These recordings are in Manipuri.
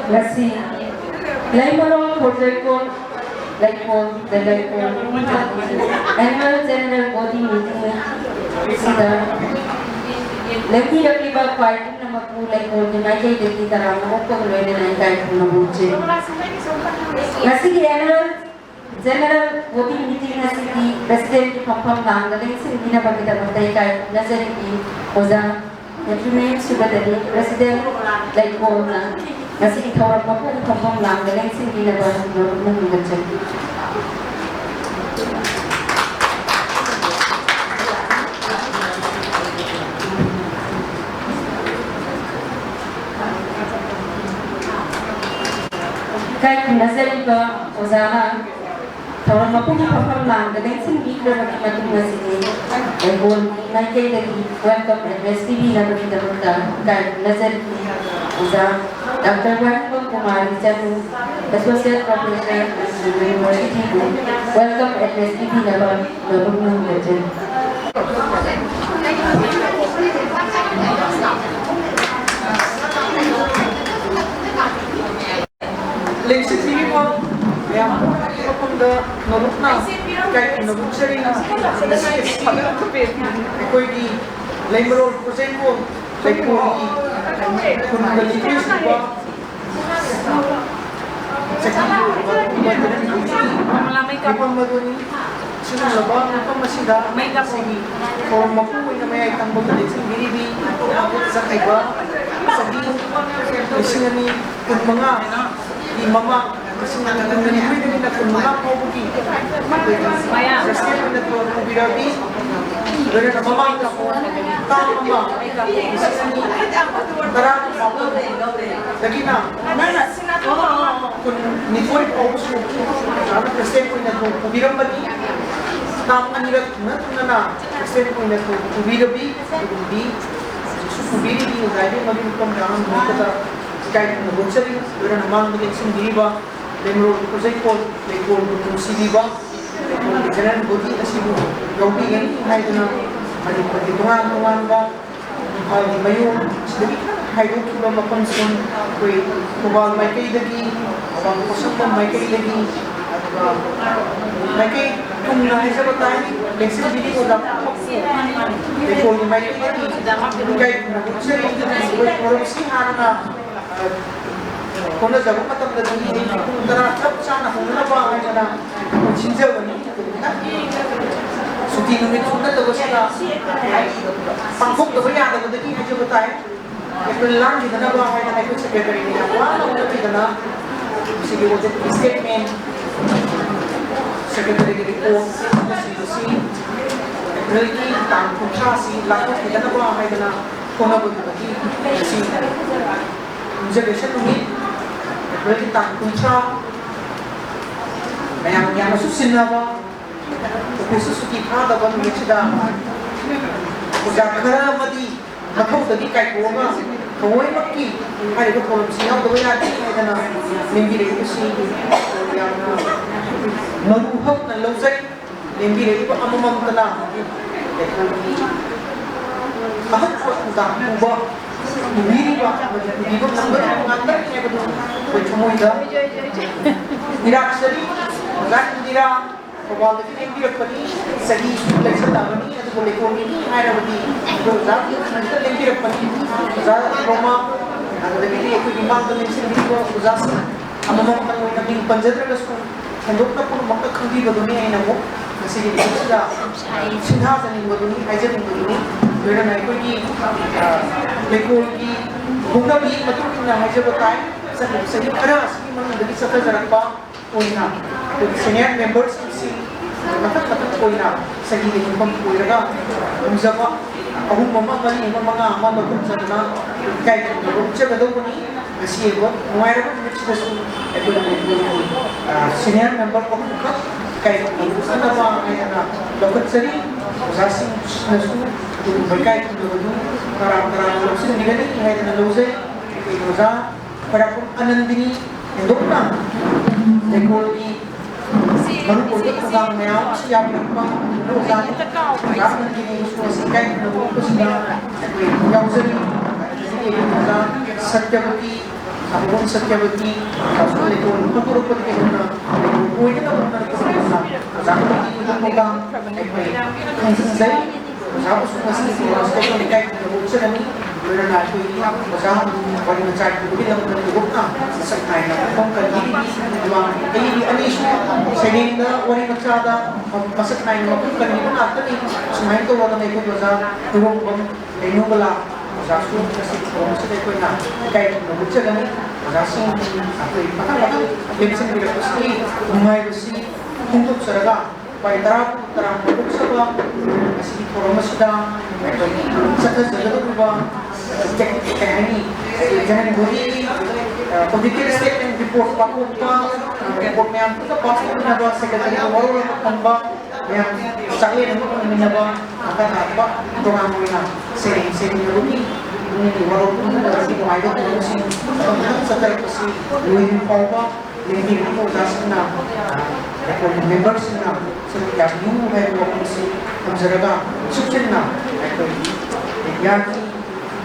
Ngasi Laimaro Projectcon Laikon the Laikon Annual General Body Meeting sida Lagi Rakiba Party Namaku Laikon United Deki Taramo ko loine na kahit na buche Ngasi Annual General Body Meeting na si President Pampam Langaling si Nina Bagita Batay kahit Nazari Oza Implement Subadari President Laikon na Kasi ikaw ang mapapang lang galing sa ginagawa ng loob ng mga dyan. Kahit nasali ba o sana tawag mapapang lang galing sa ginagawa ng mga dyan. Ay kung nakikay lagi welcome at STV na magkita kahit nasali o sana Dr. Warren Kumar, Associate Professor at the University. Welcome at STP Nabang Nabang Legend. Leksi TV mo, yang pagpunta nurut na kahit nurut siya rin kasi pagkat kapit ako di Laimaro Project ko like ko kung nalipis ba malamay ka pa maduni sino labang pa masida may kasi for mapuwi na may itang balik sa binibi ako sa kaiba sabi kasi ni kung mga di mama kasi nga kung nangyari na kung mga paubuki kasi na to birabi pero na mama ako tama tara ako lagi na kung nipoy pa ako sabi kasi ko na to kubirang ba ni tama nila na kasi ko na to kubirabi kubiri di dahil maging pamdahan mo kita kahit na bunsari pero naman maging sindiba Laimaro Project ko Laikon kung siniba Laikon ganun budi na sibo gawin yan kahit na malitungan ba di mayo sedikit kahit ito ba mapansin kung may kayo lagi ang kusap mo may kayo lagi may kayo kung nahisa ba tayo lesson hindi ko dapat Laikon may kayo lagi kahit na bunsari pero siya na kung nagawang matanda din kung tarapap sana kung nabangay ka na kung sinjawan so tinumit na daw sila pangkok daw yan daw dati medyo ba tayo ito lang hindi na nabangay na ito sa secretary nila wala ko dati na sige ko dito statement secretary nila po si really tangkong siya si lakot hindi na nabangay na kung nabangay dati kasi jadi saya tunggu, berarti tak kunci, yang susun apa, khusus kita dapat mencerita, udah kerana mati, macam tadi kayak gua, kau yang mati, hari itu kalau siapa doi ada, ada na, mimpi itu sih, yang meruhak dan lezat, mimpi itu amam tenang, bahkan udah ubah. Bumili ba? Hindi ko nang mengantar niya ko bercumui dah. Tidak seri, agak tidak. Kalau kita ini tidak pergi, segi leksa lagi ni, atau boleh kau ini, ada bagi. Kalau dah kita ini tidak pergi, dah Roma, ada lagi ni, aku imbang tu ni sendiri ko uzas. Amam tang ko naging panjatra ko. Handok na po makta khandi ba dunia ini mo. Kasi ini sudah sinha ni ba dunia, aja ni dunia. Pero na ito yung Laikon kung nabihin matuloy na medyo batay sa yung para sige mga nagdali sa tajarak pa o na kung senior members si matat ko na sa gilid yung pampuira ka kung saba ahong mamamali yung mga mamagod sa na kahit kung nagod siya gadaw ko ni kasi yun mayroon ko nito sa ito na senior member ko ka kahit kung nagod na ba ay na lakot sa rin usasing nasunod berkait dengan karam-karam langsung digani hai dengan lose roza pada pun anandini endokna ekologi baru projek tentang meaw siap apa roza kapan ini sosial dengan sudah yang sering ini roza satyavati Apapun Satyavati, kaso ito, tutulog pa din na, uwi na naman na tutulog na, sabi ko dito na mugang, ay sinzay, tapos kung nasi, ko ni kahit nabog sa nami, wala na ito yung masahan, pwede na chat ko din lang nalugog na, sa kain na kung kanili, ano issue, sa name na wala na tsada, masak na yung kung kanili na natin eh, sumayin ko wala na ito sa tulong kong, ay nung wala, Masasu kasi kung sa tayo na kahit nabot siya ganun, masasu ako yung pakalaki. Ibig sabihin nila kasi umay kasi tungkol sa raga. Pahitara nabot sa ba, kasi ito ramas siya, sa kasagalo ba, kaya ini, jangan budi, political statement report pa po pa, report niya, tapos na ba sa kasagalo, wala lang pamba, yang sakli na mo na ba nakakaba ito nga mo na sering na lumi ini wala po na kasi kung ayaw ko si sa talaga si Louis Paupa hindi ko kasi na ako members na so kaya yung may mo si ang zaraga subsin na ito yan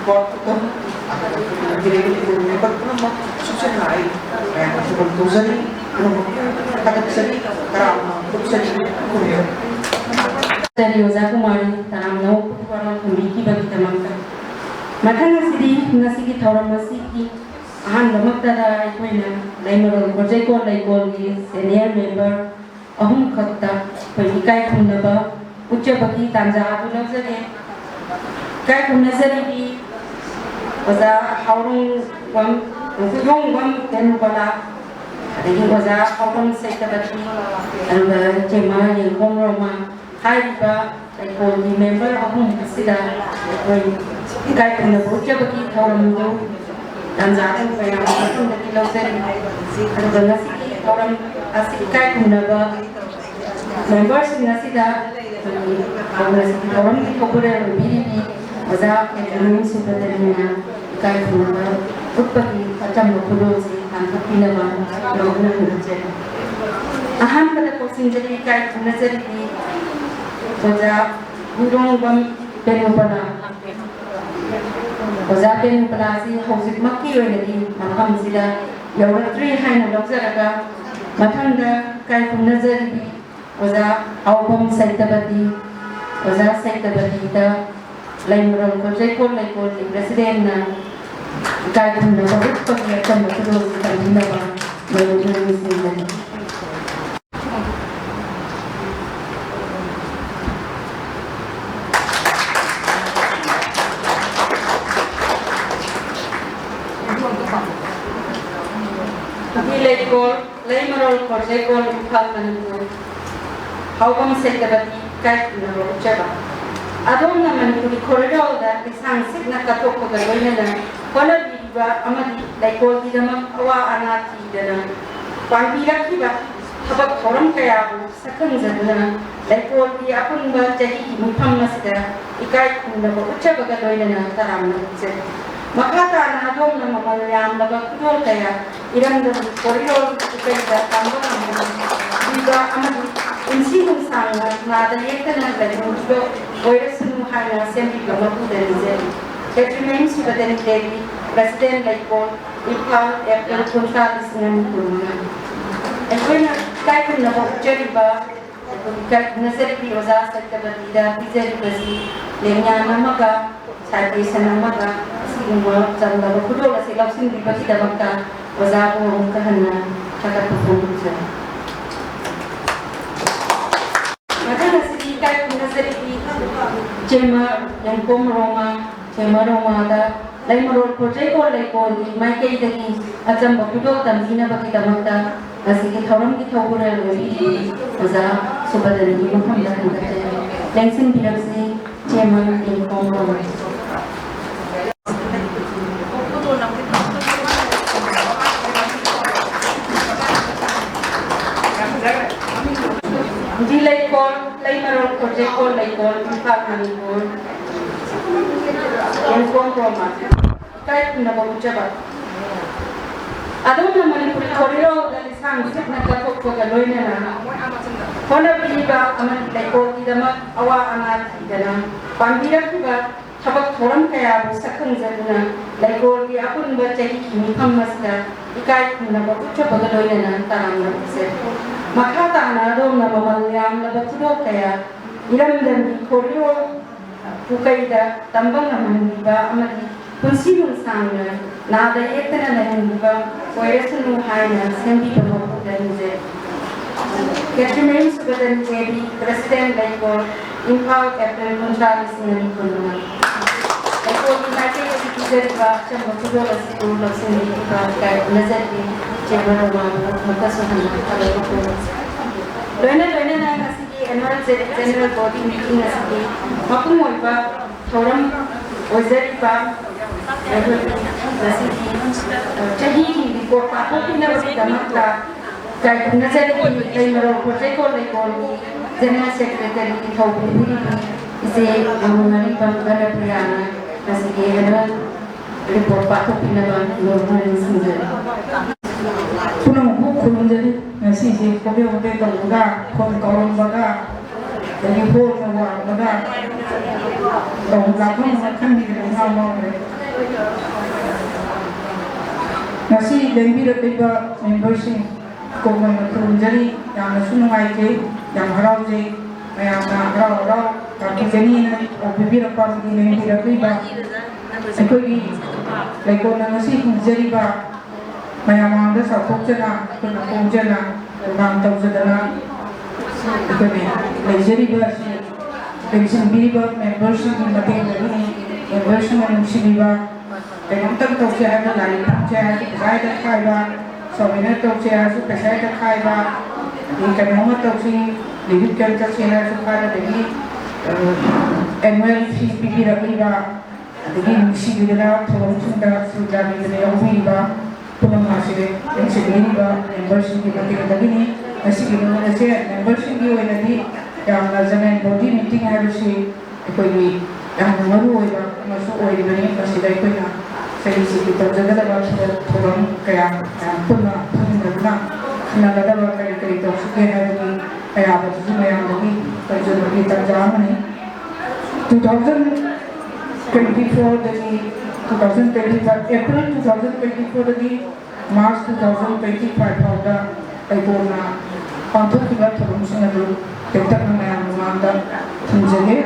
ko ito ang dili ko member ko naman subsin na ay kaya ko sa tuzani ano mo takot sa karama Dari Oza Kumari, tanam no putuara kumiki bagi tamangka. Matang nasigi thauram nasigi ahan lamaktada aikoina laimaro project laikol gi senior member ahum khatta panikai khunaba ucca bagi tanja atu lagzare kai khunazari bi Oza haurung wam yong wam tenubala adagi Oza haurung sektabati anga jema yengkong roma Haiba, like the member of whom Sida, the guy from the Butchabaki, Toram, and Zatan, where I'm talking the kilo setting, and the Nasi, Toram, Asikai, Naba, members in Nasida, Toram, the Kopura, BDB, was out and the moon superdetermina, the guy from the Utpaki, Pacham Kudosi, and Kapinava, Logan. A hand for the Kosinjari, guy from Nazari. Oza Gurung Bam Penupana Oza Penupana si Hosik Maki Wenadi Maham Sida Yawatri Haina Lokzaraga Matanda Kai Nazari Oza Aubam Saitabati Oza Saitabati Ta Laimron Kojeko Laiko the President na Kai Nazarut Pakiatam Maturo Kandinava Mayujun Sinda Laikol, Laimarol, Korjekol, Palmanipur, Haubam Sekabati, Kaikunaro, Java. Adon Manipuri corridor that is hung Signa Katoko, the Winner, Kola Viva, Amadi, Laikol, Didama, Awa Anati, Dana, Pambira Kiba, Habak Koram Kayabu, Sakun Zadana, Laikol, the Apunba, Jahi, Mupam Masida, Ikaikundabo, Java Gadoina, Taram, Makata na adong na mamalayam na bagkutol kaya ilang da koridor kaya tambang ang diba amad insinong sanga na dayeta na galing diba virus nuha na siyempre gamatu dalizel kaya remains si Baden Devi President Laikol Ipal April Kuntalis nga nitulungan ito na kahit kung nabukjari ba kahit nasirpi o sa bagida bizari kasi lenya na maga sabi sa namaga Semua jangan dapat kudo kasi langsung dibagi dapat ka waza ko ang kahana kata pun sa. Maka nasi kai pun nasi cema yang Roma ada lain merol project ko lain ko di mai kai dagi acam kudo tamzina bagi dapat ka nasi kita orang kita urang lagi waza subadan di macam dah kita langsung biraksi cema yang Roma. Di Laikol, Laimarol, Korjeko, Laikol, Manipur, Yengkong Roma, kahit nababujabat. Adon na Manipur corridor that is hung Signa Katoko Galoy na Hola Biba, Aman Laikol, Idama, Awa Anat, Idana, Pambira Kiba, ꯊꯕꯛ ꯊꯧꯔꯝ ꯀꯌꯥꯕꯨ ꯁꯛꯈꯪꯖꯗꯨꯅ ꯂꯩꯀꯣꯜꯒꯤ ꯑꯄꯨꯟꯕ ꯆꯍꯤꯒꯤ ꯃꯤꯐꯝ ꯑꯁꯤꯗ ꯏꯀꯥꯏ ꯈꯨꯝꯅꯕ ꯎꯠꯊꯕꯒ ꯂꯣꯏꯅꯅ ꯇꯔꯥꯝꯅ ꯑꯣꯛꯆꯔꯤ ꯃꯈꯥ ꯇꯥꯅ ꯑꯗꯣꯝꯅ ꯃꯃꯜ ꯌꯥꯝꯂꯕ ꯊꯧꯗꯣꯛ ꯀꯌꯥ ꯏꯔꯝꯗꯝꯒꯤ ꯈꯣꯔꯤꯔꯣꯜ ꯄꯨꯀꯩꯗ ꯇꯝꯕ ꯉꯝꯍꯟꯕꯤꯕ ꯑꯃꯗꯤ ꯄꯨꯟꯁꯤ ꯅꯨꯡꯁꯥꯡꯅ ꯅꯥꯗ ꯌꯦꯛꯇꯅ ꯂꯩꯍꯟꯕꯤꯕ ꯑꯣꯏꯔꯁꯅꯨ ꯍꯥꯏꯅ ꯁꯦꯝꯕꯤꯕ ꯃꯄꯨꯗ ꯅꯤꯖꯔꯤ Catherine Subadan JB, President Laikol, Impal April 2019. Laikol की नाटे की टीचर का चंबकुदो लस्कूल लक्ष्मी का नजर की चेंबर में मुद्दा सुनना लोने ना किसी की एनुअल जनरल बॉडी मीटिंग किसी मकुम होइबा थोरम वजरी बा किसी की चाहिए की रिपोर्ट पापो की ना बस दमकता Kaya nasa ay meron project ko General Secretary की थोड़ी भी इसे हमारी पंखा प्रियाना जैसे कि है रिपोर्ट पाठक की नवान लोगों समझे पुनः बुक खुलने जरी ऐसी चीज कभी होते तो लगा कौन कौन बगा jadi pun nggak bega तो लाखों मक्खन भी रहना होगा nasi lebih lebih membership को मैं खुंजरी yang sungai ke yang harau je yang harau tapi jadi और बिबिर पर नहीं दिया बा कोई लेको नंगसी खुंजरी बा मैं आमांग साथों जना कुछ खुंजना नाम तब जदना इतने लेजरी बा पेंशन बिरी बा मेंबरशिप की मते लगी मेंबरशिप में मुझे बा तेरे तक तो क्या है लाइफ क्या है गाइड खाई बा सोमिना तो क्या है पैसा का खाई बा ये करना तो सी लिविंग कैंसर से ना सुखाना देखी एनुअल फीस भी रखी बा देखी मुझे भी ना थोड़ा चुनता सुझाव भी देने होगी बा पुनः मासिक इनसे भी बा मेंबरशिप की मते लगी नहीं ऐसी की लोगों से मेंबरशिप की वजह थी yang lazana body meeting harusi koi ni yang maru oiba masu oiba ni masida koi na sai si kita jaga ba thoram kaya punna punna na gada ba kai to suke haru kaya ba ji mayam lagi jo lagi ta jam ni 2024 dagi 2025 April 2024 dagi March 2025 hauda ai bona panthuk kiba thoram sinaru Kita mengenai mengandang menjadi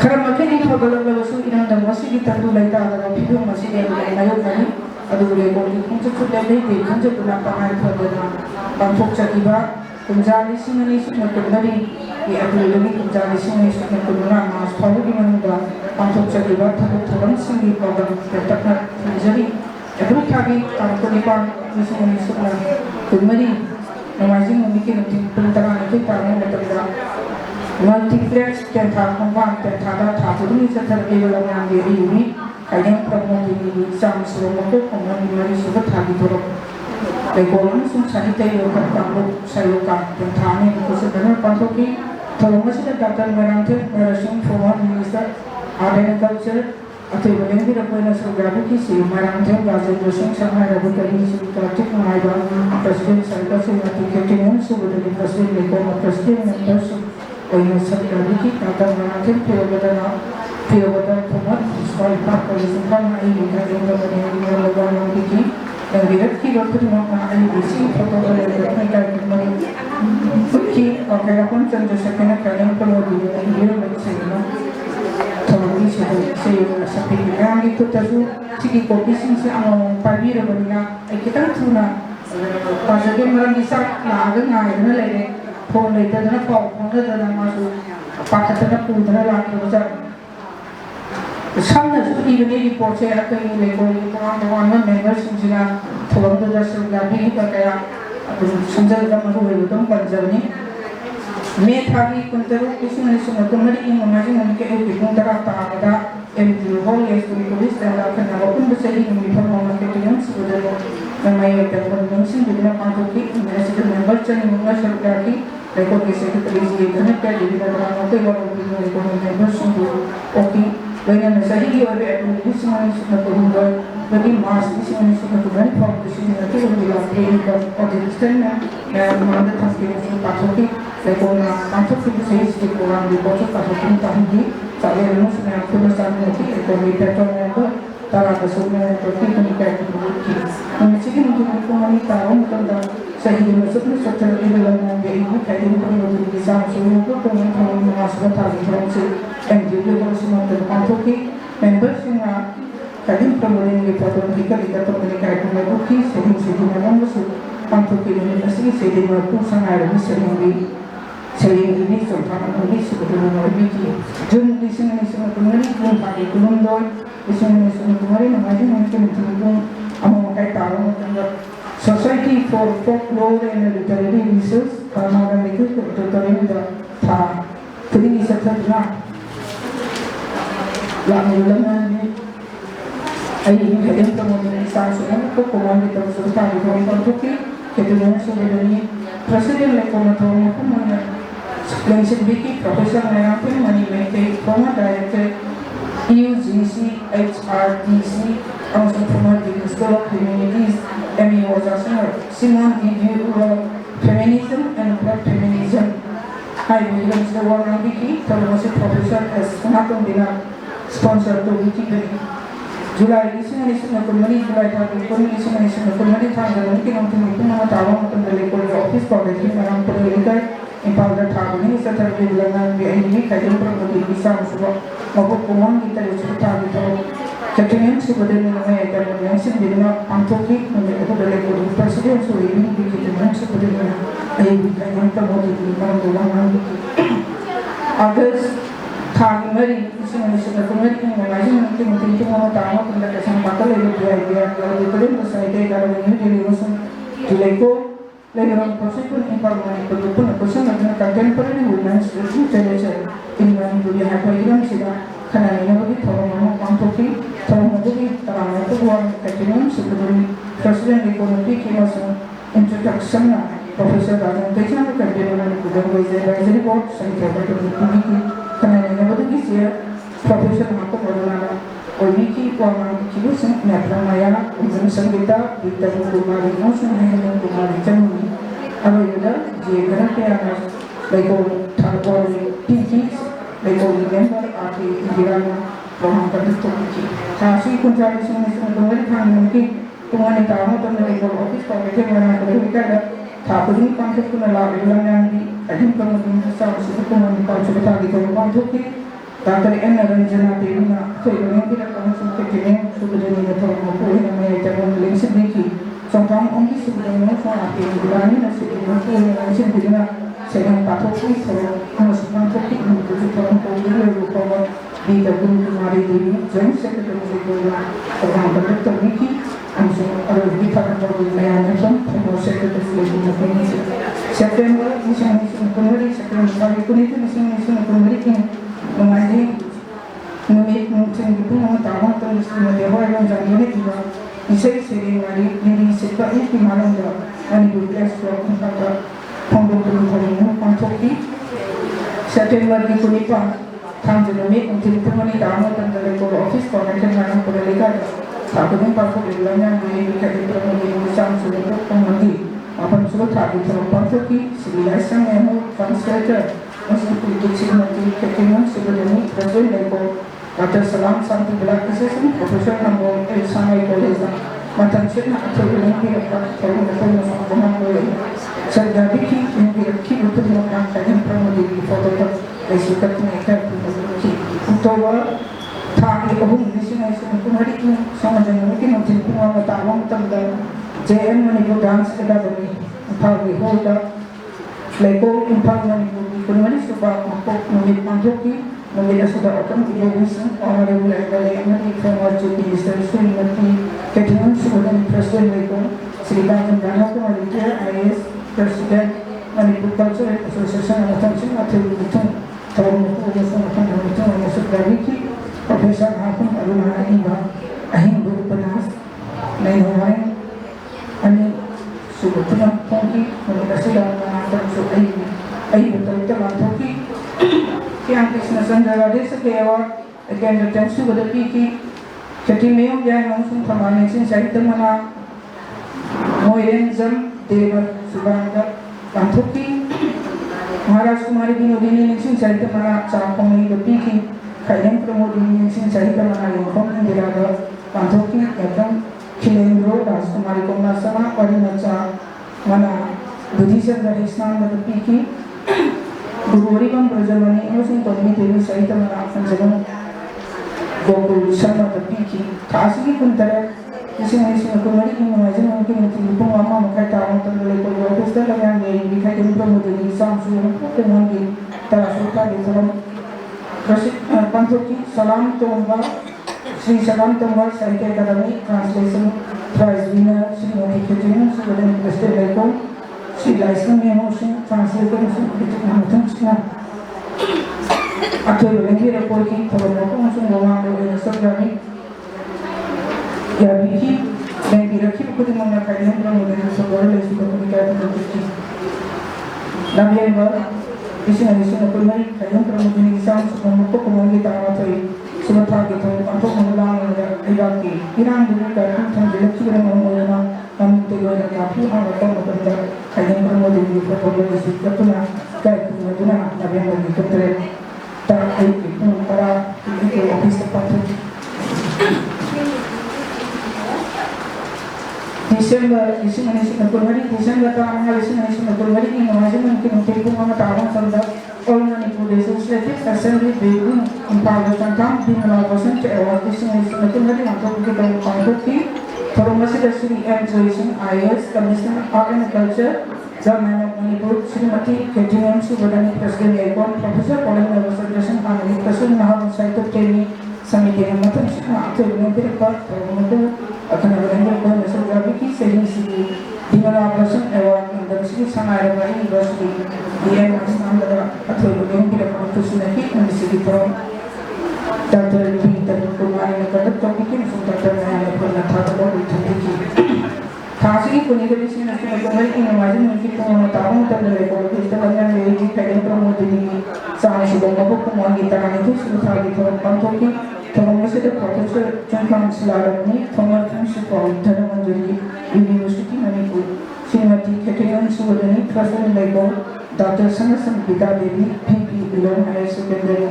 karena makin itu kalau su inang dan masih kita tu lagi tak ada video masih dia lagi naik lagi ada boleh boleh untuk sudah lagi untuk guna pangai pada pantuk cakap kunjali sini semua kendali di aku lagi kunjali sini semua kendala mas tahu di mana pantuk cakap thorong sini program tetap menjadi every kali kalau nipan semua semua kendali Namanya mungkin penterang itu karena mereka multiplex dan tanggungan dan cara ini seterusnya dalam yang diri ini kadang promosi ini sama selama itu kemudian dari sudah tadi turun. Lekolan susah itu kalau saya kan dan thane itu sebenarnya pantoki kalau masih ada meranti meresum formal minister agriculture atau yang tidak pernah segera kisi meranti bahasa Indonesia sama ada bukan ini seperti mengajar presiden saya kasih nanti ketemu sudah di presiden lekor presiden members orang segera kisi atau meranti pihak formal sekolah pak polisi kan ini kan yang mengenai lebaran kisi yang direct kilo terima ini isi foto dari mereka kembali kiki oke pun tentu sekian kalian perlu ini bersama Tolong saya sampai yang itu terus segi kondisi ang pabira balina kita tuna pasal orang bisa lagu ngai na lele phone le tadana pau phone tadana masu pakatana pudana lagu besar samna ini di porce ada yang lego orang member sendiri tolong tu dah sudah beli pakai sendiri dah mahu itu panjang ni मैं थाकी कुंतरू किसी ने सुना तो मेरी इन ममाजी उनके एक बिकुं तरह ताकदा एमपी हो ये सुनी पुलिस तरह करना वकुन बसरी इन बिफर मोहम्मद के टीम सुबह मैं ये टेलीफोन मिंसिंग बिना पांचों की मेरे से मेंबर चली मुंगा सरकार की रिकॉर्ड के सेक्रेटरी जी इतने क्या डिलीवर करा होते हैं वो रिकॉर्ड मेंबर सुन ओके वही ना सही की और एप्लीकेशन में सुना तो होगा बड़ी मास किसी ने सुना तो बड़ी फाउंडेशन में तो वो मिला ट्रेनिंग का और डिजिटल में मैं मानते हैं कि पांचों की Lekona pantuk itu sih di kurang di bawah kasut tahun saya lulus dengan kelulusan nanti ekonomi petrolnya itu tara besarnya itu kita nikah itu mungkin untuk komunitas tentang saya masuk secara dalam ibu kayak ini perlu bisa semua itu teman-teman masuk tadi terus dan juga kalau semua terpantuk members yang kali perlu di foto kita menikah itu lagi sering masuk pantuk ini masih sering waktu sangat sering ini sultan ini sebetulnya lebih jun di sini kemarin pun pagi belum doi di sini kemarin mengaji mungkin belum amal kayak tahu tentang Society for Folklore and Literary Research karena orang itu terutama dah kini setelah yang ulangan ini ini kadang kemudian sangat itu kemudian terus tadi orang tertuki kemudian sebenarnya presiden Lekona tahun itu mana Lensin Vicky, Professor Nayampin, Manimete, former Director, EUGC, HRDC, also former School of Humanities, Emmy was a Simon D. Feminism and Black Feminism. Hi, Williams, the one on Vicky, Thomas Professor as Natum Dina, sponsor to Vicky. July, listening to Community, July, listening to Community, and looking on to Mutawam, and the local office for the Human Political. Impalda Tagini, Saturday Villanan, the enemy, Kajan Promoting Sam Suba, Mokuman, Ita Tagito, Katin, Subadin, and Nancy did not Antoki, and the other president, so we need to get the Nancy Subadin, and promoted the one August Tagimari, the community, and imagine thinking on a time of the Kasan Patal, the side of the new generation to Lego. Later prosecution information pun person adalah contemporary women's literature in one to the hypergram sida karena ini bagi orang kontoki orang bagi orang itu bukan kecilnya seperti presiden ekonomi kimas introduction Profesor Rajan Tejan kerjaan dengan advisory board saya coba ini karena ini bagi dia Profesor Marco Morona Wiki Wang Kibus Natramaya Uzun Sanggita Bita Kumari Nosun Helen Kumari Jamuni Abayuda Jegana Pianas Lego Tarpori Pinkies Lego Member Ati Girana Rohan Katuki Tasi Kuntari Sunan Kumari Khan mungkin Kumani Tamu dan Lego Office Komite Mana Kedua Tapuri Kontak Kunala Ulangan di Adim Kemudian Besar Kumani Kalcurita di Kumani Tuki Tantri en Ranjana Devina, Kailan kita langsung ke sini sebenarnya kalau mau namanya jangan link sedikit. Sometimes only sebenarnya soal apa yang dilani nasi itu langsung dengan sedang patuhi kalau masukkan topik itu kalau kalau kalau di dalam kemarin ini jangan sekedar sekedar orang berdekat ini langsung ada kita kalau yang macam kalau sekedar sekedar ini September misalnya kemarin September itu misalnya kemarin mengaji mungkin itu tahu terus dewa yang jangan juga bisa sering hari ini setelah itu malam dah ani dua slot kita pondok pondok pancoki September di Kunipa Tanjung untuk temani tamu dan dari office koneksi dengan kolega satu pun pasal bilangnya di kajian promosi Islam seluruh pemandi apa sudah tadi terus pancoki silasan yang translator Masih produksi nanti ketimah sebelumnya presiden Lego Dr. Salam Santi Belakisi Profesor Nambol Samai Koleza Matan Sirna atau yang direkam tahun depan dengan boleh Serta Biki yang direkam untuk melakukan kajian promosi di foto tersukat mereka untuk tadi kahum di sini kemarin sama dengan mungkin untuk pengetahuan tentang JM menyebut dance academy pagi holda Lego impang kemarin sebab untuk menjadi menjadi sudah akan dibuat orang mulai dari informasi digital sunnati kemudian sudah presiden Lego Sri Lanka Dana kemarin IAS Presiden Manipur Cultural Association atau itu tahun itu masuk dari Profesor Hakun Aruna Imam Ahim Berpenas Nainawai Ani sebetulnya pagi mereka sudah mengantar ay betul-betul mantoki yang Krishna Sandara desa kewa again the tensu pada piki jadi meong jangan langsung kemana sih saya temana moyen jam dewa subanda mantoki महाराज कुमारी विनोदिनी निसिंग सहित मना चाकोंगी गपी की खाइलें प्रमोदिनी निसिंग सहित मना योगों इंदिरा द पांथोकी एकदम खिलेंद्रो राजकुमारी कोमला समा और नचा मना बुद्धिचंद्र हिस्नान गपी की गुरुवरीबम ब्रजमणि अमसुंग तोमी देवी सहित मना पंचगम गोकुल शर्मा गपी की खासी कुंतरे इसमें इसमें कुमारी की नमाज़ में उनकी मुझे पुंग अम्मा मुखाय तारों तक ले कोई ऑफिस तक लगा मेरी दिखाई दिन प्रमोदिनी सांसु उनको मंगी तराशुका दिखलाम पंथोकी सलाम तोंबा Shri Salam Tomba Sahitya Akademi translation prize winner Shri Modi खेतियों से बड़े प्रेस्टेड लेको श्री लाइसन में मोशन ट्रांसलेटर से मुझे मुझे अकेले लगे रिपोर्ट की खबर को मुझे वहाँ लोग सब जाने या भी मैं भी रखी खुद मंगा खाई हम लोग मुझे सब बड़े लेसी को भी क्या तो कुछ नबिया बार किसी न किसी ने कोई नहीं खाई हम लोग मुझे निशान से मुझको कमांगे तारा तो सुबह था कि तो अंतों मंगला में इलाज की ईरान दुनिया का हम दिलची के मंगों ना हम तो ये काफी हम तो मतलब खाई हम लोग मुझे ये फोटो लेसी का तो ना क्या तो ना नबिया मुझे तो तेरे तारा एक तारा ये ऑफिस तक पहुंचे Desember isi manisi nakulmari Desember ta angal isi manisi nakulmari ki namazi mungkin untuk pun tahu tentang all Manipur Legislative Assembly bill in Parliament tam di melakukan ke awal isi manisi nakulmari untuk kita mengkontrol Forum masih dari M. Joyce IAS Commissioner Art and Culture Zaman Manipur Srimati Ketian Subadani Presiden Ekon Profesor Polin Representation Amali Presiden Mahal Saito Teni Samiti yang macam itu nanti dapat untuk akan ada yang bermaksud jadi ki sehingga sini di mana person awak dan sini sama ada lagi university dia masih ada atau yang kita perlu sunaki dan di sini from Dr. Peter Kumari yang kata topik ini sudah terkenal pernah tahu itu ki खासी को निकली सी नस्ल में कमर की नमाज़ में उनकी पुराना तारों तक ले को इस तरह से मेरी जी कहीं प्रमोदिनी सामने से लोगों को कुमारी तरह की सुविधा की तरफ पंथों की थोड़ा से तो प्रोफेसर चंद्रकांत सिलारनी थोड़ा से पौधन मंजरी यूनिवर्सिटी मणिपुर श्रीमती केटियन सुवदनी प्रेसिडेंट लेको डॉक्टर संगसन विदा देवी पीपी belong higher secondary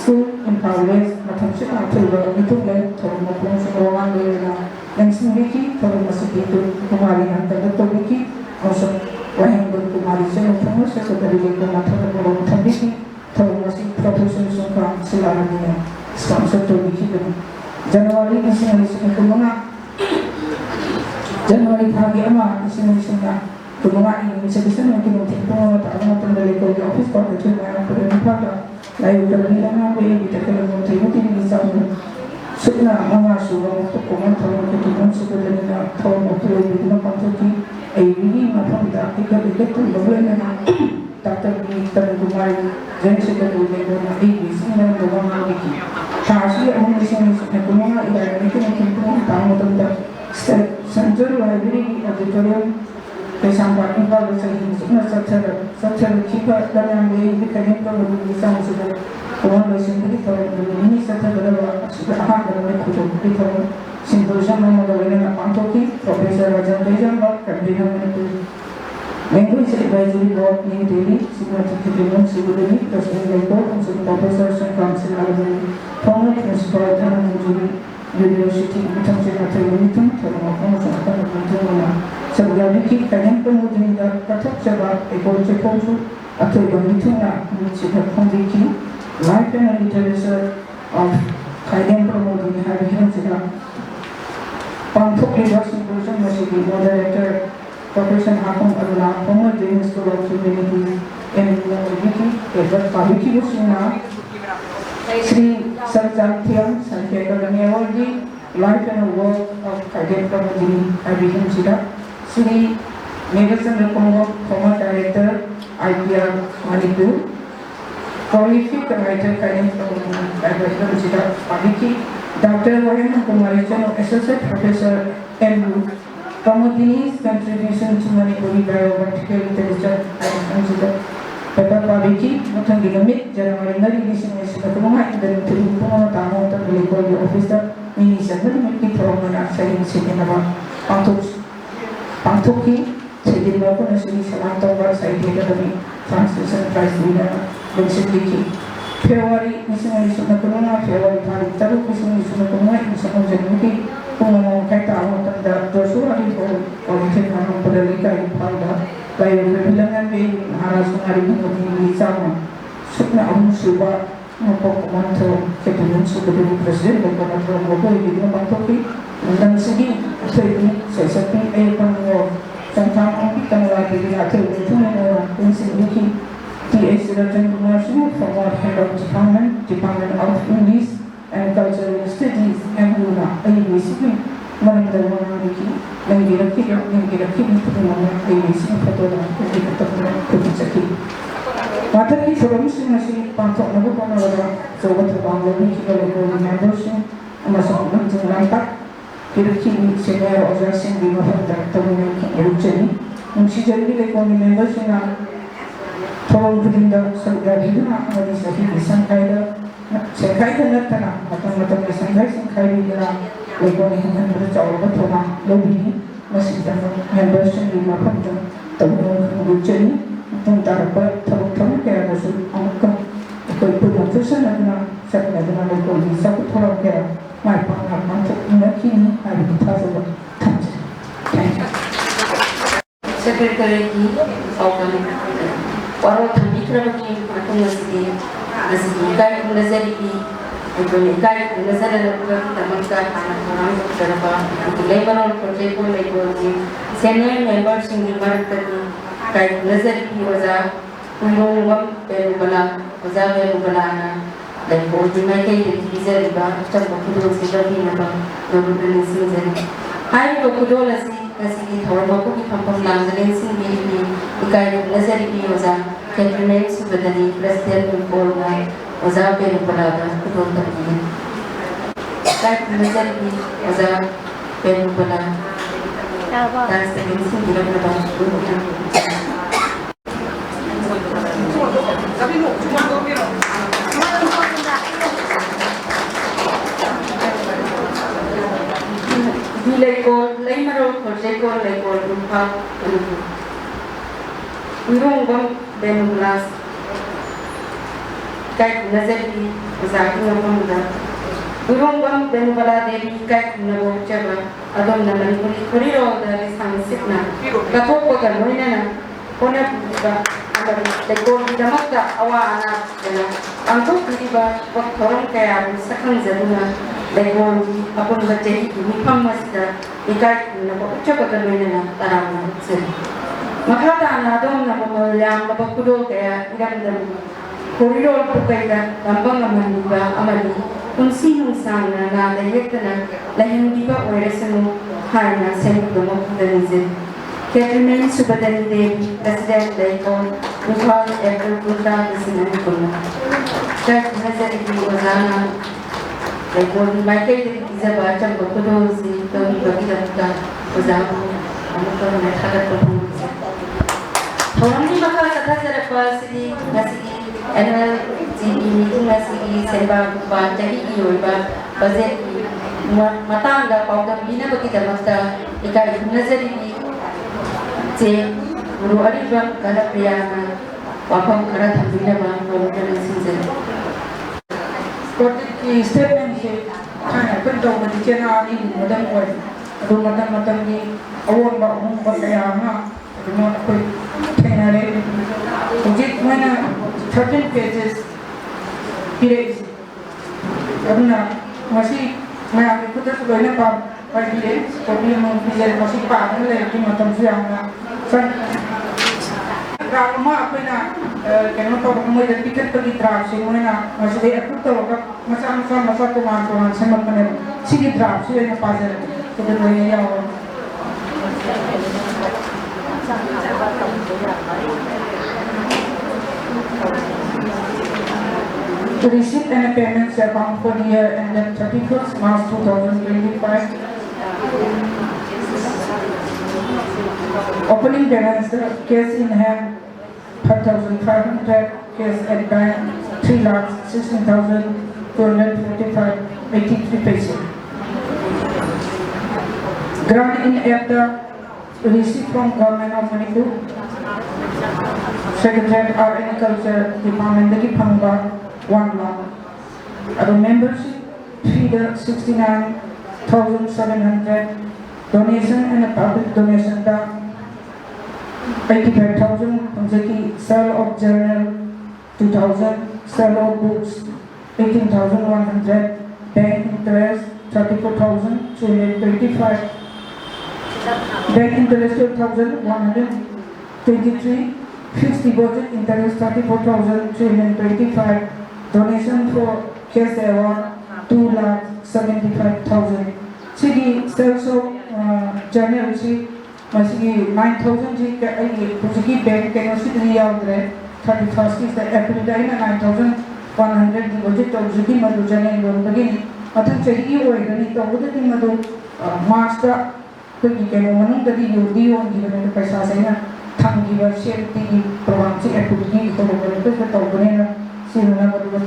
school in पावलेस मतलब से आखिर बार itu ले थोड़ा मतलब से रोवान लेना yang sendiri termasuk itu kemarin antara topiki masuk wahang berkumari saya pun saya dari itu mata orang tadi termasuk profesor sungkang selaranya sponsor topiki itu Januari di sini kemana Januari pagi ama di sini kemana ini bisa mungkin untuk pengamat pengamat dari kerja office pada cuma yang berada lalu terlihat apa yang kita kalau mungkin bisa Sukna mga suwang untuk komentar ketujuan sebenarnya tahun waktu itu pantuki ini macam dah tiga-tiga tu berbulan Dr. Peter Kumari jadi sebenarnya orang ini semua orang ini kasih orang ini semua ini mungkin tahu tentang Central Library Auditorium sampai impal saya semua secara kita dan yang ini kita perlu bisa masuk Kawan sendiri kalau ini saya berada sudah akan berada di dalam simposium yang mengenai pantoki Profesor Rajan Tejan Bak Kabinah itu Language Advisory Board ini Delhi Srimati Ketimun Sibudani Presiden Lektor untuk Profesor Council Alvin Former Principal dan Menjadi University Utang Jakarta Unitum termasuk akan membantu sebagai bukti kalian kemudian dapat jawab ekor cekonsu atau begitu menciptakan kondisi Life and Literature of Kaidan Pramodini Harihan Sina Panthok Leader Symposium masih di Moderator Profesor Hakam Aruna Former Dean School of Humanity and University Edward Paviki Usina Sri Sarjathiam Sankhya Academy Award Life and Work of Kaidan Pramodini Harihan Sina Sri Megasan Rakongo Former Director IPR Manipur Prolific writer Kaidan Pramodini Advisor Sita Paviki Dr. Wayan Kumari Chano Associate Professor M. Pramodini's contribution to Manipuri Biovertical Literature and Sita Papa Paviki Mutang Gigamit January Narilising Sita Kumah dan Turupuno Tamo Tabuliko Officer Minister Miki Promana Sayin Sitinaba Pantoki Sedin Wapun Sri Samantawa Saidi Academy translation prize winner Bensidiki. February isang na February 3 isang isang January kung ano kay tao tanda Joshua ito ulitin ng padalika ipalda kaya bilangan din haras ng hari ng isama sukna ang suba ng pagkumanto kay tulong sa Deputy President ng Panatrong Gobo hindi naman topi ng sige sa sasabi ay pang sometimes ang kita nalagi din natin ito na Bensidiki T.A. Siratan Commercial from our Head of Department of English and Cultural Studies and Luna, ABCP, Manindal Maniki, Nangirakki itu dengan ABCP Patola, Kuki Patola, Kuki Saki. Mataki Soromis masih pantok lagu penawar, sobat terbang lebih kita lagu membership, masuk untuk lantak, kira-kira senior organisasi di bawah teman Eruceni, mesti jadi lagu membership Tolong berindah segera hidup di sini sangkai natana matang sangkai bila lekon yang berjauh betul lebih masih dalam membership di mana pun tahun bulan tentang tahun kaya masuk angka ikut tulisan ada saya ada lekon di satu tahun kaya mai pangkat untuk ini ada kita semua Secretary Saudara Waro tambitra baki atong nasigi kay nazaripi ay kay nazara baki tamang ka hanap sarapa labor project ko labor senior members ng market kay nazaripi waza umum pero bala waza pero bala na labor di may kay visa iba sa kudo sa gabi na ba nabutin sin ay kudo la kasi thorma ko ki pampam lang din sin bi ikay nazaripi waza cabinet subadani president impol na waza pero palada kutong tabi kahit nazaripi waza pero pala tas tagin sin bilang na ba sabi mo cuma gomero Bilay ko, lay maro project ko, lay ko lumpa Wirong bang benulas kahit nazari usahakin ng mga Wirong bang benubala devi kahit nabo chaba adom naman kuri dari sangsip na kapok ko ganoy na kona ba ang lekor di damakta awa anak na ang to di ba wag thorong kaya sa kanjado na lekor apon bache ni pamasta ikay nabo chaba ganoy na tarang sir Makata na dong na pamalyang napagkudo kaya iramdam koridor po kayo lambang naman diba amali kung sinong sana na layekta na lahing diba o resano har na senado mapudanizin. Kaya remain subadani Devi, President Daikon, Mukhal Ever Buddha na sinabi ko na. Kaya nazariti wazana Daikon, may kayo din izaba chan pagkudo si Tony Bagida wazana ano ko na nagkagat ko po Orang ni bakal kata siapa sih nasi annual GP meeting nasi serba buat jadi iyo iba budget mata anda pau kan bina bagi damasta ikai nazari ni je guru ari bang kana priyana wapam kara thambina bang orang season Seperti di statement ini, kan penting menjadi ini modal kuat. Rumah ni awam bangun berdaya Rumah aku kenal Ujit mana 13 pages Pilih Karena masih Maya aku tu sebenarnya pagi tapi mungkin masih pagi lagi macam siang kalau aku nak kenapa kamu jadi tiket pergi draft semuanya masih aku tahu masa tuan sama mana sih draft sih yang pasal sebenarnya yang To receive any payments account for the year ended 31st March 2025. Opening balance, cash in hand 5,500, cash at bank 3,16,245.83 paisa. Grant in after receipt from Government of Manipur Secretariat Art and Culture Department dagi phangba 1 lakh. Ado membership fee da 69,700. Donation and public donation da 85,000. Pangzaki sale of journal 2,000. Sale of books 18,100. Bank interest 34,225. Bank interest 12,123. Fixed deposit interest 34,325. Donation for cash award 2,75,000. Sigi sales of journal si masigi 9,000 ji ka ai sigi bank ka no sigi yaudre 31st is the April da ina 9,100 deposit to sigi madu journal lo bagini athan sigi oi gani to budati madu March da koi ke no manu da di yodi on di ne paisa sai na thangi ba safety program si activity ko ko to to bane na sino madu to to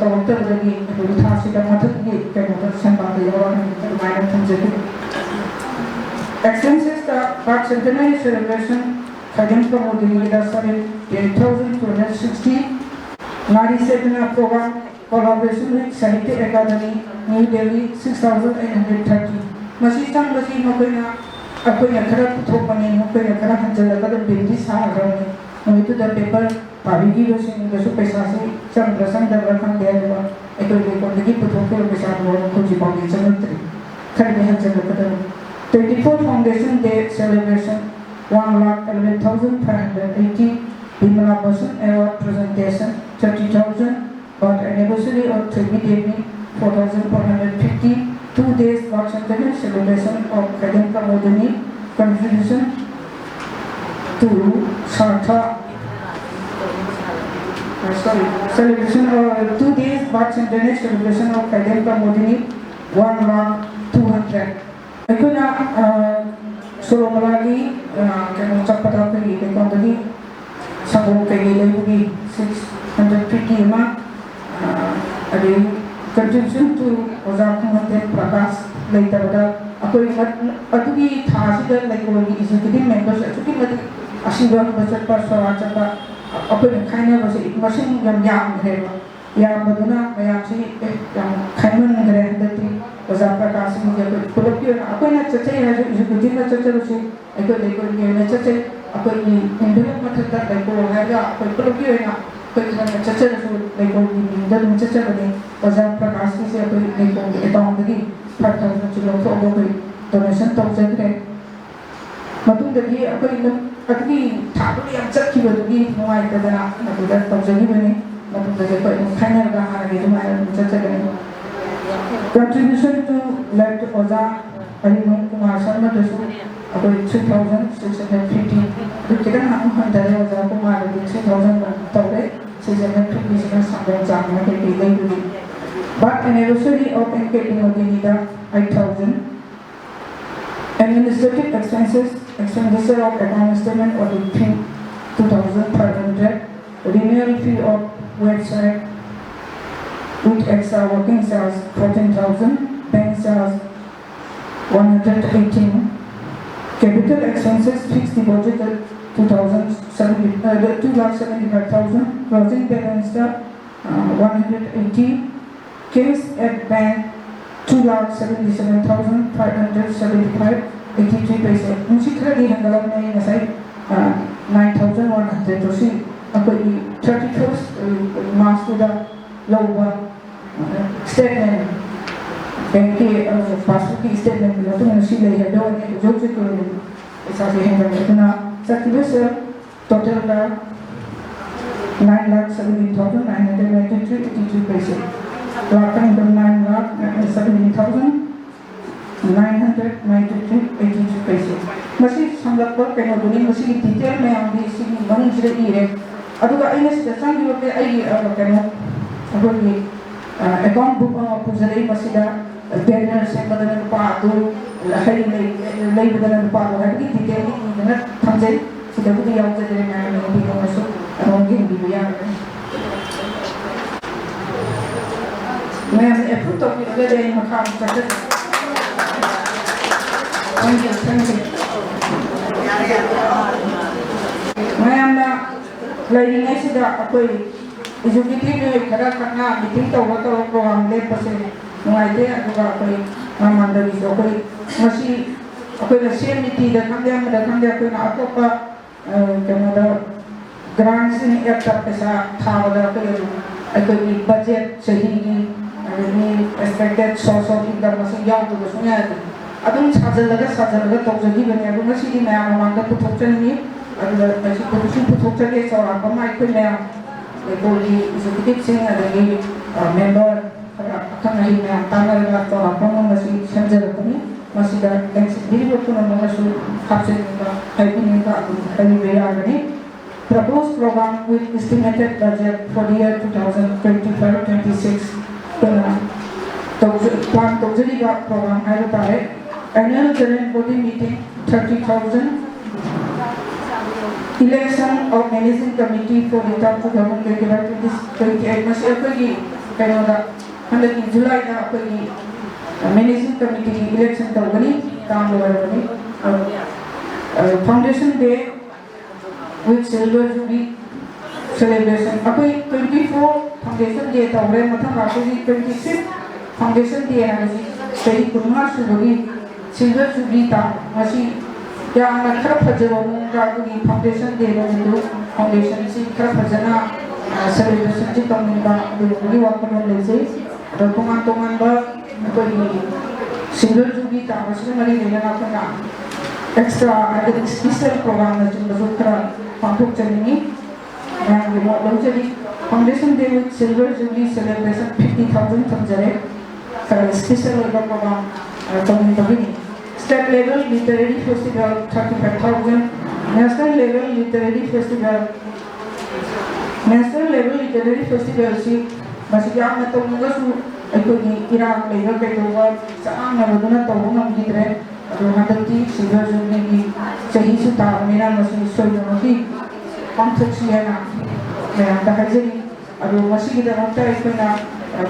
da di to tha si da madu di ke no san ba de yawa ni to mai na thangi expenses the Park Centenary celebration Khadim Pramodini da sare 8,260. Nari Setna program collaboration with Sahitya Academy New Delhi 6,830. Masisang basi makoina akoina khara puthopani makoina khara hanjala kada bindi sa agani noitu da paper pavigi rosin gasu paisa se sam rasam da rakhan de ba ekoi de kondagi puthopko paisa do khoji pagi chamutri khari hanjala kada 24th Foundation Day celebration 1,11,580. Bimala Basan Award presentation 30,000. But anniversary of Tribute Devi 4,450. 2 days Park Centenary celebration of Khadim Pramodini contribution to Sartha. Celebration of 2 days Park Centenary celebration of Khadim Pramodini 1,200,000. Aikuna Suromalagi kanu chapata kagi kondagi sabong kagi lebugi 650 ma adi contribution to Ozakumate Prakash later da akoi atugi thasi da like ogi executive members atugi mati asiba budget par sawachaka akoi khaina base machine yam heba yam baduna mayam si yam khaiman ngare dati Oza Prakash ni ja kolokyo akoi na chache ha executive na chache rosi akoi lekoi ni na chache akoi ni envelope mathata like ko ha ga akoi kolokyo na koi na chache rosi like ko ni da ni chache bani Oza Prakash ni se akoi like ko account gi 5,000 chilo ko akoi donation to jekre matung dagi akoi na atugi thadu yam chakki bagi moi ta da na ko da to jagi bani matung dagi koi khaina ga ha gi mai chache bani. Contribution to led Oza Aliman Kumar Sharma Dasu about 3,650. The Kiran Handare Oza Kumar 3,000 Tore, 650 something Jamma Kiki. But anniversary of NKT Modinida 8,000. Administrative expenses, expenditure of account statement or the fee 2,500. Renewal fee of website with extra working hours 14,000, bank charge 118, capital expenses fixed deposit 2,75,000, closing balance 180, cash at bank 2,77,575, 83 paise. Musikra di hanggalam na yun asay 9,100 to si ako 31st March to the lower statement bank ke passbook ki statement bila tu mesti lagi ada orang job se tu ऐसा से है इतना सक्रिय total दा 9,70,993 पैसे लाखन 9,70,993 पैसे मसी संगत पर कहीं दुनिया मसी की डिटेल में हम भी इसी बंग से ही है अदुगा इन्हें संग जो पे आई कहीं अगर account book puzari masida banner se badana pa do hai lei badana pa do hai ki detail ni na thamje sida budi yaw je na ni bi ko so rongi bi ya मैं एप्रूव तो भी लगे हैं मकान चक्कर थैंक यू मैं हमला ꯂꯩꯔꯤꯉꯩꯁꯤꯗ ꯑꯩꯈꯣꯏ executive खरा खन्ना मीटिंग तौर तौर प्रोग्राम लेपसे नुआइते अदुगा अखोई मामांदगी अखोई मसी अखोई सेम नीति दा खंदे अखोई ना अतोपा केनोदा ग्रांट्स इन एक्ट पैसा थावदा अखोई बजट सही की एक्सपेक्टेड सोर्स ऑफ इनकम मसी यावदो सुनिया अदुम साजलगा तौजगी बने अदुम मसी मयाम मांगा पुथोचनी अदुगा मसी पुथोचगे चौरापा माइखोई मयाम Boli executive sing adagi member akan ahi na tangal na to apang masih senjata kami masih dah next diri pun masih kapsen ka helping ka kami beya agani proposed program with estimated budget for the year 2025-26 plan tozali ka program hai tare annual general body meeting 30,000 election of managing committee for the term 2025-28 masih apagi kaya handaki July na apagi managing committee election tawani काम लगा foundation day with silver jubilee celebration apoi 24 foundation day tawre mathang apagi 26 foundation day ani sei kunma subagi silver jubilee ta masih yang khara phajaba munga gi foundation day ro foundation si khara phajana celebration ji kamninga gi wakam lese ro tongan ba koi silver jubilee ta masih mari lena kana extra ada special program na jumlah khara pangthok chani yang mo jadi foundation day with silver jubilee celebration 50,000 thamjare khara special program tawin begini State level literary festival 35,000, national level literary festival si masih yang atau mungkin su itu di Irak level kedua sekarang namun tahu nggak gitu aduh nanti silver jubilee sehingga sudah mereka masih soalnya masih konstruksinya mereka dah jadi aduh masih kita nanti itu na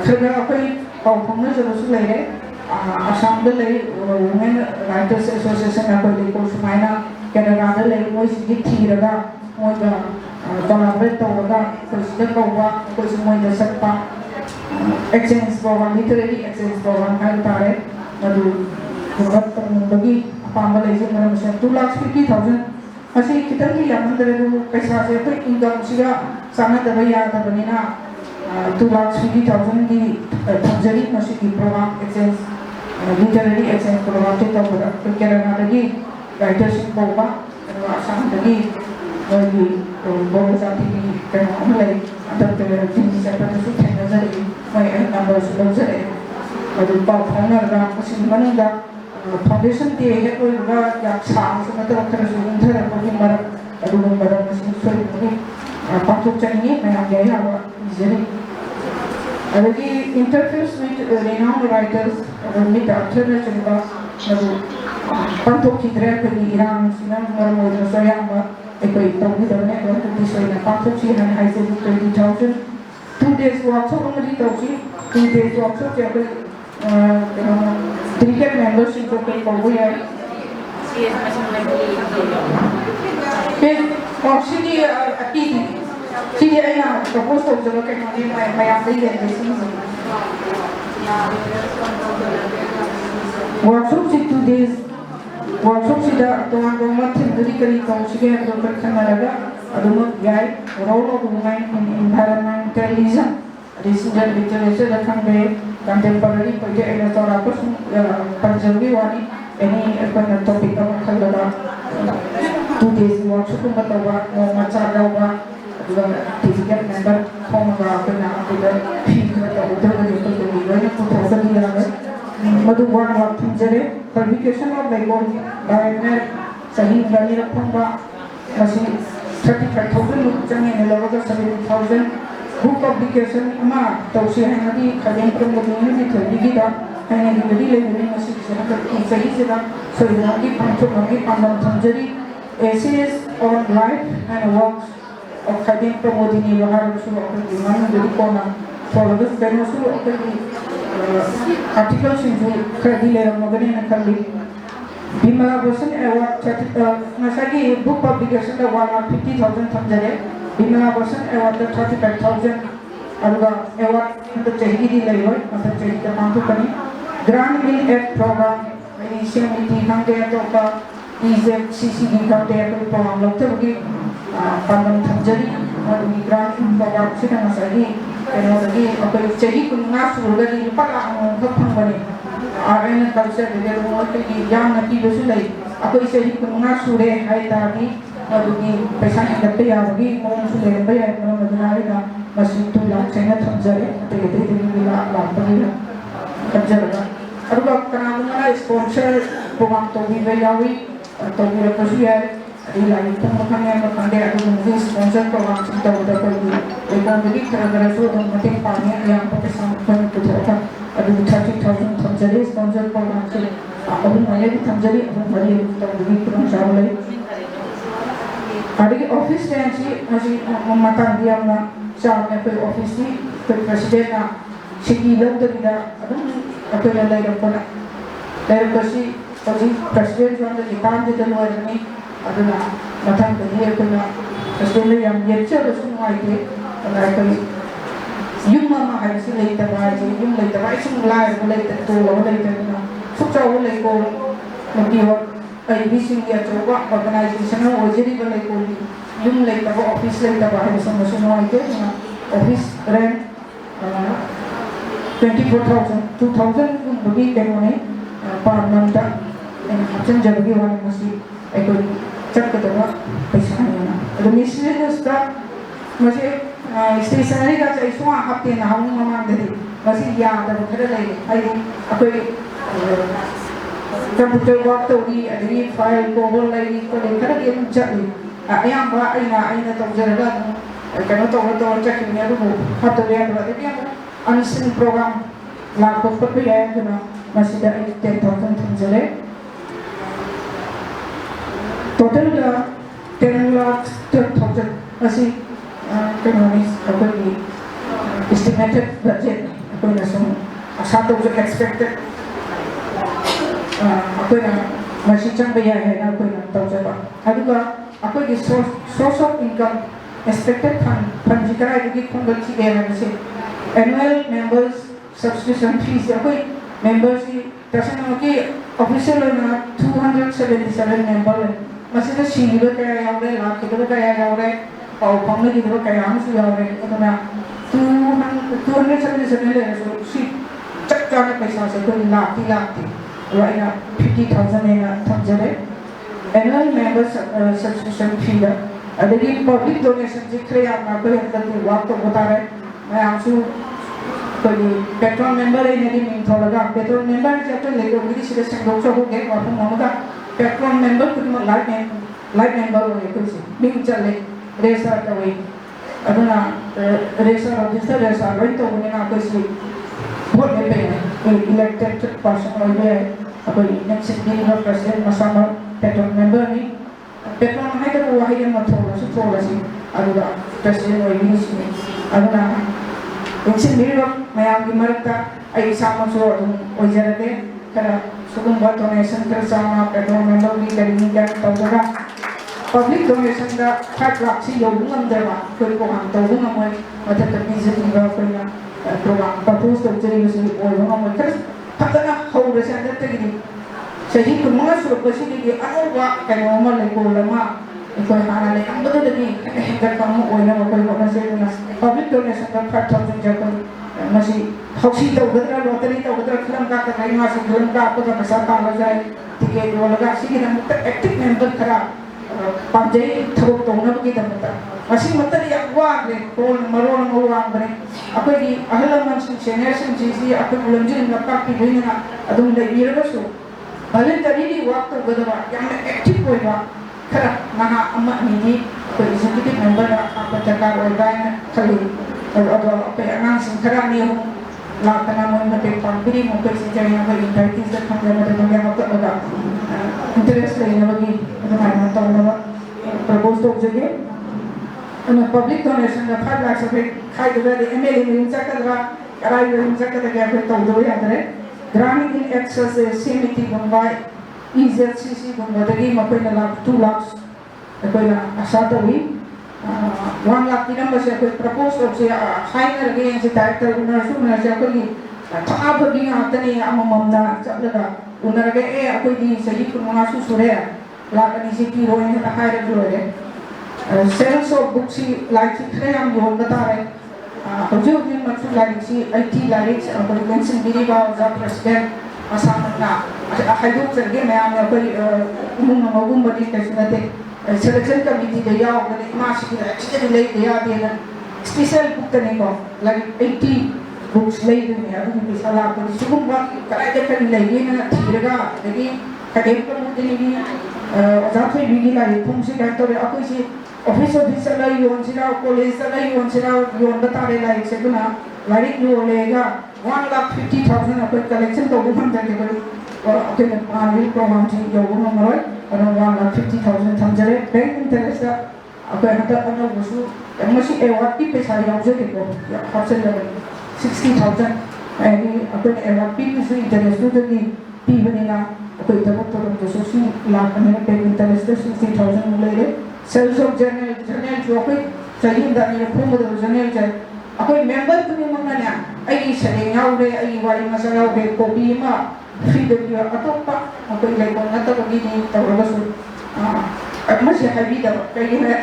kerja apa kau punya jelas lagi Assam Women Writers Association apoi ko sumaina Canada le moi sigi thiraga moi ga collaborate tawga ko sida kawwa ko sumoi da sakpa exchange program literary exchange program hai tare adu gurat bagi apamba le je mara masa 2,50,000 masih kita ki yaman dare du paisa se to income siga sana da ya da banina 2,50,000 di thajari masih di program exchange literary exchange program itu tawra kerana lagi writership bawa asam lagi bagi bawa satu di kerana mulai ada jenis apa tu channel jadi mai number sudah jadi ada partner dah masih mana dah foundation dia itu juga yang sang sebentar terus unter bagi mereka ada mereka masih sulit bagi patut cari memang gaya awak jadi lagi interviews with renowned writers with authors juga lalu pantuk kita pergi Iran sinan orang saya apa ekoi tahu di dalamnya orang tu saya pantuk sih hanya hasil 20,000 2 days workshop orang di tahu sih 2 days workshop jadi tiket membership tu kau ya sini aktif sini ayah propose tu kalau kita ni mayat dia di sini workshop si 2 days workshop sida teman-teman sendiri kali kau sih yang berkerja mereka adunut guide role of women in environmentalism research literature akan be contemporary project editor apa penjadi wani ini apa topik apa kalau 2 days workshop tu bertawa macam apa juga tiga member kongga kena juga kita udah itu juga putra dia madu buat waktu jadi publication of Bengal by sahih dari pemba masih 35,000 jangan ini lalu 7,000 book publication ama tausiah yang tadi kalian perlu ini kita hanya diberi lagi masih sahih sedang sudah lagi pantuk lagi pandang jadi essays on life and works of kalian promoting ini bahar sudah di mana jadi kona kalau itu karena sudah articles itu kredit lelang magani nak kali Bimala Bosan award masagi book publication dah 150,000 thamjare Bimala person award 35,000 aduga award the chahi di layoy mata chahi ka mantu kani Grand Mill Act program initial meeting hangde to ka EZCC di hangde to program lokte bagi pandang thamjari adu Grand Mill program sida masagi kena lagi apa chahi kunna surga di pala khapang bani RN culture de mo te ki jam nati besulai apa chahi kunna sure hai ta di adugi paisa hingate yagi mo sule bai ai mo madinari na masih tu lang china thamjare te te te bila la pani na thamjara aduga kana muna sponsor program to bi yawi to bi rasu ya ila itu makanya makande adu mungkin sponsor program kita udah pergi dan bagi cara so dan mati pani yang pakai sampai itu terasa adu 30,000 thamjare sponsor program se abu maya di thamjare abu maya to bi program sampai Adik office yang masih memakan diam na saatnya ke office ni ke presiden na segi long tu tidak ada apa yang lain apa nak lain bersih presiden cuma di depan di luar ni ada na matang dia kena presiden yang biasa semua itu ada kali yung mama hari si lagi terbaik yung lagi terbaik semula boleh tentu boleh tentu sukses boleh kau lebih ay bising ya coba organization na ojeri balay ko yung like ako office like ta ba sa masuno ito na office rent 24,000 2,000 kung bagi kayo ni per month and option jagi wala masi ay ko check ko ba paisa na ado miscellaneous stuff masi stationery ka sa iswa hapte na hawong mamang dali masi ya da kada lay ay ako computer work to di adri file cover lagi ko din kada yung chat ayang ba ay na tawjaraga kano to check niya do hato ya do adi ang unseen program la ko ko ya na masida 10,000 thamjale total 10,12,000 masih economics apa di estimated budget apa na so satu expected aku na masih cang bayar na aku na tahu siapa. Aduga aku di source of income expected fund jika itu kita kongsi dia masih annual members subscription fees aku members si terasa nak official na 277 member masih tu single kaya yang ada lah kita kaya yang ada atau family kita kaya yang sudah ada itu na 277 le so si cak cak paisa se tu laki right now 50,000 na thamjare annual members subscription fee da adagi public donation jikre apna ko handa tu waktu botare मैं आपसे कोई पेट्रोल मेंबर है नहीं मिल थोड़ा का पेट्रोल मेंबर जब तो लेको मेरी सिलेक्शन लोग सब हो गए वापस मानो का पेट्रोल मेंबर कुछ मत लाइट मेंबर हो गए कुछ मिल चले रेसर तो वही अदुना रेसर ऑफिसर रेसर वही तो उन्हें ना कुछ बहुत में पे इलेक्टेड पर्सन हो गए कोई next deliver president मसामा petrol member नहीं पेट्रोल में तो वो है मत थोड़ा सी अदुना प्रेसिडेंट हो गई इसमें अदुना इनसे मिलकर मैं आपकी मदद का आई सामान सो ओझरते कर सुगम बात डोनेशन कर सामान पेट्रोल मेंबर की करेंगे क्या तो जगह पब्लिक डोनेशन का 5 लाख से योग अंदरवा कोई को हम तो वो हम मतलब तकनीक की बात करना प्रोग्राम प्रपोज तो चलिए उसे और हम कर पता ना हो रहा है अंदर तक सही को मगर सुरक्षा बसी के अनोवा कैमरा लेको लमा कोई खाना ले हम तो देखिए कर काम कोई ना कोई होना से ना पब्लिक डोनेशन का 5,000 जब मसी हौसी तो उधर लॉटरी तो उधर फिल्म का नहीं मार सकते फिल्म का आपको तो पैसा काम लग जाए टिकट वो लगा सी के हम तो एक्टिव मेंबर खरा पंजे थोक तो ना की दम मसी मतलब ये अगवा ले कौन मरो न मरो आम बने अकोई की अहला मंच जेनरेशन चीज़ी अकोई लंजन नक्का की भी ना अदुम ले ये रसो भले तरीके वक्त तो गदवा yang एक्टिव कोई बा खरा महा अम्मा नी कोई एग्जीक्यूटिव मेंबर आप चक्कर ऑर्गेनाइज चली और पे अंगांग सिंखरा नी हो लातना मन में पे पंपरी मोके सिंचाई ना कोई इंटरव्यू से खाने में तो मैं आपको बता इंटरेस्ट लेने लगी तो मैं ना तो ना प्रपोज तो जगह अन पब्लिक डोनेशन का 5 लाख से खाई दे एमएलए में चक्कर लगा कराई में चक्कर लगा फिर तो दो याद रहे ग्रामीण एक्सेस समिति बंबाई EZCC बंबाई मपे ना 2 लाख कोई ना आशा तो हुई 1 lakh की नंबर से कोई प्रपोज तो से हाई कर गए हैं से डायरेक्टर उन्हें सुन रहे हैं कोई था बगी आते नहीं अममना चल लगा उन्हें लगे कोई दी सही कुछ मनासु सुरे लाकनी से की रोए हैं हाई रख लो है सेल्स ऑफ बुक्स लाइक से हम जोड़ बता रहे हजू दिन मतलब लाइक सी IT लाइक और लेंसिंग बिरी का जब प्रेसिडेंट असामना हाइडो चलके मैं आम कोई उम्म मगुम बड़ी कैसे नते selection committee de yaw de maasi ki actually lay de ya de special book tane ko like 80 books lay de ne adu ni sala ko sugum ba kara de kan lay ne na thiraga de kadem ko mu de ni zathai bigi la thum se ka to akoi se office la yon sila college la yon sila yon bata re la se guna like yo lega 1,50,000 akoi collection to bu ham de ko okay we program ji yo bu maroi around 1,50,000 thamjare bank interest apa hata ana busu masi award ki pesa yauje ke ko option level 60,000 ani apa award ki busu interest to ki p banina apa ita ko to so lakh ane bank interest 60,000 mulai sales of journal jo ko sahi da ni ko mo journal ja apa member ko ni mangana ai sare yaure ai wali masala be copy ma freedom dia atau apa apa ilai ko na to begini tahu rasul masih habi dah kayak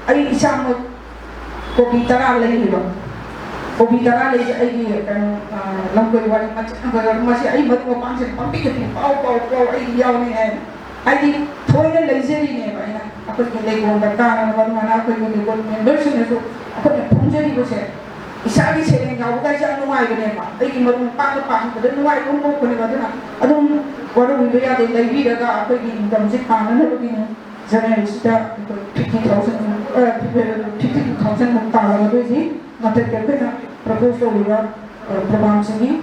ai isam kopi tara lagi ba kopi tara lagi ai kan lambai wali macam agar masih ai mat ko pangse pampi ke pau ai yau ni ai di thoine luxury ni ba ina apa ilai ko berkah na ba mana apa ilai ko membership ni so apa punjari ko se isagi sering kau bukan siapa nuai benda apa, ini malu pang benda nuai umum benda benda na, adum baru biaya de lagi dah apa ini dalam sekarang ni begini, jangan sudah 50,000 muka lalu sih, macam kerana proposal juga program sini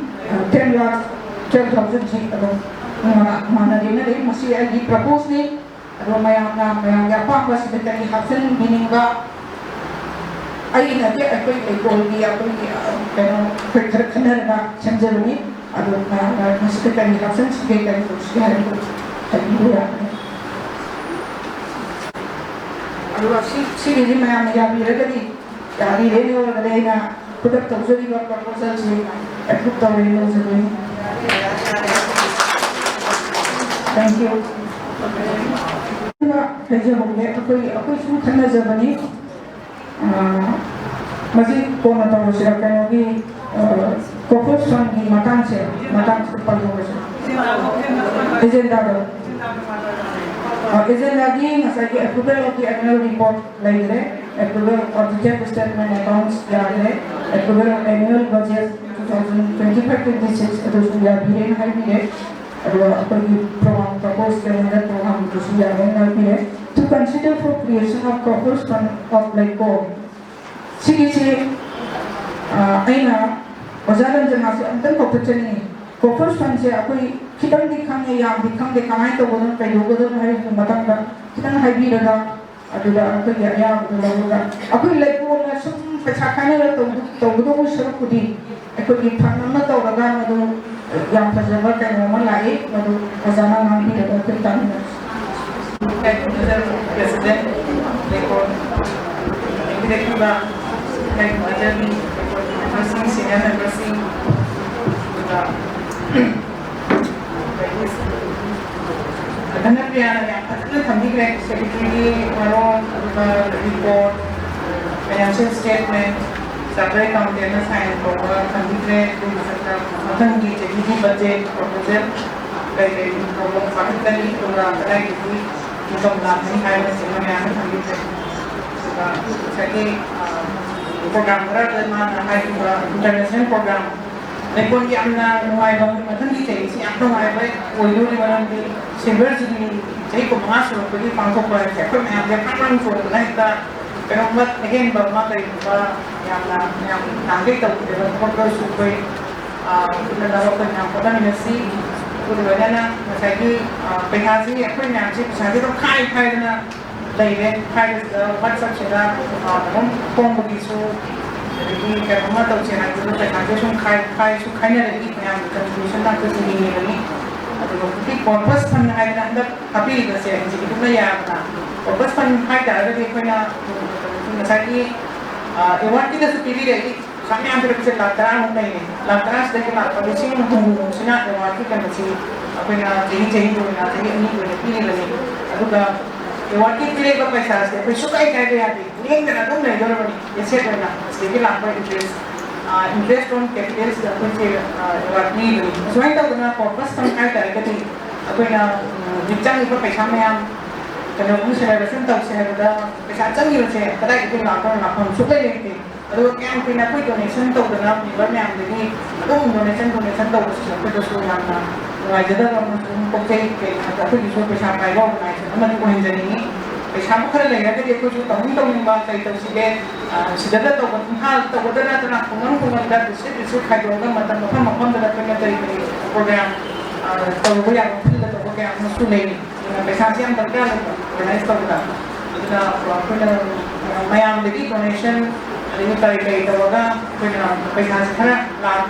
10,000 sih, adum mana dia ni masih lagi propose ni, adum yang apa masih berkali hasil meaning ai na ke akoi ekol ni akoi kano kerkhana na chamjani adu na masuk ke hasan sebagai kan sosial itu tapi ya adu si ni saya ya bira tadi dari ini orang ada na putar terjadi buat proposal sih aku tahu ini sebelum thank you kerja mungkin aku semua kena zaman masih kau nak tahu siapa lagi corporate fund di matang paling besar agenda lagi ngasih approval of the annual report lagi le approval of the capital statement accounts lagi le approval of annual budget 2025-26 itu sudah biren hari ini ada apa di program propose kerana program itu sudah hari ini to consider for creation of corporate fund of like Sigi aina bazaran jangan si antar corporate ni corporate fund se aku kita dikhang yang dikhang de kamai to bodon kai bodon hari matang da kita hai bi daga adu da aku ya daga aku like ko na sum pachakana la to bodo ko sar kudi aku di phang na to daga adu yang pajabat kai mo lai adu bazana nang bi daga kita ni president lekon direktiva like majority nursing senior nursing adana piana ya adana thandi grade secretary around report financial statement survey container sign over thandi grade thandi JDG budget proposal like problem particularly program like income lam nahi hai na sima mein aane thandi grade jadi program berat dengan hai international program lekon yang na nuai bang macam ni cai si apa nuai baik oilu ni malam di silver sini cai ko masuk pergi pangkok pada cai ko yang dia kan for lah kita penumat again bawa kai ba yang nanti kalau kita program supaya kita dapat penyampaian nasi kemudian na macam penghasi apa yang sih saya tu kai na đây đấy hai bắt sắp chế ra không begitu jadi kalau mau tahu cara itu saya nanti sun khai nih lagi yang conclusion nanti sini lagi atau tapi purpose pun hai nanti tapi itu saya jadi itu lah ya purpose pun hai dah ada di mana masaki ewan kita supiri lagi kami ambil bisa lataran mungkin ini lataran sedikit lah pada sini mungkin sini ewan kita masih apa yang jadi tu nak jadi ini pilih lagi aduh dah ewan kita pilih apa pasal saya suka ikan dia ni ini kan ada mana jual ni esok mana sedikit lah apa interest on capital sudah pun ewan ni lagi soalnya tahu kena purpose kan kaya tadi apa yang bincang itu pasal yang kalau musim lebaran tahu saya dah pasal jangan saya tadi kita nak suka ini aduh yang punya apa donation tahu dengan ni yang jadi aduh donation tahu siapa tu yang ngajar dalam kopi apa tu itu pasal apa yang mana tu yang jadi ni pasal apa lagi ada dia tu tahu ni baca itu sudah tahu hal tahu dah nak pengen dah itu khai dong kan macam dah punya dari program tahu yang kita tahu yang mesti ni pasal siang terkala organize tahu dah kita punya mayam jadi donation ini kali itu juga punya pasal sekarang lah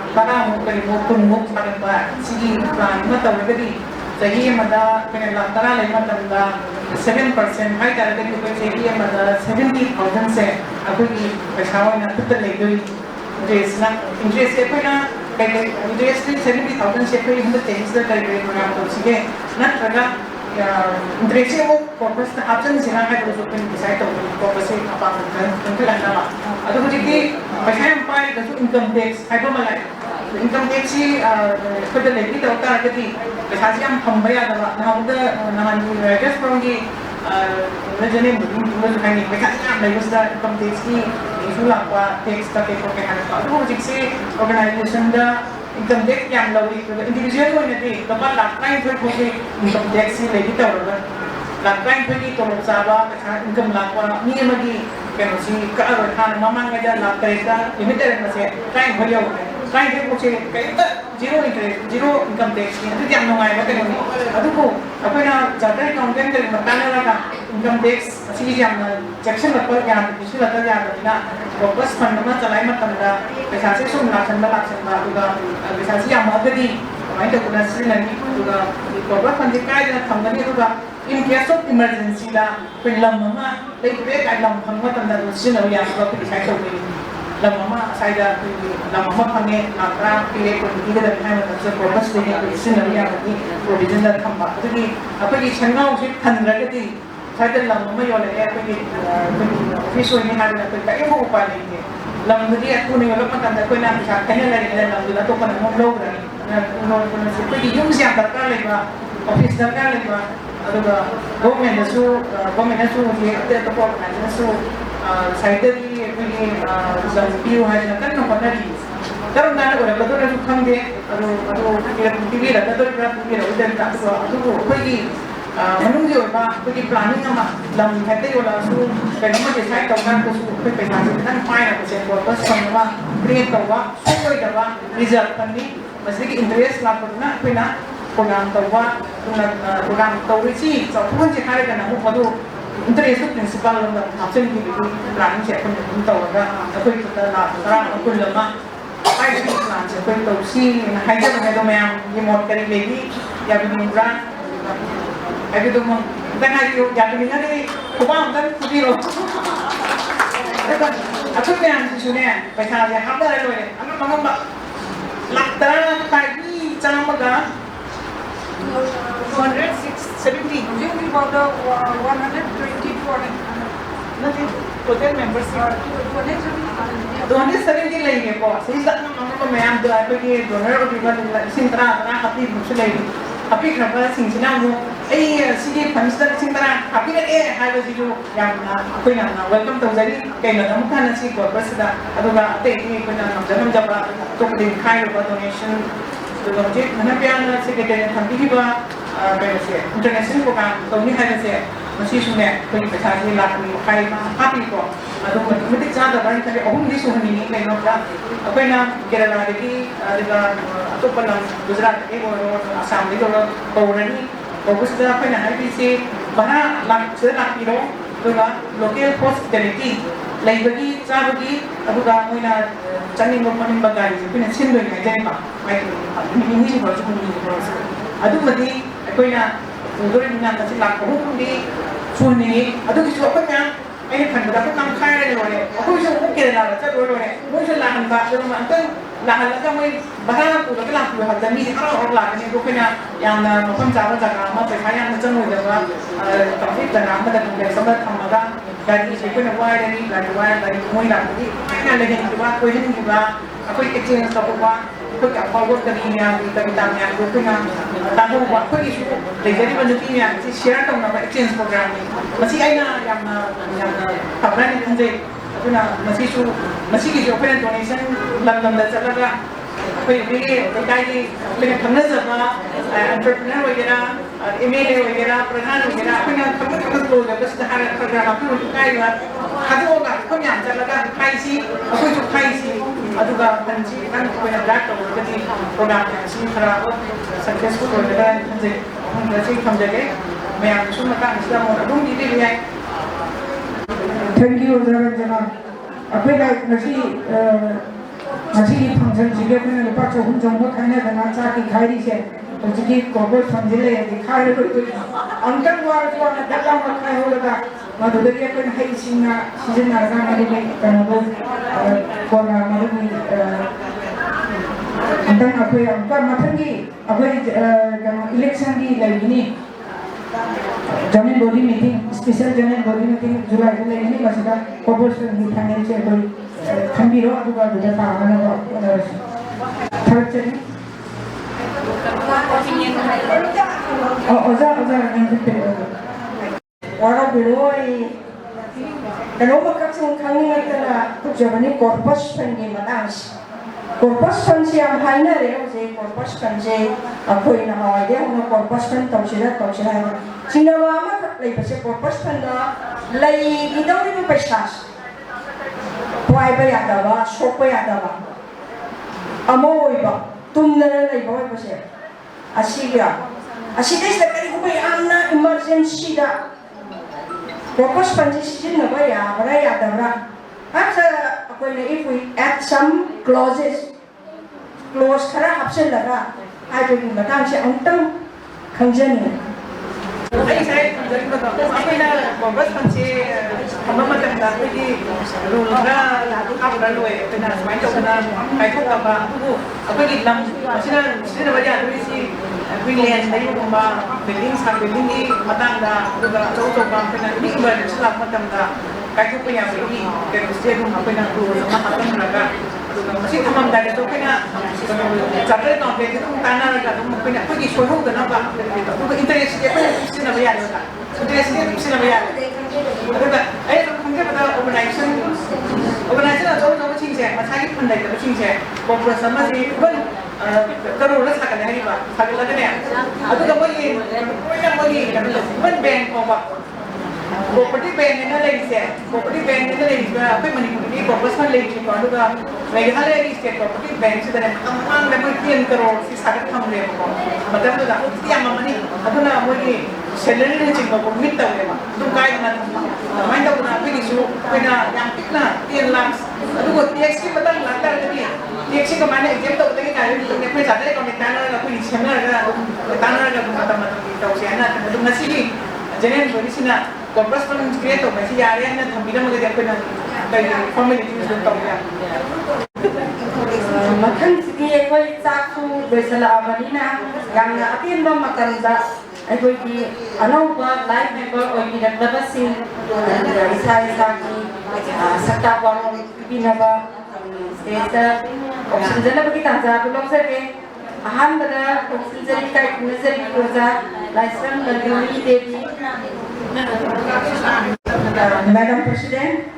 mungkin mungkin pada segi plan macam tadi jadi mana punya lantara lima tanda 7% hai cara dari itu jadi mana 70,000 se aku ini pasal yang betul lagi interest punya kayak interest 70,000 se punya itu change dari program tu sih nak kerja interest itu purpose option sih nak ada tu pun bisa itu purpose apa mungkin ada aduh jadi pasal yang paling itu income tax apa malah income tax sih betul lagi tahu tak jadi pasal yang pembayar adalah nahan just pergi jadi mungkin kan ini pasal yang lagi sudah income tax ni isu lah apa tax tapi perkara aduh jadi sih organisasi dah income tax yang lebih individual pun nanti dapat lakukan itu pun income tax sih lagi tahu kan lakukan itu kalau sahabat income lakukan ni lagi kan si kearifan mama ngajar lakukan ini terus masih kain beliau kain dia macam kain zero interest zero income tax itu yang nungai macam ni aduh ko apa yang jadi accountant dari mana lagi income tax sih yang section level yang isu level yang ada fokus fundamental lain macam ada biasa sih laksana juga biasa sih yang ada di main tu kuna sih nanti juga fokus pendidikan dan tangani juga in case of emergency lah penyelamat mama lebih baik ada lampu tanda sih nak yang juga bisa tu lamama saya lamama kami nakra pilih pun kita dah pernah macam fokus dengan sih nak yang ini provision dah tambah jadi apa di channel sih tanda jadi saya lamama yang ada apa di office ini ada apa kita ibu upah ni lam jadi aku ni kalau macam tak kau nak bisa kena lagi dalam tu atau pun mau blog lagi pun seperti jum siapa terkali bah office terkali bah atau government tu dia ada tu apa tu saya tadi ini sambil hanya kan nampak tadi kalau nak orang betul tu kan dia atau pilih lah betul pilih udah tak tu pergi menunggu apa pergi planning sama dalam hati orang tu kenapa dia saya tahu kan tu pergi planning kan fine aku saya buat pas sama create tahu semua itu result kan ni mesti interest lah pernah program tahu sih so pun cakap kan aku pada interest tu principal orang macam ni itu planning saya pun tahu kan aku itu terang aku lama saya itu plan saya pun tahu sih hanya tu yang remote kari lagi yang begini Aku tu mah, dan hari jadi ni ni, kubang kan putih loh. Aku ni yang susunnya, pasal dia hamil loh ni. Anak mangga, lakta pagi jangan maga. 270. Usually about 120 for Nanti total members. 270 lagi bos. Sisa mangga memang tu aku ni donor tu juga sintra hati musuh lagi. Tapi kenapa sih sinamu? Sini pemester sintra. Tapi hari itu yang aku yang welcome tu jadi kayak nama kan nasi gua bersedia. Atau nggak ada ini punya zaman jabra tu kedai kai donation. Tu jadi mana pian nasi kedai yang tinggi bah kayak sih. International program tu ni hari sih masih sungai punya besar ni lah ni kai happy kok. Atau mesti jangan ada tapi aku ni suhu ni kayak nama apa yang Kerala lagi dengan atau pelan Gujarat ini orang Assam itu orang Baurani fokus dah apa yang hari ini bahkan sudah nak kilo juga local hospitality lagi bagi cara bagi aku dah mula cari mempunyai bagasi punya sendiri aja ni pak ini harus adu mesti aku yang untuk dengan nasi laku di sini adu kisah apa yang ai phần của nó năm khai rồi này không biết cũng kia là chắc rồi này mỗi lần làm bạc rồi mà tức là hành là mới bà ta cũng cái làm của họ là mi thì nó hoặc là cái lúc nào yang một con giáo là mà phải khai yang chân người được là tổng kết là làm mà được để xong rồi thằng mà cái gì cũng là quay đây là mỗi làm cái này là hiện thì qua quay hình thì qua quay cái chuyện sau qua quay cả forward cái gì nha cái tạm nha quay cái tạm hôm qua quay cái để cái vấn đề này thì share trong cái exchange program này mà chỉ ai là yang học ra những gì cái nào mà chỉ cái open donation lần là sẽ là कोई भी बताइए लेकिन हमने जब एंटरप्रेन्योर वगैरह एमएलए वगैरह प्रधान वगैरह अपने हम लोग जब बस हर प्रोग्राम अपने उनका ही बात हर वो का कोई यहाँ चला का खाइसी कोई जो खाइसी अदुगा पंची kan कोई ना ब्लैक तो कभी प्रोग्राम सी खरा सक्सेसफुल हो जाता है हम जैसे हम जगह मैं आपको सुनता हूँ इसलिए मैं रूम दी भी है Thank you very much. Apa yang masih function juga punya lepas cukup jumlah kayaknya dengan cakap kiri sih. Jadi corporate function le di kiri itu angkat luar luar dalam makan hola. Madu dia pun hari singa season narga madu ni kerana tu korang madu ni antara apa yang angkat macam ni apa yang election di lagi ni. Joint body meeting, special joint body meeting July ini masih ada corporation di financial body. Kambiro aku kalau sudah tahu mana third jadi. Oza yang kita. Orang beroi. Kalau makan semua kami kita tujuan ini corpus pendi matas. Corpus pendi yang hanya dia je corpus pendi. Aku ini awal dia orang corpus pendi tahu sila. Sinawa amat lagi pasal corpus pendi lagi kita ni pesas. Why ba ya da ba, shop ba ya da ba. Amoy ba, tumna na lai ba ba siya. Asiga is kali ko ba amna emergency da. Purpose panjisi na ba ya, ba ya da ba. After ako na if we add some clause kara option la ba. Ay ko yung matang siya untang kanjan ni. Ay saya jadi betul. Apa yang corporate panci hamba macam dah pergi rulera lalu apa lalu kena main tu kena kayu apa apa di dalam macam baca tu isi pilihan dari rumah building sampai building ni matang dah juga jauh kena ini berselap macam dah kayu punya pergi kerja rumah apa yang tu sama matang mereka masih tamam dah tu kena capai sampai itu tanah mereka tu punya pergi show kenapa itu interest dia pun mesti nak bayar mereka interest dia mesti nak bayar ada eh mungkin pada organization jauh cincin macam ini pun dah cincin korporat sama si pun kalau orang sakit ni apa sakit lagi ni atau kamu ini pun bank apa property bank ni lagi sih property bank ni lagi apa yang ni corporat lagi kalau tu lagi hal lagi sih property bank sudah amang lepas kian crore si sakit kamu ni apa macam tu dah tiap mana ni atau nak mungkin salary ni cuma komit tahu ni tu kaya dengan main tahu nak pergi suruh kena yang pikna tian lang aduh kau TXT betul lantar tadi TXT kemana exam tahu tadi kaya tu ni pun sadar kalau kita nak aku ni siapa nak tanah nak mata-mata tahu siapa nak tu masih ni jangan beri sini korporat pun create tu masih ada yang nak thambilan mungkin dia kena kaya formality tu tahu ya makan segi ekoi caku bersela abalina yang atin bang makan dah ekoi di anau ba live member ekoi di dapat sin isa ki sakta bang pinaba state oxygen na bagi tanja belum sebe ahan pada oxygen kai nazari koza license bagi devi Madam President,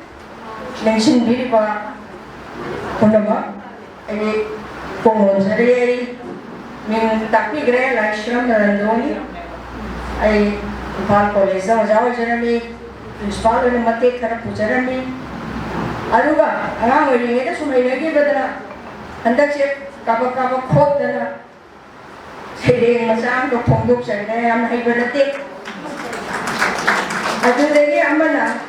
mention diri ba kunaba ini pengusaha min tapi gaya lifestyle narandoni ay impal college jauh jerami principal ini mati kerap jerami aduga orang ini itu semua ini betul anda cek kabar khot dana sering macam tu pondok saya yang hai berdetik aduh lagi amana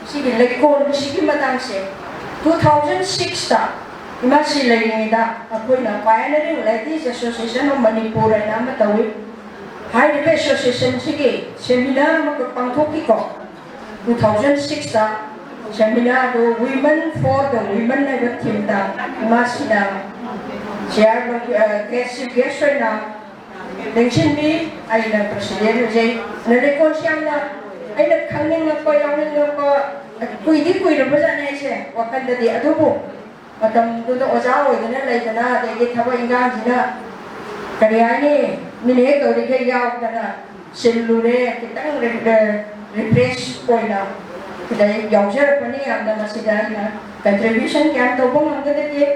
si lekon si matang se 2006 ta masih lagi ni dah aku nak pioneering ladies association of Manipur ay nama tahu high level association sige seminar makapangtuki ko 2006 seminar do women for the women level team da masina share guest na Dengsin bi aina presiden je na rekon siam na aina khangning na ko yang na ko kui ro ba ne se wakan da di adubu matam du do oja oi na lai na de ge thaba inga jina kariya ni mine ko de ge yaw da na silure kitang refresh poina kidai yaw jer pani am da masida na contribution kyan to bong ang de ge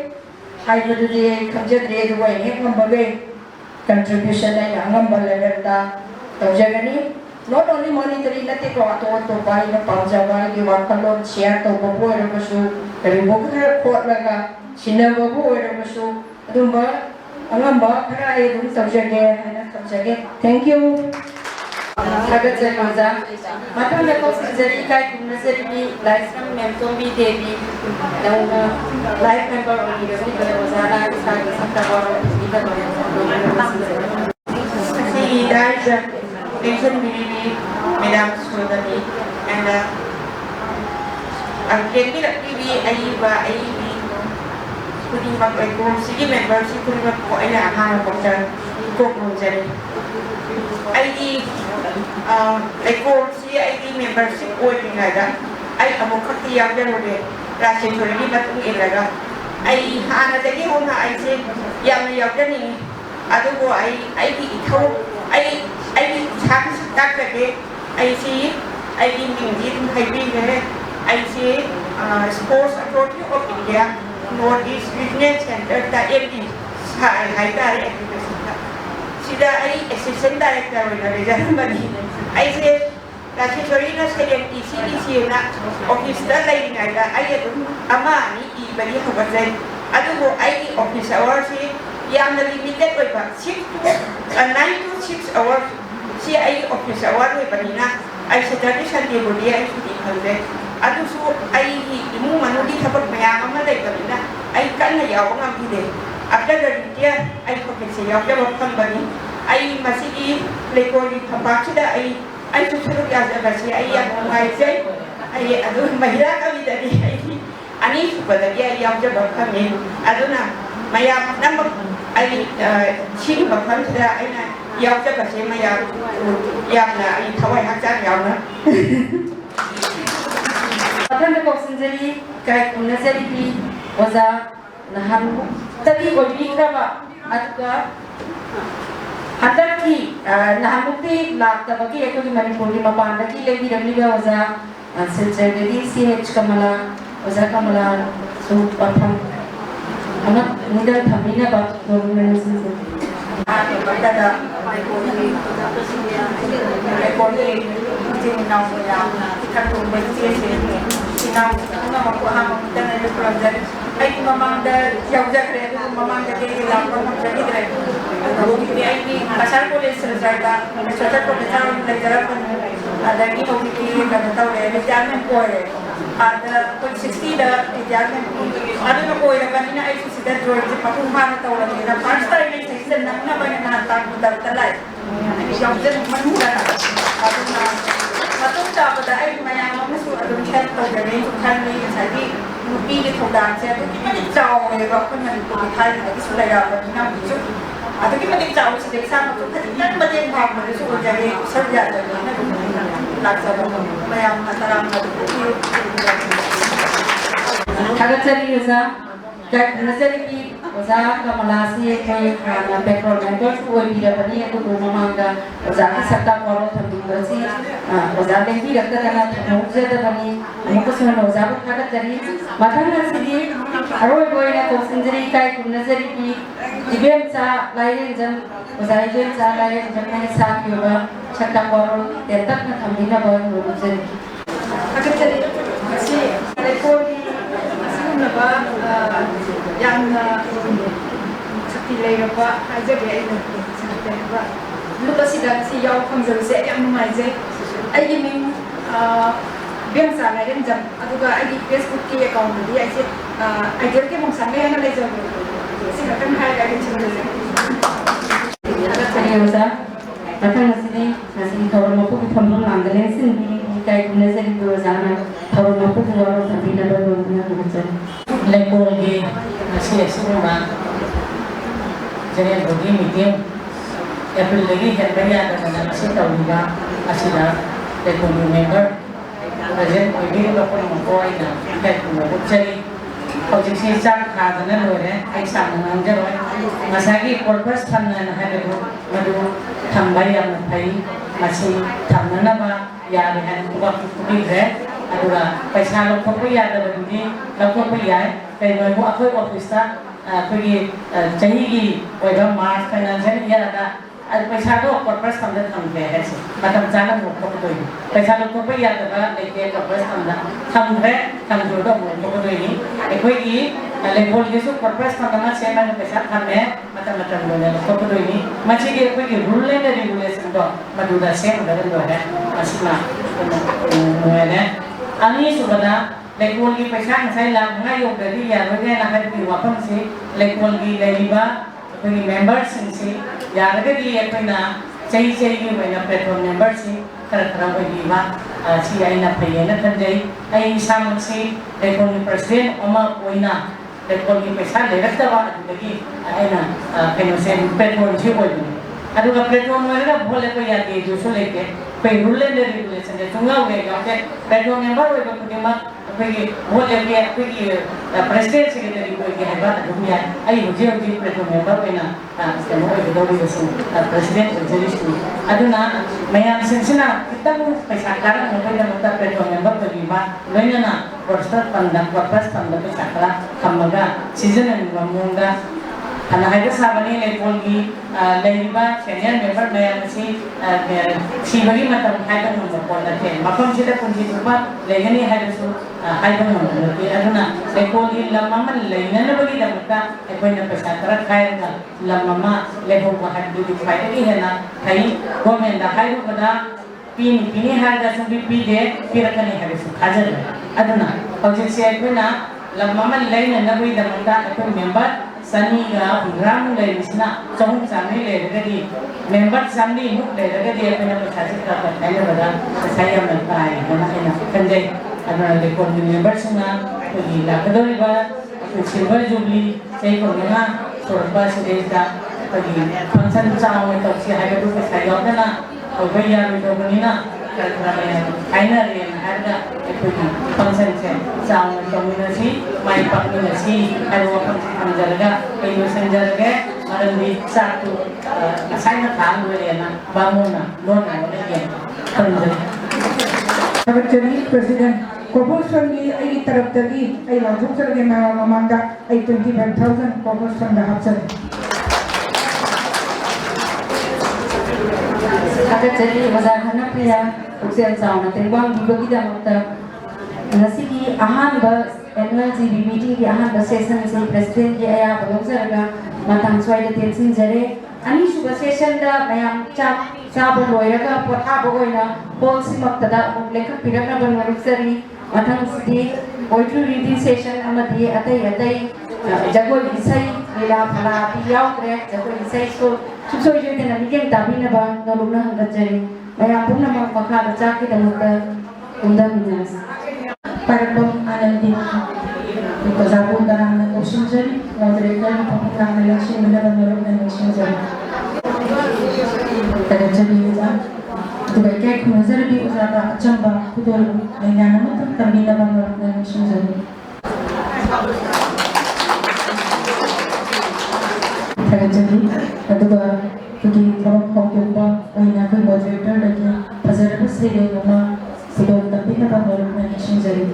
hai du de khamje de du wai ne ngam ba ge contribution ay angam level ta tawjagani not only monetary nati ko ato bai na pangjawa gi wakalon share to bobo ero basu ribok har ko laga sina bobo ero basu adumba angam ba khara ay dum tawjage hana tawjage thank you Sagat sa maza matang na ko sinjari kai kumnasari bi lifetime mentor bi devi nang life member of the university ko wazana sa sa baro ita ko si daja pension bini madam sudani and ang kendi la TV ay kudi mag ay ko sige member si kudi mag ko ay na ha ko sa ko jari ay ko si ay membership ko ni ngada ay amo khati yang jaro de rasi thori ni matung ilaga ay hana dagi hona ay se yang yang jani adu ko ay ki thau ay chak tak ke ay si ay ming ji thai bi ne ay si sports authority of India North East Business Center ta MD hai ta sida ay assistant director na rejan bani ay se kasi sorry na sa DCDC na office na lai nga ay ama ni ibali habazay ado ko ay office hours si yang na limited ko pa 9 to 6 hours si ay office hours ko pa na ay sa tradition di bodi ay hindi halde ado so ay imu manudi habag maya malay ka na ay kan na yaw nga bide after the dia ay office yaw ka bani ay masigi lekoli papachida ay susunod ya kasi ay ang maisay ay ano mahira kami dali ay ani supadagi ay yung jabang kami ano na maya nang ay sino ba kami sila ay na yung jabang kasi maya yung na ay taway haksan yung na matang na ko sinjari kai kumnasari bi waza nahan tadi ko bika ba at ka Hadaki nahamukti lakta bagi aku di Manipur di Mapanda ki lagi dami ba waza sinjari CH Kamala waza Kamala so patham anak nida thamina ba government sinjari Bagdada rekodi jinau ya ikatu bersih sinau na makuha mo tan na project ay mamangda yawja kre mamangda ke ilang ko jadi kre ini ay ni pasar ko les resarta chota ko besar legara ko ada ni ko ki kada taw le examen ko ada ko 60 da examen ada no ko ira kanina ay sida George patumha na taw lang na first time ay season na ba na tang ko talay yawja manura na ada na matunta ko da ay mayamang musu adun chat to gani to kanni sadi nupi ni thodan se to ki chaw me ba ko nan ko thai na ki sulaya ba na bisu ado ki mati chaw se deksa ko nan ba den bhag ma su ko jage sab ja da na laksa ba mayam na taram na Thagatsari usa kai kumnasari bi waza Kamala si kai na petrol members ko bi da bani aku mamanga waza ki sakta koro thambi basi waza dengi rakta na thamuje da bani amuko suna waza ko thagatsari matang na sidi aroi boina ko sinjari kai kumnasari bi ibem cha lai jan waza ibem cha lai jan na sa ki ba sakta koro tetak na thambi na ba nujari Thagatsari si rekodi ba yang sakti lay ba haja be ay sakti ba lupa sida si yaw khangzal se yang numai je ay min biang sa na rin jam aduga ay Facebook ki account di ay se ay jer ke mong sange na lay jam si ka kan hay ay chim je Thagatsari usa matang na sidi nasi kawal mo ko thambang nandalen sin kai kumnasari bi waza ꯑꯣꯖꯥꯅ ꯊꯧꯔꯝ ꯃꯄꯨꯡ ꯋꯥꯔꯣꯜ ꯊꯝꯕꯤꯅꯕ ꯂꯣꯏꯅꯅ ꯍꯪꯖꯔꯤ ꯂꯩꯀꯣꯜꯒꯤ ꯉꯁꯤ ꯑꯁꯤꯒꯨꯝꯕ ꯖꯦꯅꯔꯦꯜ ꯕꯣꯗꯤ ꯃꯤꯇꯤꯡ ꯑꯦꯄ꯭ꯔꯤꯜꯗꯒꯤ ꯍꯦꯟꯕ ꯌꯥꯗꯗꯅ ꯉꯁꯤ ꯇꯧꯔꯤꯕ ꯑꯁꯤꯗ ꯂꯩꯀꯣꯜꯒꯤ ꯃꯦꯝꯕꯔ ꯄ꯭ꯔꯖꯦꯟ ꯑꯣꯏꯕꯤꯔꯤꯕ ꯄꯨꯝꯅꯃꯛꯄꯨ ꯑꯩꯅ ꯏꯀꯥꯏꯈꯨꯝꯅꯕ ꯎꯠꯆꯔꯤ ꯍꯧꯖꯤꯛꯁꯤ ꯆꯥꯛ ꯊꯥꯗꯅ ꯂꯣꯏꯔꯦ ꯑꯩ ꯁꯥꯡꯅ ꯉꯥꯡꯖꯔꯣꯏ ꯉꯁꯥꯏꯒꯤ ꯄꯔꯄꯁ ꯐꯟꯅ ꯍꯥꯏꯕꯗꯨ ꯃꯗꯨ ꯊꯝꯕ ꯌꯥꯝꯅ ꯐꯩ ꯃꯁꯤ ꯊꯝꯅꯅꯕ ꯌꯥꯔꯦ ꯍꯥꯏꯅ ꯈꯨꯕꯤꯈ꯭ರೆ ꯑꯗꯨꯒ ꯄꯩꯁꯥ ꯂꯧꯊꯣꯛꯄ ꯌꯥꯗꯕꯗꯨꯗꯤ ꯂꯧꯊꯣꯛꯄ ꯌꯥꯏ ꯀꯩꯒꯨꯝꯕ ꯑꯩꯈꯣꯏ ꯑꯣꯐꯤꯁꯇ ꯑꯩꯈꯣꯏꯒꯤ ꯆꯍꯤꯒꯤ ꯑꯣꯏꯕ ꯃꯥꯔꯆ ꯐꯥꯏꯅꯥꯟꯁꯤꯌꯦꯜ ꯏꯌꯔꯗ पैसा कॉर्पोरेट फंड थम्रे है मतलब जाना मोटोई पैसा लोग यादव लेके कॉर्पोरेट फंड थम्रे थम्जोद मोटोई अखोई लेवल की कॉर्पोरेट फंड से मैंने पैसा थमे मोटोई मची अखोई रूल एंड रेगुलेशन मधुदा सेमगदे अनीसुबदा लेकोल की पैसा नसाई लाभना योगदरी यारोगे नाहर वाफम से लेकोल की लेलिबा अखोई मेंबर्स से यारगदी अखोइना चही चही की होइना प्लेटफॉर्म मेंबर से खर खर होइबा सी आइना फैयेना खनजै आई सामन से लेकोल की प्रेसिडेंट अमा होइना लेकोल की पैसा लेरक्तबा अदुदगी आइना कैनो से प्लेटफॉर्म से होइबा अदुगा प्लेटफॉर्म वरना भोले को यादे जोसो लेके पे रूल एंड रेगुलेशन जे तुंगा होएगा के प्लेटफॉर्म मेंबर होइबा कुदिमा अखोई भोले के अखोई प्रेसिडेंट सेक्रेटरी को के हेबा दुनिया आई होजे होजे प्लेटफॉर्म मेंबर होइना कनो होइदोबी बसिन प्रेसिडेंट जरिसु अदुना मयाम सिनसिना कितम पैसा कारण होइना मता प्लेटफॉर्म मेंबर होइबा लोइना पोस्टर फंड पर्पस फंड पैसा करा खमगा सीजन मोंगा अना हाइद साबनी लेकोल की लेबा सीनियर मेंबर मयाम सी सीबगी मतम हाइद नंबर पॉइंट मफम सिदा पुंजी रुपा लेगनी हाइदसु हाइद नंबर अदुना लेकोल की लममन लेननबगी दमता अखोइना पैसा तरा खायगा लममा लेहो हाइद दि फाइदगी हेना थाई गवर्नमेंट दा हाइद बदा पिनी हाइदा सुबी पीदे पिरकनी हाइदसु खाजर अदुना हौजिक से अखोइना लममन लेननबगी दमता अखोइ मेंबर सनी का ग्राम लेना चौं चामी लेरगदी मेंबर चामी मुक लेरगदी अपने पैसा का पहले बड़ा सही हम लगता है ना कंजे अगर लेकोल की मेंबर सुना तो ये लागदोरी बा सिल्वर जुबली सही को ना सोरबा से का पगी फंक्शन चाव में तो से है तो पैसा याद ना और भैया भी तो बनी ना फाइनल ये हरदा एकोई फंक्शन से चाव में कम्युनिटी माई कम्युनिटी है वो फंक्शन जरगा कई संजरगे मरंदी सातु असाइन थान हुए ना बामुना लोना होने function Secretary President Corporation ni ay tarap tadi ay langsung serge mamanga ay 25,000 corporation dah hapsan. Ada jadi wazahana pria usia jauh nanti bang dibagi dalam nasi ki ahan bas annual GB meeting ki ahan bas session se president ki ayah belum serga matang suai de tensin jere ani suba session da mayam cap boleh raga potha bogoina policy maktada umleka pirana bangaruk seri matang sidi poetry reading session amadi atai jagoi isai lila phala piyau kre jagoi isai so सुसोई जो इतने निकें ताबी न बांग नलुना हंगत जरी मैं आपको न मांग मखा बचा के दमुता उन्दा Manas Parpom anandi ito sabon darang na election jari moderator ng pagkakang election nila banarog na election jari tagajari uza dubai kaya kung nazarabi uza ba achamba kutol ay nanamatang tabi na banarog na election jari tagajari aduga kuki from Hongkongba ay nakoy moderator lagi pasarap sa iyo mga kutol tabi na banarog na election jari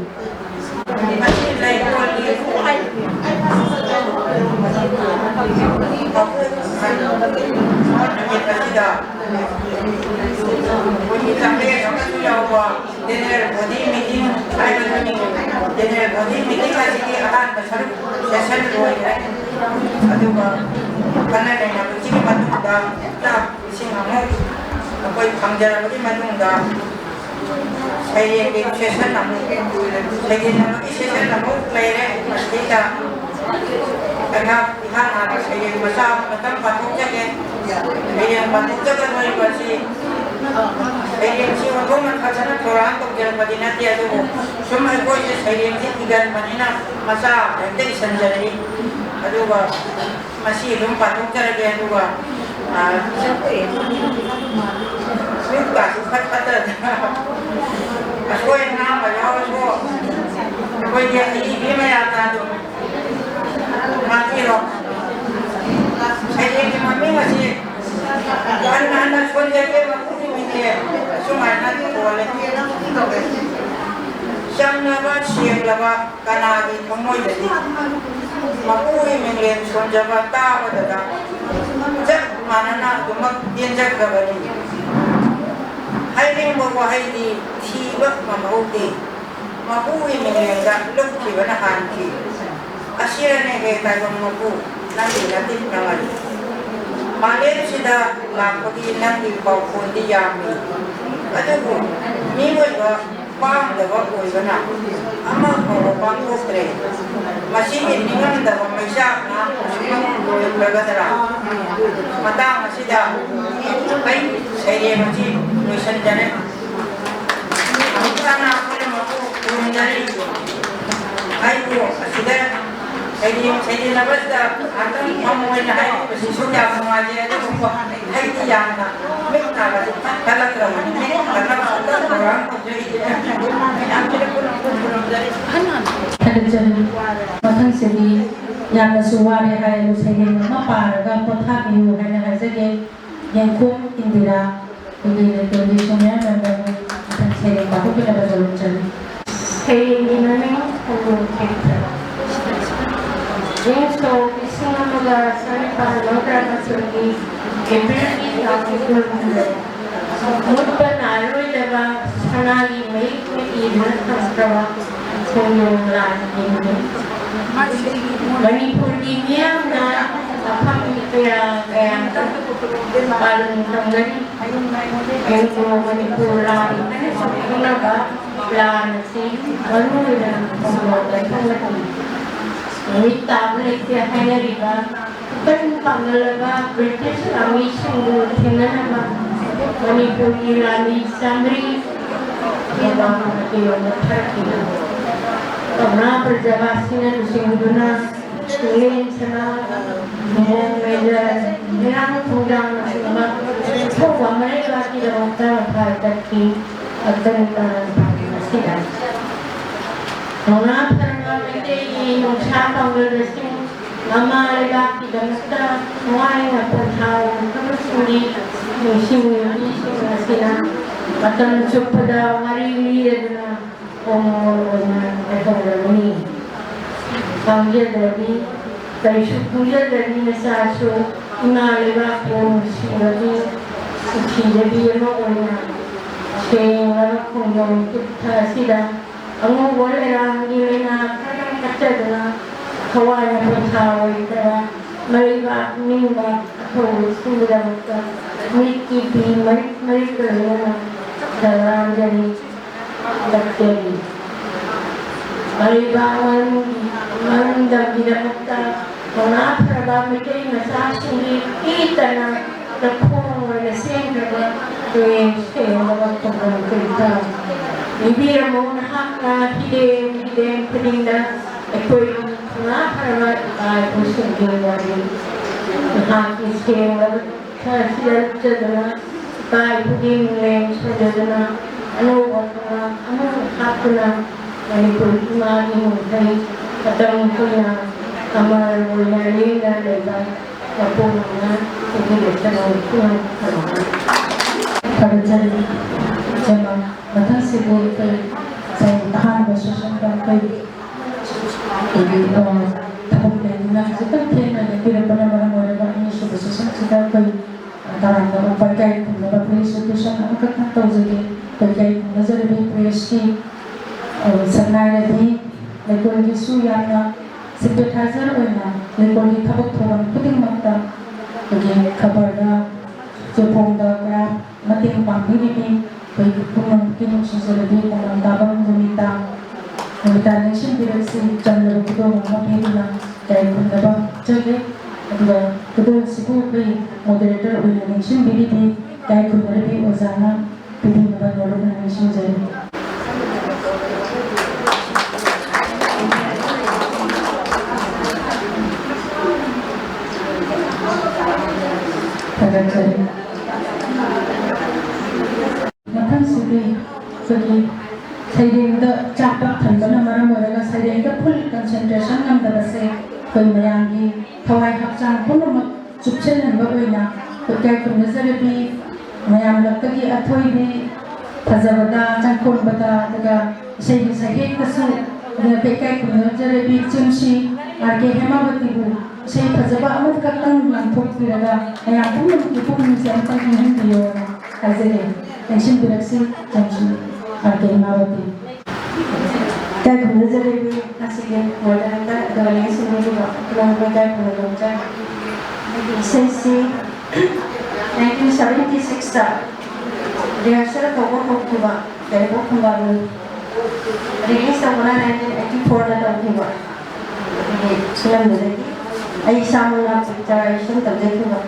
saya ingin sesi namu, saya ingin sesi namu player kita, karena ihan ada saya ingin masa macam patung jaga, saya ingin patung jaga dari basi, ꯁꯩꯔꯦꯡꯁꯤ ꯑꯣꯟꯊꯣꯛꯅ ꯐꯖꯅ ꯊꯧꯔꯥꯡ ꯇꯧꯖꯔꯛꯄꯗꯤ ꯅꯠꯇꯦ ꯑꯗꯨꯕꯨ ꯁꯨꯝ ꯑꯩꯈꯣꯏꯁꯦ ꯁꯩꯔꯦꯡꯁꯤ ꯏꯒꯟꯕꯅꯤꯅ ꯃꯆꯥ ꯍꯦꯛꯇ ꯏꯁꯟꯖꯔꯛꯏ ꯑꯗꯨꯒ ꯃꯁꯤ ꯑꯗꯨꯝ ꯄꯥꯊꯣꯛꯆꯔꯒꯦ ꯑꯗꯨꯒ ꯃꯤꯠꯀꯥꯁꯨ ꯐꯠꯇꯗꯅ ꯑꯁꯣꯏ ꯑꯉꯥꯝꯕ ꯌꯥꯎꯔꯁꯨ ꯑꯩꯈꯣꯏꯒꯤ ꯑꯏꯕꯤ ꯃꯌꯥꯝꯅ ꯑꯗꯨꯝ ꯉꯥꯛꯄꯤꯔꯣ ꯁꯩꯔꯦꯡꯒꯤ ꯃꯃꯤꯡ ꯑꯁꯤ ꯍꯟꯅ ꯁꯣꯟꯖꯒꯦ ꯃꯄꯨꯅꯤꯡꯉꯦ ꯑꯁꯨꯃꯥꯏꯅ ꯊꯣꯜꯂꯦ ꯆꯝꯂꯕ ꯁꯦꯡꯂꯕ ꯀꯅꯥꯒꯤ ꯊꯃꯣꯏꯗꯗꯤ ꯃꯄꯨꯒꯤ ꯃꯤꯡꯂꯦꯟ ꯁꯣꯟꯖꯕ ꯇꯥꯕꯗꯗ ꯆꯞ ꯃꯥꯟꯅꯅ ꯑꯗꯨꯃꯛ ꯄꯦꯟꯖꯈ꯭ꯔꯕꯅꯤ ꯍꯥꯏꯅꯤꯡꯕ ꯋꯥꯍꯩꯗꯤ ꯊꯤꯕ ꯉꯝꯍꯧꯗꯦ ꯃꯄꯨꯒꯤ ꯃꯤꯡꯂꯦꯟꯗ ꯂꯨꯞꯈꯤꯕꯅ ꯍꯥꯟꯈꯤ ꯑꯁꯤꯔꯅꯦ ꯍꯦ ꯇꯥꯏꯕꯪ ꯃꯄꯨ ꯅꯪꯒꯤ ꯅꯇꯤꯛ ꯅꯪꯉꯅꯤ ꯃꯥꯂꯦꯝꯁꯤꯗ ꯂꯥꯛꯄꯒꯤ ꯅꯪꯒꯤ ꯄꯥꯎꯈꯣꯟꯗꯤ ꯌꯥꯝꯃꯤ ꯑꯗꯨꯕꯨ ꯃꯤꯑꯣꯏꯕ ꯄꯥꯡꯗꯕ ꯑꯣꯏꯕꯅ ꯑꯃ ꯐꯥꯎꯕ ꯄꯥꯡꯊꯣꯛꯇ꯭ꯔꯦ ꯃꯁꯤꯒꯤ ꯅꯤꯡꯉꯝꯗꯕ ꯃꯩꯆꯥꯛꯅ ꯂꯣꯏꯈ꯭ꯔꯒꯗ꯭ꯔꯥ ꯃꯇꯥꯡ ꯑꯁꯤꯗ ꯑꯩ ꯁꯩꯔꯦꯡ ꯑꯁꯤ ꯂꯣꯏꯁꯤꯟꯖꯔꯦ ꯑꯃꯨꯛꯇꯅ ꯄꯨꯝꯅꯃꯛꯄꯨ ꯈꯨꯔꯨꯝꯖꯔꯤ ꯑꯩꯕꯨ ꯑꯁꯤꯗ ꯁꯩꯔꯦꯡꯅꯕꯁꯤꯗ ꯉꯥꯛꯇꯪ ꯃꯃꯣꯏꯅ ꯍꯥꯏꯔꯤꯕꯁꯤꯁꯨ ꯌꯥꯝ ꯅꯨꯡꯉꯥꯏꯖꯩ ꯑꯗꯨꯒꯨꯝꯕ ꯑꯩꯗꯤ ꯌꯥꯝꯅ ꯃꯤꯠ ꯅꯥꯕꯁꯤ ꯊꯜꯂꯛꯇ꯭ꯔꯕꯅꯤ ꯃꯤꯠ ꯊꯜꯂꯛꯄ ꯊꯧꯔꯥꯡ ꯇꯧꯖꯔꯤꯁꯦ ꯃꯌꯥꯝꯁꯤꯗ ꯄꯨꯝꯅꯃꯛꯄꯨ ꯈꯨꯔꯨꯝꯖꯔꯤ ꯊꯥꯒꯠꯆꯔꯤ ꯃꯊꯪꯁꯤꯗꯤ ꯌꯥꯝꯅꯁꯨ ꯋꯥꯔꯦ ꯍꯥꯏꯔꯦ ꯁꯩꯔꯦꯡ ꯑꯃ ꯄꯥꯔꯒ ꯄꯣꯊꯥꯕꯤꯌꯨ ꯍꯥꯏꯅ ꯍꯥꯏꯖꯒꯦ ꯌꯦꯡꯈꯣꯝ ꯏꯟꯗꯤꯔꯥ ꯑꯩꯈꯣꯏꯒꯤ ꯂꯩꯇꯣꯟꯒꯤ ꯁꯣꯅꯤꯌꯥ ꯃꯦꯝꯕꯔꯅ ꯃꯊꯪ ꯁꯩꯔꯦꯡ ꯄꯥꯊꯣꯛꯄꯤꯅꯕ ꯈꯨꯔꯨꯝꯖꯔꯤ ꯁꯩꯔꯦꯡꯒꯤ ꯃꯃꯤꯡ ꯈꯣꯡꯖꯣꯝ ꯊꯦꯡꯅ ꯏꯪꯁꯣꯛ 1998ꯒꯤ ꯑꯦꯄ꯭ꯔꯤꯜꯒꯤ ꯇꯥꯡ 22 ꯃꯨꯠꯄ ꯅꯥꯏꯔꯣꯏꯗꯕ ꯁꯅꯥꯒꯤ ꯃꯌꯦꯛꯅ ꯏꯗꯨꯅ ꯊꯝꯈ꯭ꯔꯕ ꯈꯣꯡꯖꯣꯝ ꯂꯥꯟꯒꯤ ꯃꯃꯤꯡ ꯃꯅꯤꯄꯨꯔꯒꯤ ꯃꯤꯌꯥꯝꯅ ꯃꯐꯝ ꯀꯌꯥꯗ ꯄꯥꯂꯟ ꯇꯝꯒꯅꯤ ꯑꯦꯡꯒ꯭ꯂꯣ ꯃꯅꯤꯄꯨꯔ ꯂꯥꯟ ꯈꯪꯅꯕ ꯂꯥꯟ ꯑꯁꯤ ꯃꯔꯨꯑꯣꯏꯅ ꯈꯣꯡꯖꯣꯝꯗ ꯊꯣꯛꯂꯛꯈꯤ ꯅꯨꯃꯤꯠ ꯇꯥꯕ ꯂꯩꯇꯦ ꯍꯥꯏꯅꯔꯤꯕ ꯏꯀꯟ ꯄꯥꯡꯒꯜꯂꯕ ꯕ꯭ꯔꯤꯇꯤꯁ ꯂꯥꯟꯃꯤꯁꯤꯡꯕꯨ ꯊꯦꯡꯅꯅꯕ ꯃꯅꯤꯄꯨꯔꯒꯤ ꯂꯥꯟꯃꯤ ꯆꯥꯃꯔꯤ ꯃꯥꯏꯀꯩꯔꯣꯝꯗ ꯊꯥꯔꯛꯈꯤ ꯀꯧꯅꯥ ꯕ꯭ꯔꯖꯕꯥꯁꯤꯅ ꯂꯨꯆꯤꯡꯗꯨꯅ ꯂꯦꯟ ꯁꯅꯥ ꯃꯣꯡ ꯃꯦꯖꯔ ꯏꯔꯥꯡ ꯊꯧꯗꯥꯡꯅꯆꯤꯡꯕ ꯑꯊꯧꯕ ꯃꯔꯩꯕꯥꯛꯀꯤꯗꯃꯛꯇ ꯃꯐꯥꯏ ꯆꯠꯈꯤ ꯑꯀꯟ ꯇꯥꯅ ꯑꯁꯤꯗ ꯀꯧꯅꯥ ꯐꯔꯕ ꯃꯩꯇꯩꯒꯤ ꯅꯨꯡꯁꯥ ꯄꯥꯡꯒꯜꯁꯤꯡ ꯃꯃꯥ ꯂꯩꯕꯥꯛꯀꯤꯗꯃꯛꯇ ꯊꯋꯥꯏꯅ ꯄꯣꯊꯥꯔꯕꯁꯤꯡꯒꯤ ꯅꯤꯡꯁꯤꯡꯕꯤꯁꯤꯡ ꯑꯁꯤꯅ ꯃꯇꯝ ꯆꯨꯞꯄꯗ ꯋꯥꯔꯤ ꯂꯤꯔꯗꯨꯅ ꯑꯣꯃꯣꯜ ꯑꯣꯏꯅ ꯂꯩꯍꯧꯔꯕꯅꯤ ꯄꯥꯡꯖꯗ꯭ꯔꯕꯤ ꯀꯔꯤꯁꯨ ꯈꯪꯖꯗ꯭ꯔꯕꯤ ꯃꯆꯥꯁꯨ ꯏꯃꯥ ꯂꯩꯕꯥꯛꯄꯨ ꯅꯨꯡꯁꯤꯕꯒꯤ ꯅꯨꯡꯁꯤꯖꯕꯤ ꯑꯃ ꯑꯣꯏꯅ ꯁꯦꯡꯂꯕ ꯈꯣꯡꯖꯣꯝ ꯀꯤꯊ ꯑꯁꯤꯗ ꯑꯉꯧꯕ ꯂꯩꯔꯥꯡꯒꯤ ꯂꯩꯅꯥ ꯈꯔ ꯀꯠꯆꯗꯨꯅ ꯊꯋꯥꯏꯅ ꯄꯣꯊꯥꯔꯣꯏꯗꯕ ꯃꯔꯩꯕꯥꯛ ꯅꯤꯡꯕ ꯑꯊꯧꯕꯁꯤꯡꯒꯤꯗꯃꯛꯇ ꯃꯤꯠꯀꯤ ꯄꯤ ꯃꯔꯤꯛ ꯂꯣꯏꯅꯅ ꯊꯧꯔꯥꯡꯖꯔꯤ ꯂꯛꯆꯔꯤ ꯃꯔꯩꯕꯥꯛ ꯃꯔꯝꯗꯝꯒꯤꯗꯃꯛꯇ ꯀꯧꯅꯥ ꯐꯔꯕ ꯃꯩꯇꯩ ꯃꯆꯥꯁꯤꯡꯒꯤ ꯏꯇꯅ ꯂꯧꯈꯣꯡ ꯑꯣꯏꯅ ꯁꯦꯝꯈ꯭ꯔꯕ ꯇꯨꯔꯦꯟ ꯁꯦꯡꯂꯕ ꯈꯣꯡꯖꯣꯝ ꯀꯤꯊ ꯏꯕꯤꯔꯝꯃꯨ ꯅꯍꯥꯛꯅ ꯍꯤꯗꯦꯝ ꯈꯨꯗꯤꯡꯗ ꯑꯩꯈꯣꯏꯒꯤ ꯀꯧꯅꯥ ꯐꯔꯕ ꯏꯄꯥ ꯏꯄꯨꯁꯤꯡꯒꯤ ꯋꯥꯔꯤ ꯅꯍꯥꯛꯀꯤ ꯁꯦꯡꯂꯕ ꯈꯔꯁꯤꯗ ꯂꯨꯞꯆꯗꯨꯅ ꯏꯄꯥ ꯏꯄꯨꯒꯤ ꯃꯤꯡꯂꯦꯟ ꯁꯣꯟꯖꯗꯨꯅ ꯑꯅꯧꯕ ꯀꯧꯅꯥ ꯑꯃꯨꯛ ꯍꯥꯞꯇꯨꯅ ꯃꯅꯤꯄꯨꯔ ꯏꯃꯥꯒꯤ ꯉꯝꯈꯩ ꯃꯇꯝ ꯀꯨꯏꯅ ꯑꯃꯔ ꯑꯣꯏꯅ ꯂꯦꯡꯗꯅ ꯂꯩꯕ ꯃꯄꯨꯅ ꯑꯩꯈꯣꯏꯒꯤ ꯊꯥꯒꯠꯆꯔꯤ ꯃꯊꯪꯁꯤꯕꯨ ꯑꯩꯈꯣꯏ ꯑꯍꯥꯟꯕ ꯁꯦꯁꯟꯗ ꯑꯩꯈꯣꯏꯒꯤ ꯊꯕꯛ ꯂꯩꯗꯨꯅ ꯈꯤꯇꯪ ꯊꯦꯡꯅ ꯂꯦꯞꯄꯤꯔꯛꯄꯅ ꯃꯔꯝ ꯑꯣꯏꯔꯒ ꯑꯅꯤꯁꯨꯕ ꯁꯦꯁꯟꯁꯤꯗ ꯑꯩꯈꯣꯏ ꯇꯔꯥꯝꯅꯕ ꯄꯔꯀꯥꯏ ꯈꯨꯝꯅꯕ ꯄ꯭ꯔꯦꯁ ꯇ꯭ꯋꯤꯁꯟ ꯑꯃꯈꯛꯇꯪ ꯇꯧꯖꯒꯦ ꯄꯔꯀꯥꯏ ꯈꯨꯝꯅꯖꯔꯕꯤ ꯄ꯭ꯔꯦꯁꯀꯤ ꯁꯛꯅꯥꯏꯔꯕꯤ ꯂꯩꯀꯣꯜꯒꯤꯁꯨ ꯌꯥꯝꯅ ꯁꯤꯝꯄꯦꯊꯥꯏꯖꯔ ꯑꯣꯏꯅ ꯂꯩꯀꯣꯜꯒꯤ ꯊꯕꯛ ꯊꯧꯔꯝ ꯈꯨꯗꯤꯡꯃꯛꯇ ꯑꯩꯈꯣꯏꯒꯤ ꯈꯕꯔꯗ ꯆꯦꯐꯣꯡꯗ ꯀꯌꯥ ꯃꯇꯦꯡ ꯄꯥꯡꯕꯤꯔꯤꯕꯤ ꯑꯩꯈꯣꯏꯒꯤ ꯄꯨꯝꯅꯃꯛꯀꯤ ꯅꯨꯡꯁꯤꯖꯔꯕꯤ ꯅꯣꯡꯃ ꯇꯥꯕ ꯅꯨꯃꯤꯗꯥꯡ ꯅꯤꯡꯁꯤꯡꯕꯤꯔꯛꯁꯤ ꯆꯪꯂꯕ ꯈꯨꯗꯣꯜ ꯑꯃ ꯄꯤꯗꯨꯅ ꯌꯥꯏꯐꯅꯕ ꯍꯣꯠꯅꯖꯒꯦ ꯑꯗꯨꯒ ꯈꯨꯗꯣꯜꯁꯤꯕꯨ ꯑꯩꯈꯣꯏ ꯃꯣꯗꯦꯔꯦꯇꯔ ꯑꯣꯏꯅ ꯅꯤꯡꯁꯤꯡꯕꯤꯔꯤꯕꯤ kay Kunarabi Ozana Pidi Nabanoro na Nishinjay. Pagkakari. Matang sili kagi sayrengda chakpak thanbana maram oraga sayrengda full concentration ngamdaba se koi mayangi thawai hakchang punamak chupchel hanba oina koi kunazarabi mayam laktagi athoi bi thajabada changkol bada daga sei sahek kasu kai kunazarabi chimshi arke hemavati bu sei thajaba amut katang langthok piraga mayam punamak ipum sem tang hin diyo hazere tension biraksi tension arke hemavati kai kunazarabi asige modalanda dawali sunu ba kulang kai kunazarabi Since 1976 ta rehearsal tawbo hokkiba daibo khumbaru release tawna 1984 na tawkiba sulam nilagi ai samuna picturization tabjekhiba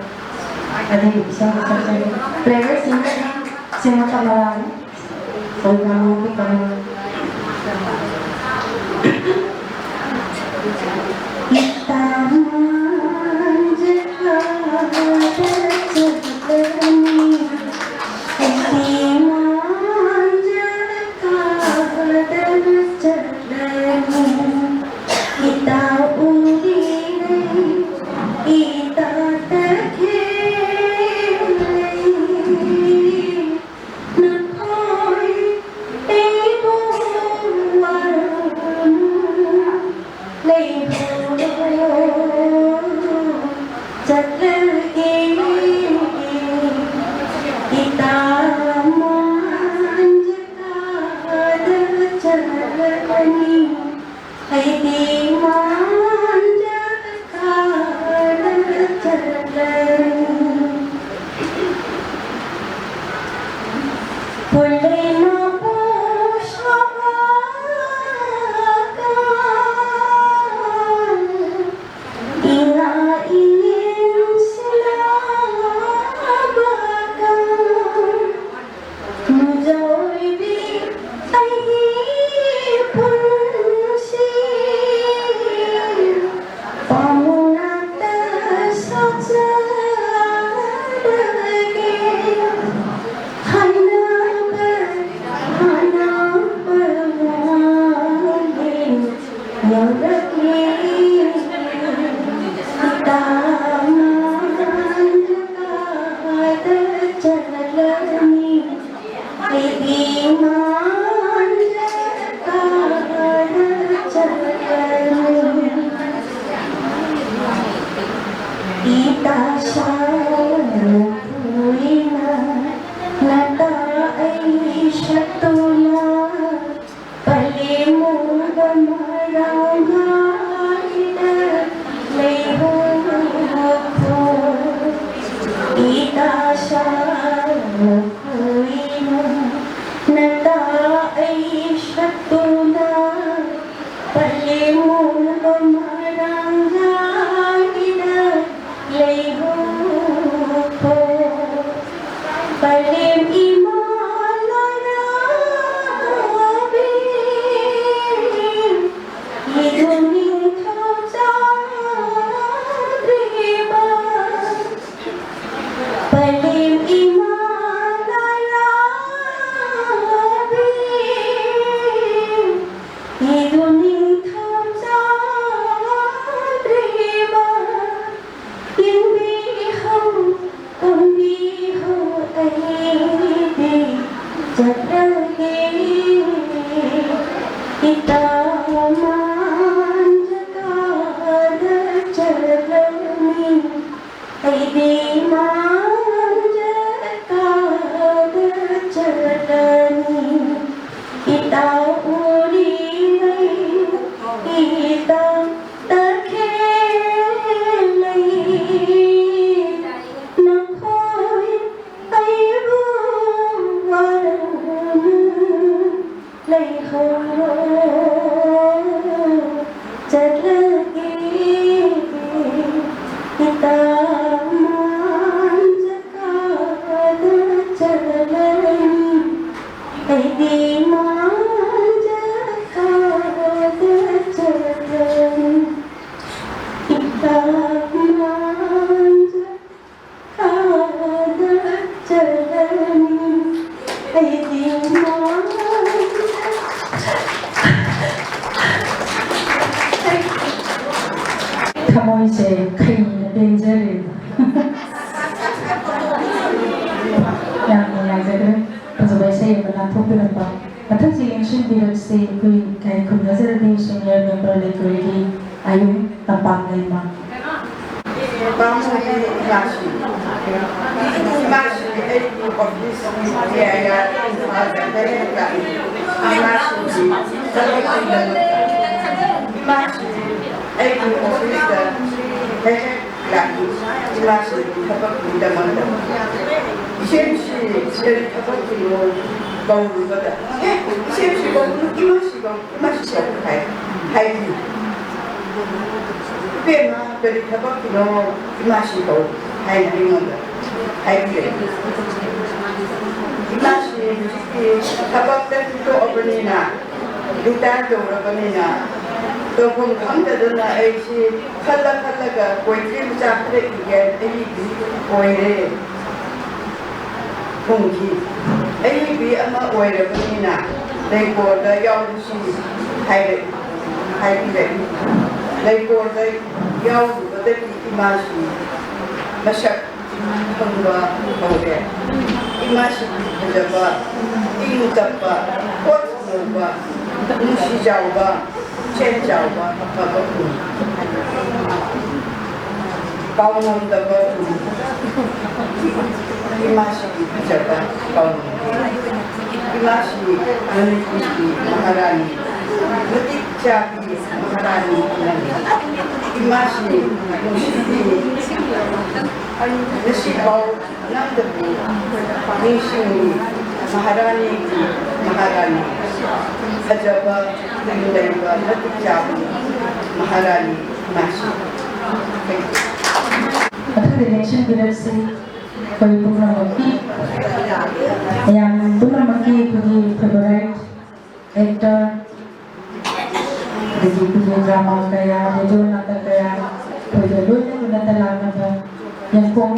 adi isang picture player singer sima kamala solgamu ki kamu Kita danger yang mengajarkan sebagai saya pernah tahu berapa Matang si Ancient Village si kui kai kumnazar di senior member literary ayu tampang lima. Vamos a ver Imashi. Imashi es un office que hay en la América. Imashi es un office de Imashi dapat didapat. Imashi dari dapat dulu bau juga. Imashi bau hai. Tapi dari dapat dulu Imashi bau hai juga. Hai dia. Imashi dapat itu openina. Kita tu openina. तो हम जदना ऐसी खल्ला का कोई चीज चाहते हैं ऐसी कोई रे कुंगी ऐसी भी अम्मा कोई रे बनी ना लेको द याव सी हाई ले लेको द याव बदे की इमाशी मशक पंगा हो गया इमाशी जब इन तब कोट होगा मुशी जाओगा चेंज जाओगा पापा को काउंन दबा इमाशी जब काउंन इमाशी अनिकी महारानी मुतिचा की महारानी इमाशी मुशी नशीबाव नंदबू निशी महारानी की महारानी अजबा दिलैबा मुतिचा महारानी माशी Matang relation village si koi purnamaki yang purnamaki koi favorite actor jadi punya drama kaya video natal kaya koi dulu natal lama ba yang kong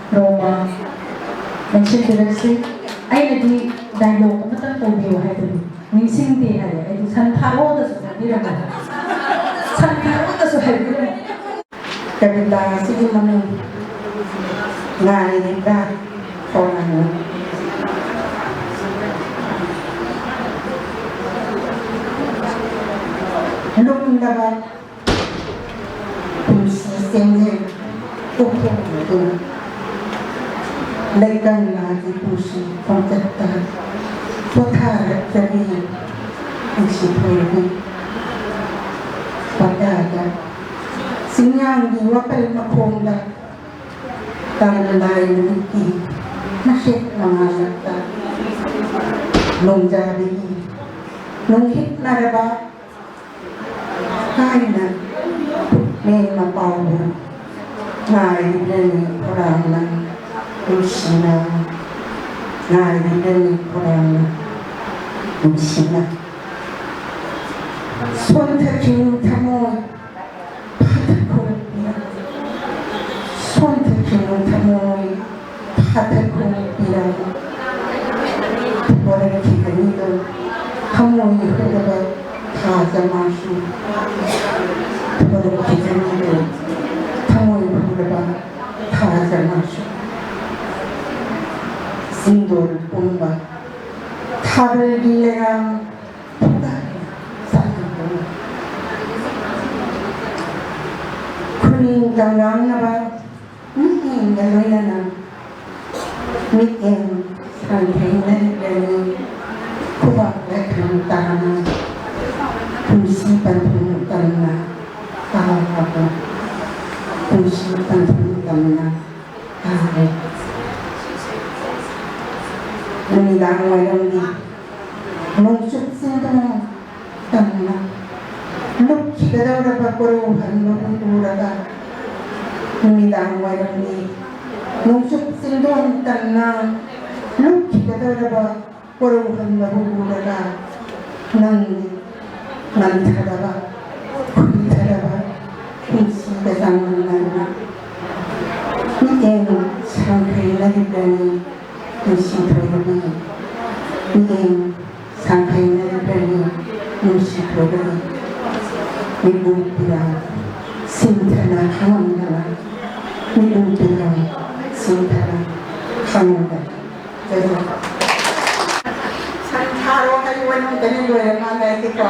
Roma mention village si ay nadi dialogue matang tobio hai tu ningsing di hai ay tu san tharo da su di ra san tharo da su hai di Kabila sige mami ngai da orang lung dapat kunci sendiri tuh tu lekan lagi kunci kontakta putar dari kunci pergi pada ada Sinyang di wakil makonda Tanalay niki Nasyik mangalata Nung jari Nung hit na raba Kaya na May mapawa Ngay din orang na Usina Ngay din orang na Usina Swanta king tamoy Sonta kinu tamoy hataku bilang orang kita itu tamoy hudaba taza masuk orang kita itu tamoy hudaba taza masuk sindur umba taral bilang bukan satu kuning gangang naba Mungkin gano'n na meeting sanghay na gano'n kubak na kantana kunsipan tumutan na kahapon kunsipan tumutan na kahapon Namilang walang di Nungsuk sindang tanga Luk kita daw na papuruhan Nukura ka Namilang walang di Nungsuk sindang tanga Luk kita daw na papuruhan Nukura ka Nantada ba Kulitada ba Kunsita tangan na Niteng sangkay na dibani Nunsito gabi Niteng sangkay na dibani Nunsito gabi May bukira Sinta na hamang naman nilutulang sintaran Panginoon. Salamat. Santaro kayo ng ganito yung mga ito.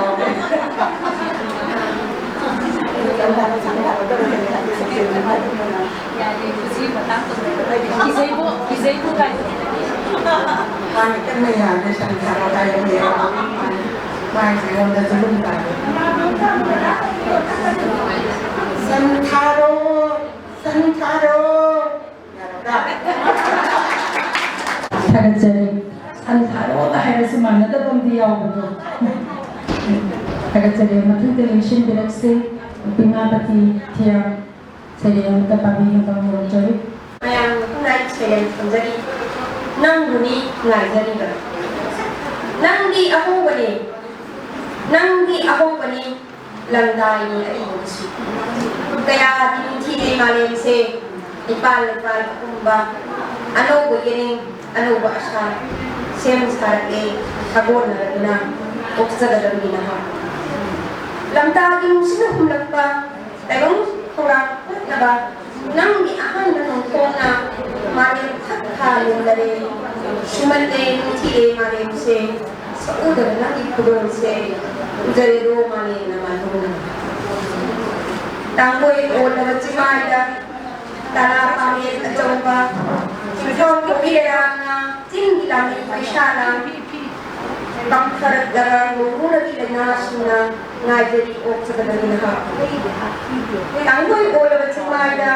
Pangit kan may hali, santaro kayo niya. Pangit kayo na tulong tayo. Santaro! Santaro! Tagatsaring Santaro dahil sa mga nadadamdiyaw mo ito. Tagatsaring matutulong sinbiraksi pinapati tiyak sa iyong kapabing pangmurjoy. Mayang tunay saya panjari nang buni ngajari ka. Nang di ako bani landai ni ay musi. Kaya tinitili malim se ipal kumba ano ba yan ano ba siya siyem sarake agor na uksa da na ha. Lamtagin sino humlagpa tayong kurang na ba nang diahan na ng tona maling kakhalong dali sumalte tili maling se sa udar na ipudon se udarero maling naman tanggoy o na magsimada tara pamit at jomba ikaw kumira na tinggi lang ay siya lang pangkaragdagan mo muna bilang na ngajari o sa kadalin ha. Tanggoy o na magsimada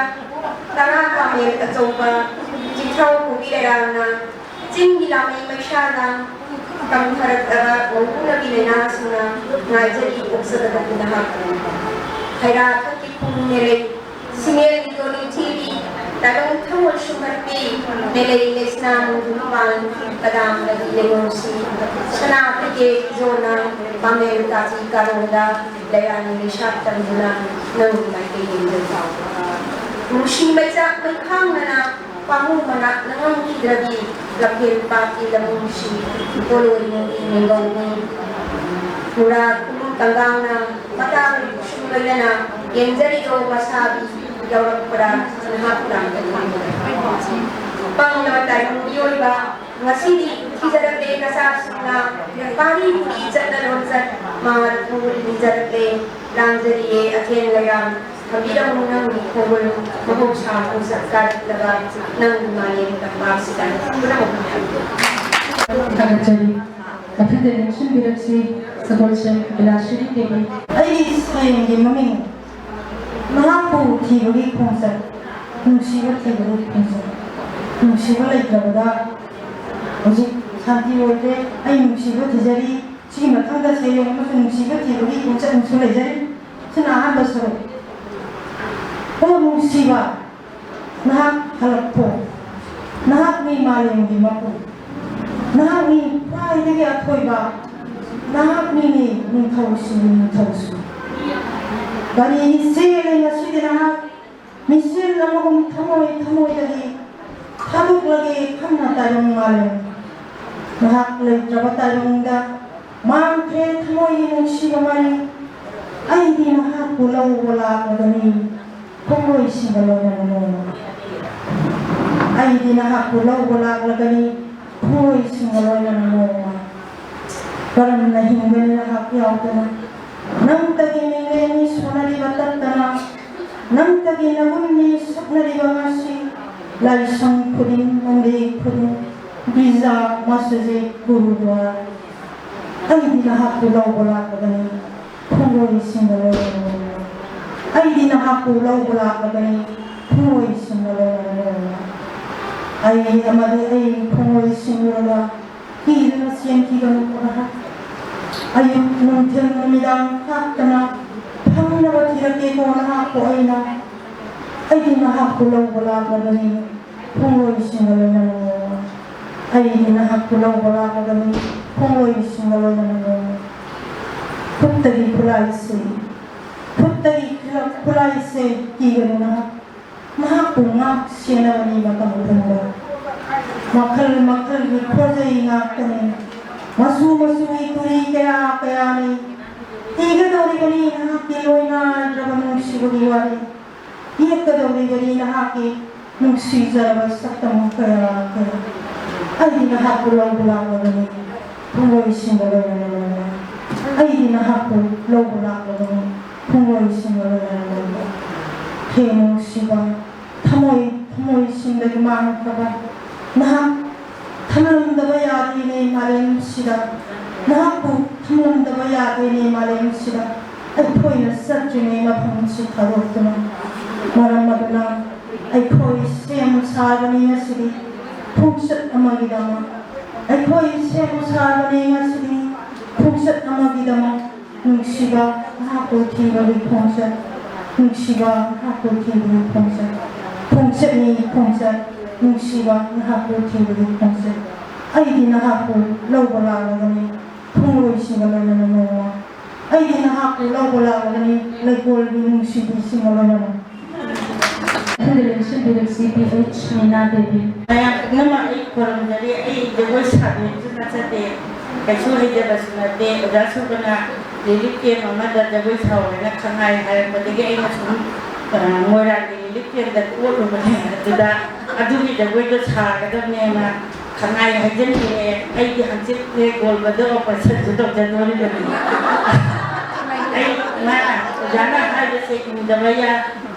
tara pamit at jomba ikaw kumira na tinggi lang ay siya lang pangkaragdagan mo muna bilang na ngajari o sa kadalin ha. Kaya kung nilay sinil ito ng TV, talong tawal sumarpi, nilainis na mong dumapan, kadang nagilay si sana pigi zona, pamil kasi karonda, dayan nilay siya tandunan ng nagilay ng tao. Musi may kang na pamumana ng hidrabi, lapil pati lamang si tuloy ng inagaw ni mula tanggang na matawag sumula na yan dyan ito masabi gawag para sa lahat lang pang namatay ng yun ba nga sidi kisarate kasas na pari puli dyan na naman sa mga nagpuli dyan lang dyan at yan layang kabilang mo nang kumul mahusap kung sa karat laban ng lumayin at masikan wala mo Tagatsaring Kapitulong sinbiraksi sa bolsang Bilashiri Devi. Ay sayang maming mahapu tibagi kongsa nungsiwa tibagi kongsa nungsiwa lay grabada oji santi wote ay nungsiwa tijari sigi matangda sayang mas nungsiwa tibagi kongsa nungsiwa jari sinahan basoro o nungsiwa nahak halappo nahak ni maling dimapu nahak ni prai degi athoiba nahak ni thausu bari sele ya sidi nahak misil namagum thamoi dagi thabuk lagi khamna tarung maling nahak lai trabatarung da mang kre thamoi nung sigamani ai di nahak pulau wala kadani kongoi singalo nanono ai di nahak pulau wala kadani kongoi singalo nanono parang nahinggan nahak yaw kana nang taginingeni sunari batatana nang taginaguni saknari bangasi laisang kudin mandi kudin biza masaje gurudwara ay di nahapulaw wala kagani pungoy singalo ay di nahapulaw wala kagani pungoy singalo ay amadi ay pungoy singalo hila siyang kigang kurahat ayun nung tinamidang kakana pang nabatirake ko na ako ay na ay di nahapulaw wala kagani pungoy singalo ay di nahapulaw wala kagani pungoy singalo puttagi kulaise kigan na mahapunga siya ni makamutanda makal ni projay nga kanin masu ituri kaya ni tiga daw ni kani na kiloy na drabang siguriwari ꯌꯦꯛꯀꯗꯧꯔꯤꯕꯅꯤ ꯅꯍꯥꯛꯀꯤ ꯅꯨꯡꯁꯤꯖꯔꯕ ꯁꯛꯇꯝ ꯀꯌꯥ ꯀꯌꯥ ꯑꯩꯗꯤ ꯅꯍꯥꯛꯄꯨ ꯂꯧꯕ ꯂꯥꯛꯂꯕꯅꯤ ꯄꯨꯡꯂꯣꯏꯁꯤꯡꯒ ꯂꯣꯏꯅꯅ ꯑꯩꯗꯤ ꯅꯍꯥꯛꯄꯨ ꯂꯧꯕ ꯂꯥꯛꯂꯕꯅꯤ ꯄꯨꯡꯂꯣꯏꯁꯤꯡꯒ ꯂꯣꯏꯅꯅ ꯍꯦ ꯅꯨꯡꯁꯤꯕ ꯊꯃꯣꯏꯁꯤꯡꯗꯒꯤ ꯃꯥꯡꯈ꯭ꯔꯕ ꯅꯍꯥꯛ ꯊꯝꯂꯝꯗꯕ ꯌꯥꯗꯦꯅꯦ ꯃꯥꯂꯦꯝꯁꯤꯗ ꯅꯍꯥꯛꯄꯨ ꯊꯝꯂꯝꯗꯕ ꯌꯥꯗꯦꯅꯦ ꯃꯥꯂꯦꯝꯁꯤꯗ ꯑꯩꯈꯣꯏꯅ ꯆꯠꯇ꯭ꯔꯤꯉꯩ ꯃꯐꯝꯁꯤ ꯊꯥꯗꯣꯛꯇꯨꯅ ꯃꯔꯝ ꯑꯗꯨꯅ ꯑꯩꯈꯣꯏ ꯁꯦꯝ ꯁꯥꯕꯅꯤ ꯉꯁꯤꯗꯤ ꯈꯣꯡꯆꯠ ꯑꯃꯒꯤꯗꯃꯛ ꯑꯩꯈꯣꯏ ꯁꯦꯝ ꯁꯥꯕꯅꯤ ꯉꯁꯤꯗꯤ ꯈꯣꯡꯆꯠ ꯑꯃꯒꯤꯗꯃꯛ ꯅꯨꯡꯁꯤꯕ ꯅꯍꯥꯛꯄꯨ ꯊꯤꯕꯒꯤ ꯈꯣꯡꯆꯠ ꯅꯨꯡꯁꯤꯕ ꯅꯍꯥꯛꯄꯨ ꯊꯤꯕꯒꯤ ꯈꯣꯡꯆꯠ ꯈꯣꯡꯆꯠꯅꯤ ꯈꯣꯡꯆꯠ ꯅꯨꯡꯁꯤꯕ ꯅꯍꯥꯛꯄꯨ ꯊꯤꯕꯒꯤ ꯈꯣꯡꯆꯠ ꯑꯩꯗꯤ ꯅꯍꯥꯛꯄꯨ ꯂꯧꯕ ꯂꯥꯛꯂꯒꯅꯤ ꯊꯨꯡꯂꯣꯏꯁꯤꯡꯒ ꯂꯣꯏꯅꯅ ꯅꯣꯡꯃ ꯑꯩꯗꯤ ꯅꯍꯥꯛꯄꯨ ꯂꯧꯕ ꯂꯥꯛꯂꯒꯅꯤ ꯂꯩꯀꯣꯜꯒꯤ ꯅꯨꯡꯁꯤꯕꯤꯁꯤꯡꯒ ꯂꯣꯏꯅꯅ Federation Director PH Meena Devi. ꯃꯌꯥꯝ ꯄꯨꯝꯅꯃꯛ ꯑꯩ ꯈꯣꯏꯔꯝꯖꯔꯤ ꯑꯩ ꯖꯒꯣꯏ ꯁꯥꯕꯤꯁꯨ ꯅꯠꯆꯗꯦ ꯀꯩꯁꯨ ꯍꯩꯖꯕꯁꯨ ꯅꯠꯇꯦ ꯑꯣꯖꯥ ꯁꯨꯕꯅ ꯔꯤꯂꯤꯞ ꯀꯦꯝ ꯑꯃꯗ ꯖꯒꯣꯏ ꯁꯥꯎꯔꯦꯅ ꯈꯪꯉꯥꯏ ꯍꯥꯏꯔꯛꯄꯗꯒꯤ ꯑꯩꯅ ꯁꯨꯝ ꯃꯣꯏꯔꯥꯡꯒꯤ ꯔꯤꯂꯤꯞ ꯀꯦꯝꯗ ꯑꯣꯠꯂꯨꯕꯅꯦ ꯑꯗꯨꯗ ꯑꯗꯨꯒꯤ ꯖꯒꯣꯏꯗꯣ ꯁꯥꯒꯗꯕꯅꯦꯅ ꯈꯪꯉꯥꯏ ꯍꯥꯏꯖꯟꯕꯤꯔꯛꯑꯦ ꯑꯩꯗꯤ ꯍꯪꯆꯤꯠ ꯒꯣꯜꯕꯗ ꯑꯣꯄꯔꯦꯁꯟꯁꯨ ꯇꯧꯖꯗꯣꯔꯤꯕꯅꯤ ꯑꯩ ꯃꯥꯅ ꯑꯣꯖꯥꯅ ꯍꯥꯏꯕꯁꯦ ꯏꯟꯗꯕ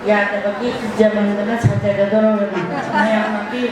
ꯌꯥꯗꯕꯒꯤ ꯏꯖꯃꯟꯗꯅ ꯁꯥꯖꯒꯗꯧꯔꯕꯅꯤ ꯃꯌꯥꯝꯒꯤ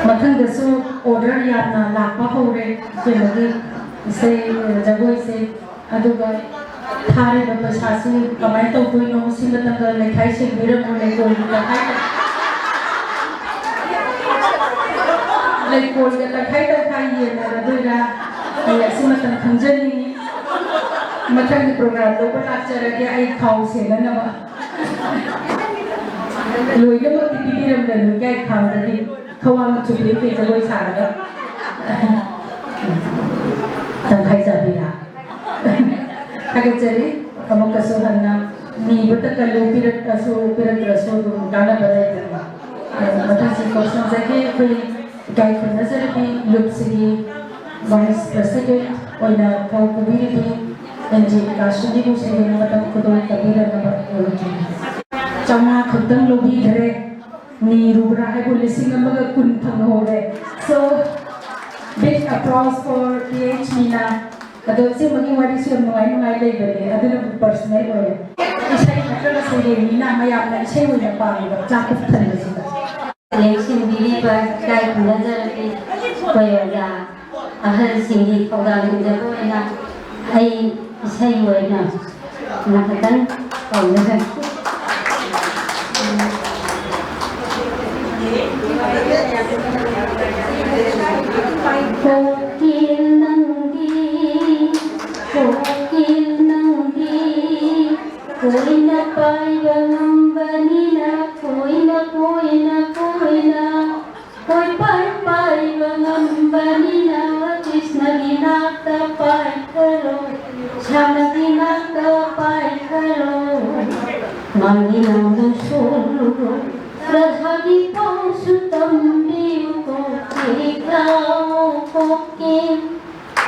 ꯃꯊꯪꯗꯁꯨ ꯑꯣꯔꯗꯔ ꯌꯥꯝꯅ ꯂꯥꯛꯄ ꯍꯧꯔꯦ ꯀꯩꯅꯣꯒꯤ ꯏꯁꯩ ꯖꯒꯣꯏꯁꯦ ꯑꯗꯨꯒ ꯊꯥꯔꯤꯕ ꯄꯩꯁꯥꯁꯤ ꯀꯃꯥꯏꯅ ꯇꯧꯗꯣꯏꯅꯣ ꯁꯤ ꯃꯇꯝꯗ ꯂꯩꯈꯥꯏ ꯁꯦꯡꯕꯤꯔꯝꯃꯣ ꯂꯩꯀꯣꯜꯒꯤ ꯂꯩꯀꯣꯜꯒ ꯇꯪꯈꯥꯏ ꯇꯪꯈꯥꯏ ꯌꯦꯟꯅꯔꯗꯣꯏꯔꯥ ꯑꯩ ꯑꯁꯤ ꯃꯇꯝ ꯈꯪꯖꯅꯤꯡꯉꯤ ꯃꯊꯪꯒꯤ ꯄ꯭ꯔꯣꯒ꯭ꯔꯥꯝ ꯂꯧꯕ ꯂꯥꯛꯆꯔꯒꯦ ꯑꯩ ꯈꯥꯎ ꯁꯦꯟꯅꯅꯕ ꯂꯣꯏꯅꯃꯛꯇꯤ ꯄꯤꯕꯤꯔꯝꯗꯅ ꯌꯥꯏ ꯈꯥꯎꯗꯗꯤ ꯈꯋꯥꯡ ꯆꯨꯞꯄꯤ ꯖꯒꯣꯏ ꯁꯥꯔꯒ ꯇꯪꯈꯥꯏ ꯆꯥꯕꯤꯔꯥ ꯊꯥꯒꯠꯆꯔꯤ ꯑꯃꯨꯛꯀꯁꯨ ꯍꯟꯅ ꯅꯤꯕꯇ ꯀꯜꯂꯨ ꯄꯤꯔꯛꯑꯁꯨ ꯄꯤꯔꯛꯇ꯭ꯔꯁꯨ ꯑꯗꯨꯝ ꯀꯥꯟꯅꯕ ꯂꯩꯇꯅ ꯃꯊꯪꯁꯤ ꯀꯧꯁꯤꯟꯖꯒꯦ ꯑꯩꯈꯣꯏ ꯏꯀꯥꯏ ꯈꯨꯝꯅꯖꯔꯕꯤ ꯂꯨꯞꯁꯤꯒꯤ ꯚꯥꯏꯁ ꯄ꯭ꯔꯁꯤꯗꯦꯟꯠ ꯑꯣꯏꯅ ꯊꯧ ꯄꯨꯕꯤꯔꯤꯕꯤ NG ꯀꯥꯁꯤꯗꯤꯕꯨ ꯁꯤꯒꯤ ꯃꯇꯝ ꯈꯨꯗꯣꯡ ꯇꯥꯕꯤꯔꯅꯕ ꯌꯧꯔꯛꯆꯔꯤ 500 ꯈꯛꯇꯪ ꯂꯧꯕꯤꯈ꯭ꯔꯦ ꯅꯤꯔꯨꯕ꯭ꯔꯥ ꯍꯥꯏꯕꯨ 1,010 ꯐꯪꯍꯧꯔꯦ so big applause for PH Meena ꯑꯗꯣ ꯁꯤꯃꯒꯤ ꯋꯥꯔꯤꯁꯨ ꯌꯥꯝ ꯅꯨꯡꯉꯥꯏ ꯂꯩꯕꯅꯦ ꯑꯗꯨꯅ ꯄꯔꯁꯣꯅꯦꯜ ꯑꯣꯏꯔꯦ ꯏꯁꯩ ꯅꯠꯇ꯭ꯔꯒ ꯁꯩꯔꯦꯡꯅꯤꯅ ꯃꯌꯥꯝꯅ ꯏꯁꯩ ꯑꯣꯏꯅ ꯄꯥꯝꯃꯦꯕ ꯆꯥꯛꯀꯨꯞ ꯊꯟꯕꯁꯤꯗ ꯌꯦꯡꯁꯤꯟꯕꯤꯔꯤꯕ ꯏꯀꯥꯏ ꯈꯨꯝꯅꯖꯔꯕꯤ ꯑꯩꯈꯣꯏ ꯑꯣꯖꯥ ꯑꯍꯜꯁꯤꯡꯒꯤ ꯊꯧꯗꯥꯡ ꯌꯦꯡꯖꯕ ꯑꯣꯏꯅ ꯑꯩ ꯏꯁꯩ ꯑꯣꯏꯅ ꯉꯥꯛꯇꯪ ꯇꯧꯖꯒꯦ Kokil nanggi, koi na paiga ngambanina, koi na, koi paiga ngambanina, Krishna ginakta pai karo, Shama ginakta pai karo, Manginam dusuru, Radhagi pausutam biuko,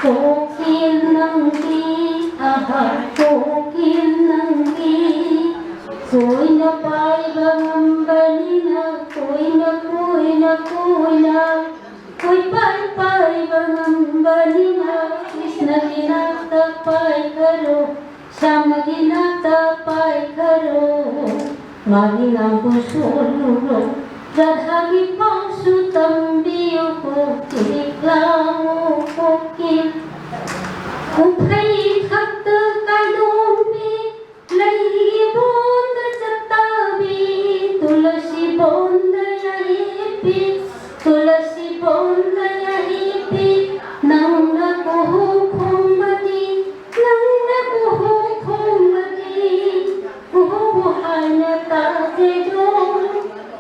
Kokil nanggi, kokil nanggi, koi na paiga ngambanina, koi na, koi paiga ngambanina, Krishna ginakta pai karo, Shama ginakta pai karo, Maginam pusulu, Radhagi pausutam biuko, kokil, Upai khakta kadombi, Lahi bonda chatabi, Tulasi bonda yahipi, Tulasi bonda yahipi, Nangna kuhu kumbadi, Kuhu buhana tajedo,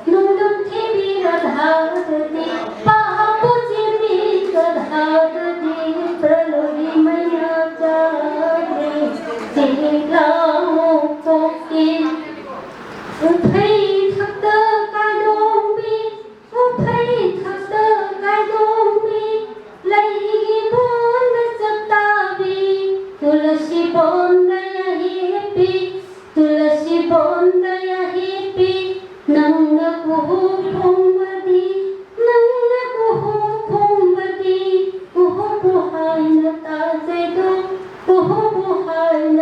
Nundam thibi radhadati, Pahapu jimi radhadati, Pralodi maya jade, Tiglao kokil, Upai khakta kadombi, Lahi bonda chatabi, Tulasi bonda yahipi, Tulasi bonda yahipi, Nangna kuhu kumbadi, Kuhu buhaina tajedo, Kuhu buhaina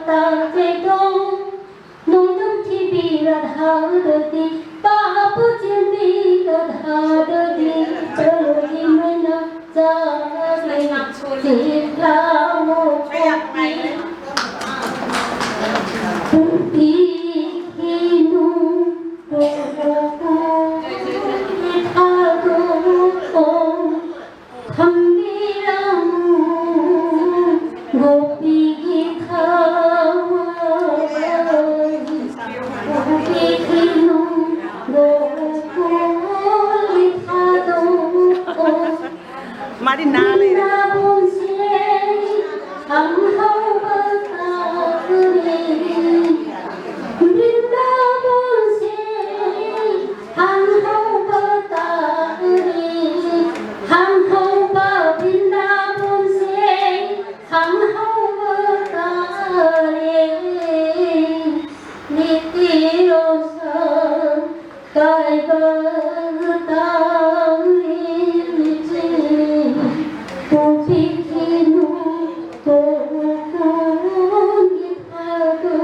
tajedo, Nundam thibi radhadati, Pahapu jimi radhadati, Pralodi maya jade, Tiglao kokil, Pihinu koko, Ithado khambiramu, Gopi githawa, Pihinu koko, Ithado Vrindavan se hum hau batare, Vrindavan se hum hau batare, Hum hau Vrindavan se hum hau batare, Niti rosa kai batare, Pihinu koko, Ithado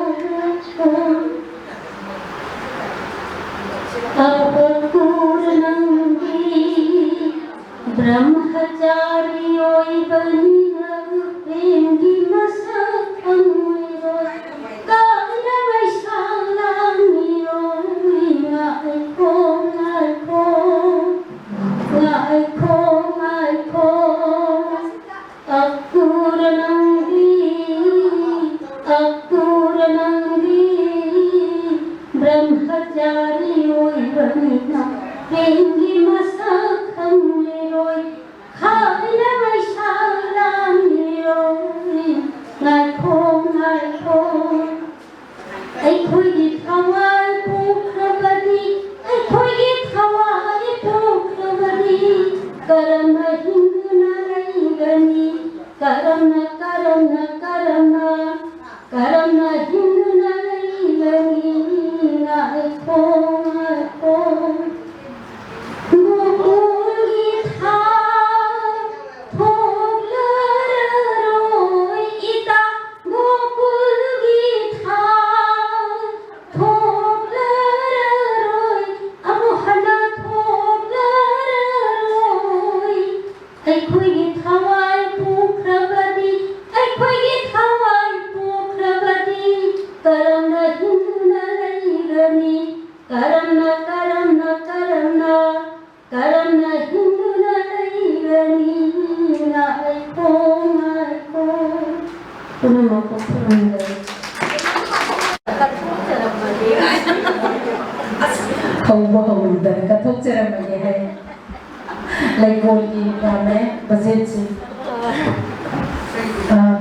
ब्रह्मचारी प्रेमगी मसक काला वैशाला ब्रह्मचारी प्रेमगी मसक खाला वैशाला ꯑꯩꯈꯣꯏꯒꯤ ꯊꯋꯥꯏ ꯄꯣꯛꯈ꯭ꯔꯕꯗꯤ ꯑꯩꯈꯣꯏꯒꯤ ꯊꯋꯥꯏ ꯄꯣꯛꯈ꯭ꯔꯕꯗꯤ ꯀꯔꯝꯅ ꯍꯤꯡꯗꯨꯅ ꯂꯩꯒꯅꯤ ꯀꯔꯝꯅ ꯍꯤꯡꯗꯨꯅ ꯂꯩꯒꯅꯤ ꯉꯥꯏꯈꯣ ꯒꯣꯀꯨꯜꯒꯤ ꯊꯥ ꯊꯣꯛꯂꯔꯣꯏ ꯏꯇꯥ ꯒꯣꯀꯨꯜꯒꯤ ꯊꯥ ꯊꯣꯛꯂꯔꯣꯏ ꯑꯃꯨꯛ ꯍꯟꯅ ꯊꯣꯛꯂꯔꯣꯏ ꯑꯩꯈꯣꯏꯒꯤ ꯊꯋꯥꯏ ꯄꯣꯛꯈ꯭ꯔꯕꯗꯤ ꯀꯔꯝꯅ ꯍꯤꯡꯗꯨꯅ ꯂꯩꯒꯅꯤ ꯀꯔꯝꯅ ꯍꯤꯡꯗꯨꯅ ꯂꯩꯒꯅꯤ ꯉꯥꯏꯈꯣ ꯄꯨꯝꯅꯃꯛ ꯈꯨꯔꯨꯝꯖꯔꯤ hầu đời các thuốc chưa làm gì hay lấy vốn gì và mẹ budget gì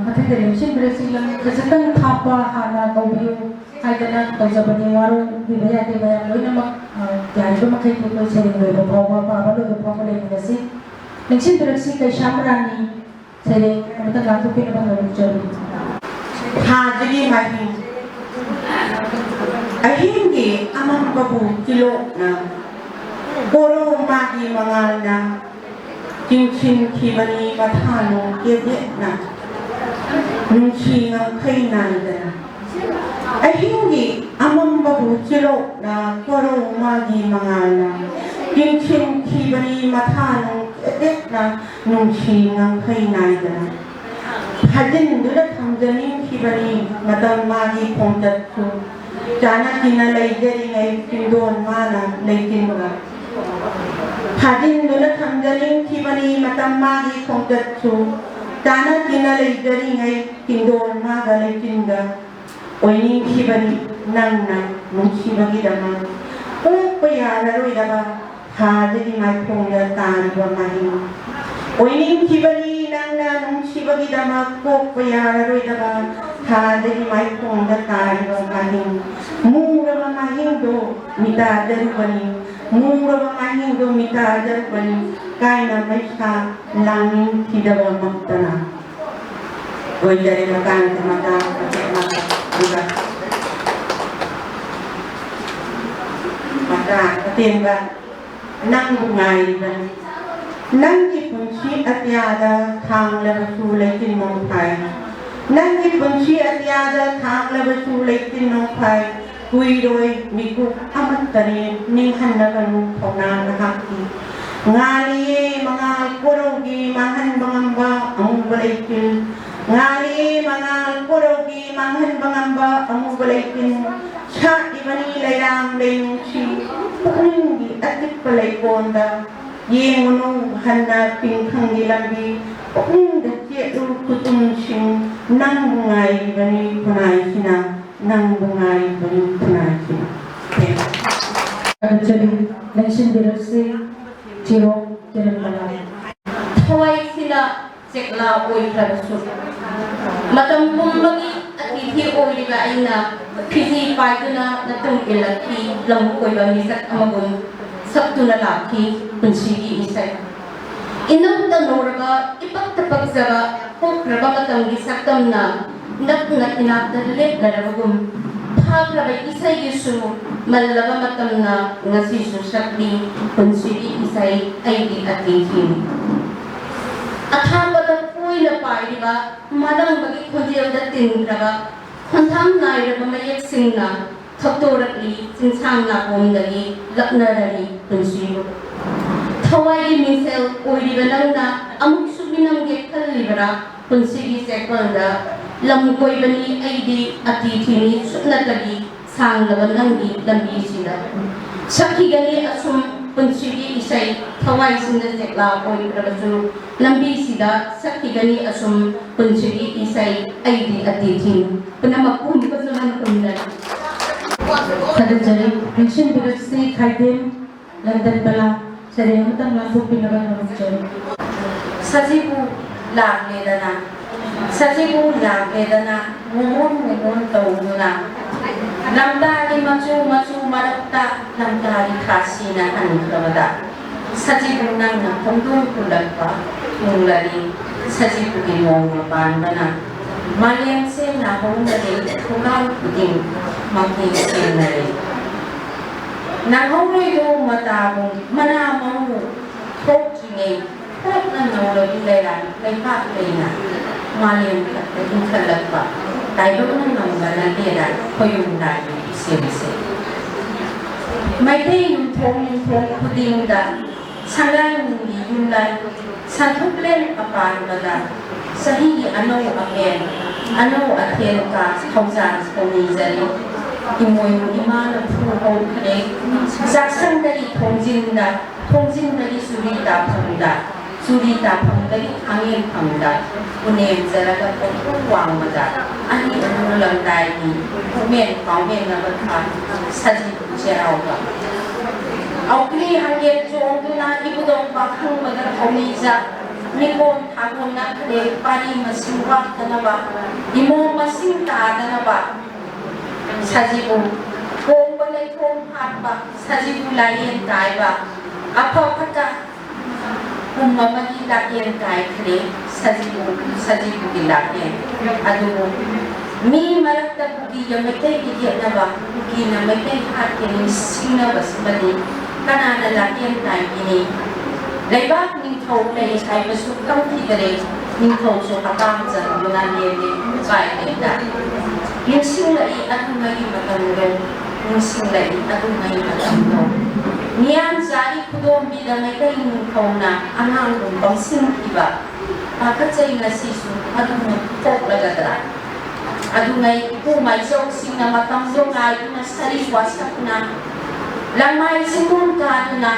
có thể để xin Brazil cái sự tăng tháp và hana cầu biu hay là cầu giờ bên ngoài rồi vì bây giờ thì bây giờ lối nó giải nó mặc cái tôi sẽ người một phòng và lối một phòng lên mình xin nên xin Brazil cái Shamrani sẽ để chúng ta làm cho cái nó bằng chơi ha jadi mahi ahimgi amam babu kilo na poro magi mangal na kinchin kibani mathano kede na nungchi ngang khay nai da ahimgi amam babu kilo na poro magi mangal na kinchin kibani mathano kede na nungchi ngang khay nai da hadin dula thamjanin kibani madam magi pongtat su jana kina leijari ngai pindon mana leitin ga hadin dula thamjanin kibani madam magi pongtat su jana kina leijari ngai pindon maga leitin ga oini kibani nang nungchi bagi dama o payara roi daba hadin mai pongda tan wa mahi oini kibani nang nungchi bagi dama ko payara roi daba hadin mai pongda tan wa mahi mura mahi do mita darubani mura mahi do mita darubani kaina maisha langin kidaba maktana oi dari makan mata juga mata ketimba nang bungai dan nang di punci atiada thang lebasu leitin mong pai nang di punci atiada thang lebasu leitin mong pai kui doi miku amat tani ning handakan pona nakaki ngali mga kurogi mahan bangamba ang balaitin ngali mga kurogi mahan bangamba ang balaitin cha ibani layang layungchi puningi atik palay bonda yengono handa pingkang gilambi puningi jetu kutumsing nang bungai bani punai sina nang bungai bani punai sina jadi nation direksi ciro kirim malam thawai sila sekla oi kharasu matam pumbagi atithi oi diga aina phisi paiduna natung ilaki lam koi ba misak amagun sabtuna lakhi punsigi isai inam ta norga ipak tapak zaga pokraba matam gi saktamna nakna inapta lep narabagum phagraba isai gisu mallaba matamna ngasi su sakli punsigi isai aidi atithi अथांबद कोइला पाइरिबा मदंग बगी खोजेलदा तिनग्रबा खंथाम नाइरबा मयेक सिंगना ꯊꯧꯗꯣꯔꯛꯂꯤ ꯆꯤꯡꯁꯥꯡ ꯅꯥꯀꯣꯡꯗꯒꯤ ꯂꯛꯅꯔꯅꯤ ꯄꯨꯟꯁꯤꯕꯨ ꯊꯋꯥꯏꯒꯤ ꯃꯤꯡꯁꯦꯜ ꯑꯣꯏꯔꯤꯕ ꯅꯪꯅ ꯑꯃꯨꯛꯁꯨ ꯃꯤꯅꯝꯒꯦ ꯈꯜꯂꯤꯕꯔꯥ ꯄꯨꯟꯁꯤꯒꯤ ꯆꯦꯛꯄꯜꯗ ꯂꯝ ꯀꯣꯏꯕꯅꯤ ꯑꯩꯗꯤ ꯑꯇꯤꯊꯤꯅꯤ ꯁꯨꯞꯅꯇꯒꯤ ꯁꯥꯡꯂꯕ ꯅꯪꯒꯤ ꯂꯝꯕꯤꯁꯤꯗ ꯁꯛꯈꯤꯒꯅꯤ ꯑꯁꯨꯝ ꯄꯨꯟꯁꯤꯒꯤ ꯏꯁꯩ ꯊꯋꯥꯏꯁꯤꯡꯗ ꯆꯦꯛꯂꯥ ꯑꯣꯏꯈ꯭ꯔꯕꯁꯨ ꯂꯝꯕꯤꯁꯤꯗ ꯁꯛꯈꯤꯒꯅꯤ ꯑꯁꯨꯝ ꯄꯨꯟꯁꯤꯒꯤ ꯏꯁꯩ ꯑꯩꯗꯤ ꯑꯇꯤꯊꯤꯅꯤ ꯄꯨꯝꯅꯃꯛ ꯐꯖꯅ ꯇꯨꯝꯅꯔꯤ ꯊꯥꯒꯠꯆꯔꯤ ꯅꯤꯡꯁꯤꯡꯕꯤꯔꯛꯁꯤ ꯈꯥꯏꯗꯦꯝ ꯂꯟꯗꯟ ꯕꯂꯥ ꯁꯩꯔꯦꯡ ꯑꯃꯇꯪ ꯂꯥꯟꯊꯣꯛꯄꯤꯅꯕ ꯍꯣꯠꯅꯖꯔꯤ ꯁꯖꯤꯕꯨ ꯂꯥꯛꯂꯦꯗꯅ ꯁꯖꯤꯕꯨ ꯂꯥꯛꯂꯦꯗꯅ ꯉꯣꯟ ꯇꯧꯗꯨꯅ ꯂꯝꯇꯥꯒꯤ ꯃꯆꯨ ꯃꯔꯛꯇ ꯂꯝꯇꯥꯒꯤ ꯈꯥꯁꯤꯅ ꯍꯟꯈ꯭ꯔꯕꯗ ꯁꯖꯤꯕꯨ ꯅꯪꯅ ꯈꯣꯡꯗꯣꯟ ꯄꯨꯜꯂꯛꯄ ꯊꯨꯡꯂꯔꯤ ꯁꯖꯤꯕꯨꯒꯤ ꯅꯣꯡꯃ ꯄꯥꯟꯕꯅ ꯃꯥꯂꯦꯝꯁꯦ ꯅꯥꯍꯧꯅꯔꯦ ꯊꯣꯡꯒꯥꯜ ꯈꯨꯗꯤꯡ ꯃꯈꯩ ꯁꯦꯡꯅꯔꯦ ꯅꯥꯍꯧꯔꯣꯏꯗꯣ ꯃꯇꯥꯕꯨꯡ ꯃꯅꯥ ꯃꯔꯨ ꯊꯣꯛꯇ꯭ꯔꯤꯉꯩ ꯊꯣꯛꯅ ꯅꯧꯔꯕꯤ ꯂꯩꯕꯥꯛ ꯂꯩꯅ ꯃꯥꯂꯦꯝ ꯈꯛꯇ ꯏꯟꯈꯠꯂꯛꯄ ꯇꯥꯏꯕꯪꯅ ꯉꯝꯕ ꯅꯠꯇꯦꯗ ꯈꯣꯏꯌꯨꯝꯅꯥꯒꯤ ꯏꯁꯦꯝꯁꯦ ꯃꯩꯇꯩ ꯌꯨꯝꯊꯣꯡ ꯈꯨꯗꯤꯡꯗ ꯁꯪꯒꯥꯏꯅꯨꯡꯒꯤ ꯌꯨꯝꯂꯥꯏ ꯁꯟꯊꯣꯛꯂꯦꯟ ꯑꯄꯥꯟꯕꯗ ꯆꯍꯤꯒꯤ ꯑꯅꯧ ꯑꯊꯦꯟ ꯀꯥ ꯊꯧꯖꯥꯜ ꯊꯧꯅꯤꯖꯔꯤ ꯏꯃꯣꯏꯅꯨ ꯏꯃꯥꯅ ꯐꯨ ꯍꯧꯈ꯭ꯔꯦ ꯆꯥꯛꯁꯪꯗꯒꯤ ꯊꯣꯡꯖꯤꯟꯗꯒꯤ ꯆꯨꯔꯤ ꯇꯥꯐꯝꯗꯒꯤ ꯈꯥꯡꯌꯦꯟꯐꯝꯗ ꯎꯅꯦꯝꯖꯔꯒ ꯄꯣꯠꯊꯣꯛ ꯋꯥꯡꯃꯗ ꯑꯅꯤ ꯂꯝꯗꯥꯏꯒꯤ ꯄꯨꯛꯃꯦꯟ ꯄꯥꯎꯃꯦꯟꯅꯕ ꯊꯥ ꯁꯖꯤꯕꯨ ꯆꯩꯔꯥꯎꯕ ꯑꯧꯀ꯭ꯔꯤ ꯍꯪꯒꯦꯠ ꯆꯣꯡꯗꯨꯅ ꯏꯕꯨꯗꯧ ꯄꯥꯈꯪꯕꯗ ꯊꯧꯅꯤꯖ ꯃꯤꯀꯣꯟ ꯊꯥꯒꯣꯟꯅꯈ꯭ꯔꯦ ꯄꯥꯔꯤ ꯃꯁꯤꯡ ꯋꯥꯠꯇꯅꯕ ꯏꯃꯣ ꯃꯁꯤꯡ ꯇꯥꯗꯅꯕ ꯁꯖꯤꯕꯨ ꯊꯣꯡꯕ ꯂꯩꯊꯣꯡ ꯍꯥꯠꯄ ꯁꯖꯤꯕꯨ ꯂꯥꯏꯌꯦꯟ ꯀꯥꯏꯕ ꯑꯐ ꯐꯠꯇ ꯑꯃꯒꯤ ꯂꯥꯛꯌꯦꯟ ꯀꯥꯏꯈ꯭ꯔꯦ ꯁꯖꯤꯕꯨꯒꯤ ꯂꯥꯛꯌꯦꯟ ꯑꯗꯨꯕꯨ ꯃꯤ ꯃꯔꯛꯇ ꯀꯨꯀꯤꯒ ꯃꯩꯇꯩꯒꯤ ꯌꯦꯠꯅꯕ ꯀꯨꯀꯤꯅ ꯃꯩꯇꯩ ꯍꯥꯠꯀꯦ ꯅꯤꯡꯁꯤꯡꯅꯕꯁꯤꯃꯗꯤ ꯀꯅꯥꯅ ꯂꯥꯛꯌꯦꯟ ꯀꯥꯏꯕꯤꯅꯤ ꯂꯩꯕꯥꯛ ꯅꯤꯡꯊꯧ ꯂꯩ ꯍꯥꯏꯕꯁꯨ ꯈꯪꯈꯤꯗꯔꯦ ꯅꯤꯡꯊꯧꯁꯨ ꯍꯀꯥꯝ ꯆꯟꯗꯨꯅ ꯂꯦꯜꯂꯤ ꯎꯄꯥꯏ ꯂꯩꯇ ꯅꯤꯡꯁꯤꯡꯂꯛꯏ ꯑꯗꯨꯉꯩ ꯃꯇꯝꯗꯣ ꯃꯤꯌꯥꯝ ꯆꯥꯔꯤ ꯈꯨꯗꯣꯝꯕꯤꯗ ꯃꯩꯇꯩ ꯅꯤꯡꯊꯧꯅ ꯑꯉꯥꯡꯒꯨꯝ ꯄꯪꯁꯤꯟꯈꯤꯕ ꯄꯥꯈꯠꯆꯩ ꯉꯁꯤꯁꯨ ꯑꯗꯨꯅ ꯊꯣꯛꯂꯒꯗ꯭ꯔꯥ ꯑꯗꯨꯉꯩ ꯏꯄꯨ ꯃꯥꯏꯆꯧꯁꯤꯡꯅ ꯃꯇꯝꯗꯣ ꯉꯥꯏꯗꯨꯅ ꯁꯔꯤ ꯋꯥꯁꯛꯅ ꯂꯪꯃꯥꯏ ꯆꯤꯡꯗꯣꯟ ꯀꯥꯗꯨꯅ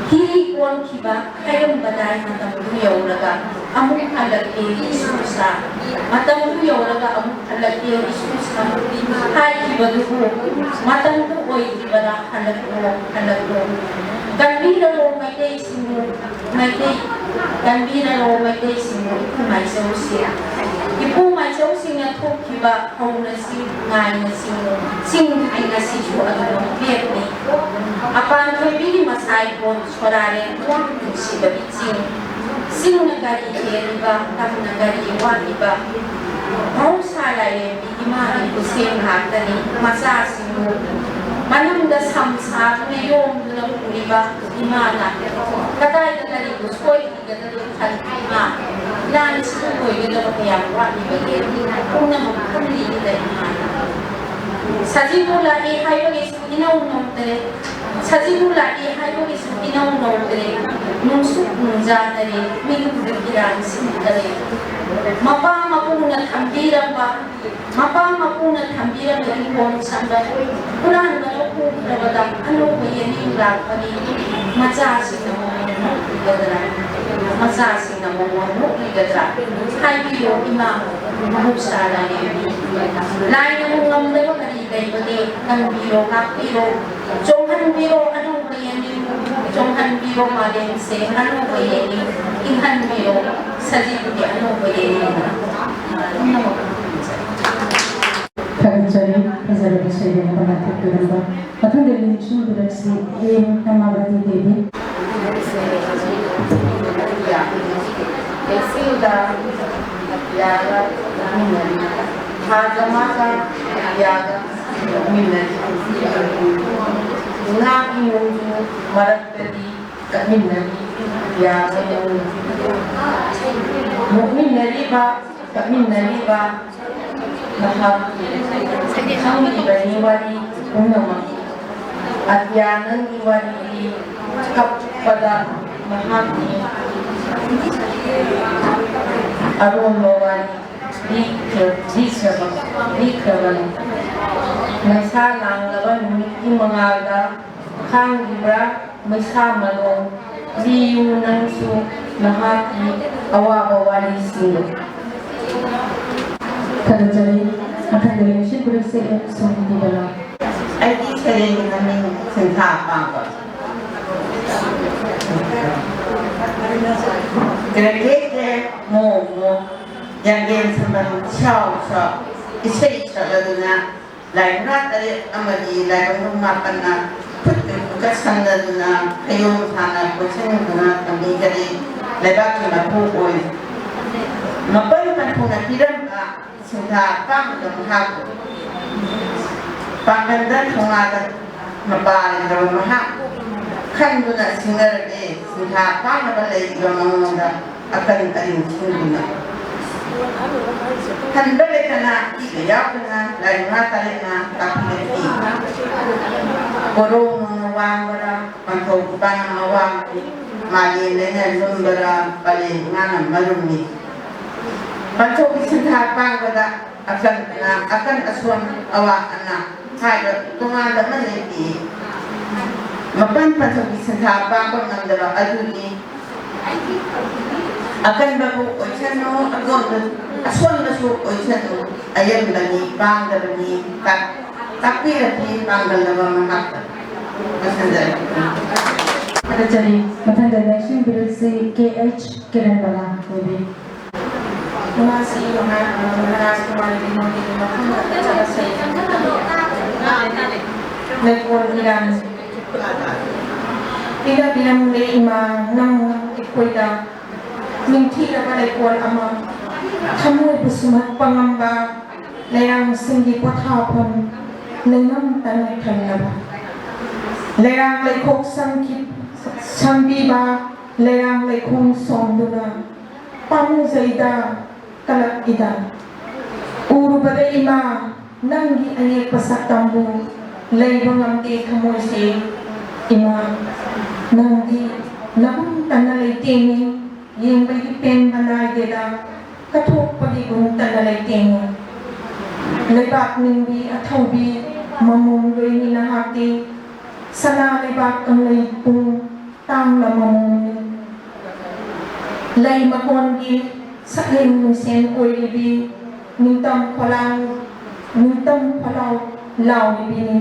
ꯍꯤꯔꯤ ꯀꯣꯟꯈꯤꯕ ꯍꯩꯔꯝꯕꯗꯥꯏ ꯃꯇꯝꯗꯨ ꯌꯧꯔꯒ ꯑꯃꯨꯛ ꯍꯜꯂꯛꯑꯦ ꯏꯁꯨꯁꯥ ꯃꯇꯝꯗꯨ ꯌꯧꯔꯒ ꯑꯃꯨꯛ ꯍꯜꯂꯛꯑꯦ ꯏꯁꯨꯁꯥ ꯍꯥꯏꯈꯤꯕꯗꯨꯕꯨ ꯃꯇꯝꯗꯨ ꯑꯣꯏꯈꯤꯕꯗ ꯍꯜꯂꯛꯂꯣ ꯀꯟꯕꯤꯔꯔꯣ ꯃꯩꯇꯩꯁꯤꯡꯕꯨ ꯏꯄꯨ ꯃꯥꯏꯆꯧꯁꯤꯡ ꯏꯄꯨ ꯃꯥꯏꯆꯧꯁꯤꯡꯅ ꯊꯣꯛꯈꯤꯕ ꯍꯧꯅꯁꯤ ꯉꯥꯏꯅꯁꯤꯡ ꯆꯤꯡꯗꯨꯒꯤ ꯉꯁꯤꯁꯨ ꯑꯗꯨꯝ ꯂꯦꯞꯂꯤ ꯑꯄꯥꯟ ꯊꯣꯏꯕꯤꯒꯤ ꯃꯁꯥꯏ ꯄꯣꯠ ꯁꯣꯔꯥꯔꯦꯟ ꯋꯥꯡ ꯅꯨꯡꯁꯤꯕꯒꯤ ꯆꯤꯡꯅ ꯒꯥꯔꯤ ꯍꯦꯜꯂꯤꯕ ꯇꯝꯅ ꯒꯥꯔꯤ ꯋꯥꯠꯂꯤꯕ ꯃꯍꯧꯁꯥ ꯂꯥꯏꯔꯦꯝꯕꯤ ꯏꯃꯥꯒꯤ ꯈꯨꯠꯁꯦꯝ ꯉꯥꯛꯇꯅꯤ ꯃꯆꯥꯁꯤꯡꯕꯨ ꯃꯅꯨꯡꯗ ꯁꯝ ꯁꯥꯗꯨꯅ ꯌꯣꯝꯗꯨꯅ ꯄꯨꯔꯤꯕ ꯏꯃꯥꯅ ꯀꯗꯥꯏꯗ ꯀꯔꯤꯕꯨ ꯁꯣꯏꯈꯤꯒꯗꯒꯦ ꯈꯟꯕ ꯏꯃꯥ ꯂꯥꯟꯁꯤꯕꯨ ꯑꯣꯏꯒꯗꯕ ꯀꯌꯥꯝ ꯋꯥꯠꯂꯤꯕꯒꯦ ꯄꯨꯝꯅꯃꯛ ꯈꯪꯂꯤꯉꯩꯗ ꯏꯃꯥꯅ ꯁꯖꯤꯕꯨ ꯂꯥꯛꯏ ꯍꯥꯏꯕꯒꯤꯁꯨ ꯏꯅꯧ ꯅꯧꯗ꯭ꯔꯦ ꯁꯖꯤꯕꯨ ꯂꯥꯛꯏ ꯍꯥꯏꯕꯒꯤꯁꯨ ꯏꯅꯧ ꯅꯧꯗ꯭ꯔꯦ ꯅꯨꯡꯁꯨꯛ ꯅꯨꯡꯖꯥꯗꯔꯦ ꯃꯤꯅꯨꯡꯗ ꯏꯔꯥꯡ ꯁꯤꯟꯗꯔꯦ ꯃꯄꯥ ꯃꯄꯨꯅ ꯊꯝꯕꯤꯔꯝꯕ ꯏꯪꯈꯣꯜ ꯁꯝꯕ ꯍꯨꯔꯥꯟꯕꯅ ꯄꯨꯈ꯭ꯔꯕꯗ ꯑꯅꯧꯕ ꯌꯦꯅꯤꯡ ꯂꯥꯛꯄꯅꯤ ꯃꯆꯥꯁꯤꯡꯅ ꯃꯉꯣꯟ ꯅꯣꯛꯂꯤꯒꯗ꯭ꯔꯥ ꯍꯥꯏꯕꯤꯌꯣ ꯏꯃꯥ ꯃꯍꯧꯁꯥ ꯂꯥꯏꯔꯦꯝꯕꯤ ꯂꯥꯏꯅꯕꯨ ꯉꯝꯗꯕ ꯀꯔꯤ ꯂꯩꯕꯒꯦ ꯀꯟꯕꯤꯔꯣ ꯉꯥꯛꯄꯤꯔꯣ ꯆꯣꯡꯍꯟꯕꯤꯔꯣ ꯑꯅꯧꯕ ꯌꯦꯅꯤꯡ ꯆꯣꯡꯍꯟꯕꯤꯔꯣ ꯃꯥꯂꯦꯝꯁꯦ ꯑꯅꯧꯕ ꯌꯦꯅꯤꯡ ꯏꯪꯍꯟꯕꯤꯔꯣ ꯁꯖꯤꯕꯨꯒꯤ ꯑꯅꯧꯕ ꯌꯦꯅꯤꯡꯅ ꯄꯨꯝꯅꯃꯛ ꯊꯥꯒꯠꯆꯔꯤ ꯐꯖꯔꯕ ꯁꯩꯔꯦꯡ ꯑꯃ ꯂꯥꯟꯊꯣꯛꯄꯤꯔꯝꯕ ꯃꯊꯪꯗ ꯅꯤꯡꯁꯤꯡꯕꯤꯔꯛꯁꯤ M Hemabati Devi mahaki hangi wari unama adyanan wari kapada mahaki aroma wari dikraban maisa langlaban miki mangaga khangibra maisa malong liyu nangsu mahaki awaba wari singo Kadajari akan dari bersih sungguh di dalam. Aiki sering kami sentak apa? Kerja mau yang gen sembang ciao istri lalunya lain tadi amadi lain rumah panah putih kesan lalunya ayam sana kucing lalunya kami jadi lebat kita pukul mapai panpungan tidak sentak pang dan hak pangandan tungadan mabal dalam hak kan guna singar de sentak pang balai gamangda akan tarin singuna kan balai kana iya kana lain mata lena tapi ni korong mawang mantau kupang mawang mali lena lumbara balai ngana malumni Pancok sentak pang pada akan aswan awak anak hai tunga dalam lagi mapan pancok sentak pang pang dalam aduni akan baru oceano agon aswan masuk oceano ayam lagi pang dalam ni tapi lagi pang dalam mahak masandar Kadajari matan dari bersih KH kiran bala lebih. masih mengenai kemarin di cara saya lekor bilang tidak bilang mulai imam nang ikuida minti dapat lekor ama kamu bersama pengamba layang singgi potapun lengan tanah kanaba layang lekok sangkit sambiba layang lekong sonduna pamu zaida kalak ida uru pada ima nanggi ayek pasak tambu lay bangamti kamoy si ima nanggi nang tanalay tingi yung bagi pen banay deda katuk pagi kung tanalay tingi laybak ningbi atawbi mamunggoy ni nahati sana laybak ang laypung tang na mamunggoy lay makondi Sakin musen oilibi mintam palau lau libi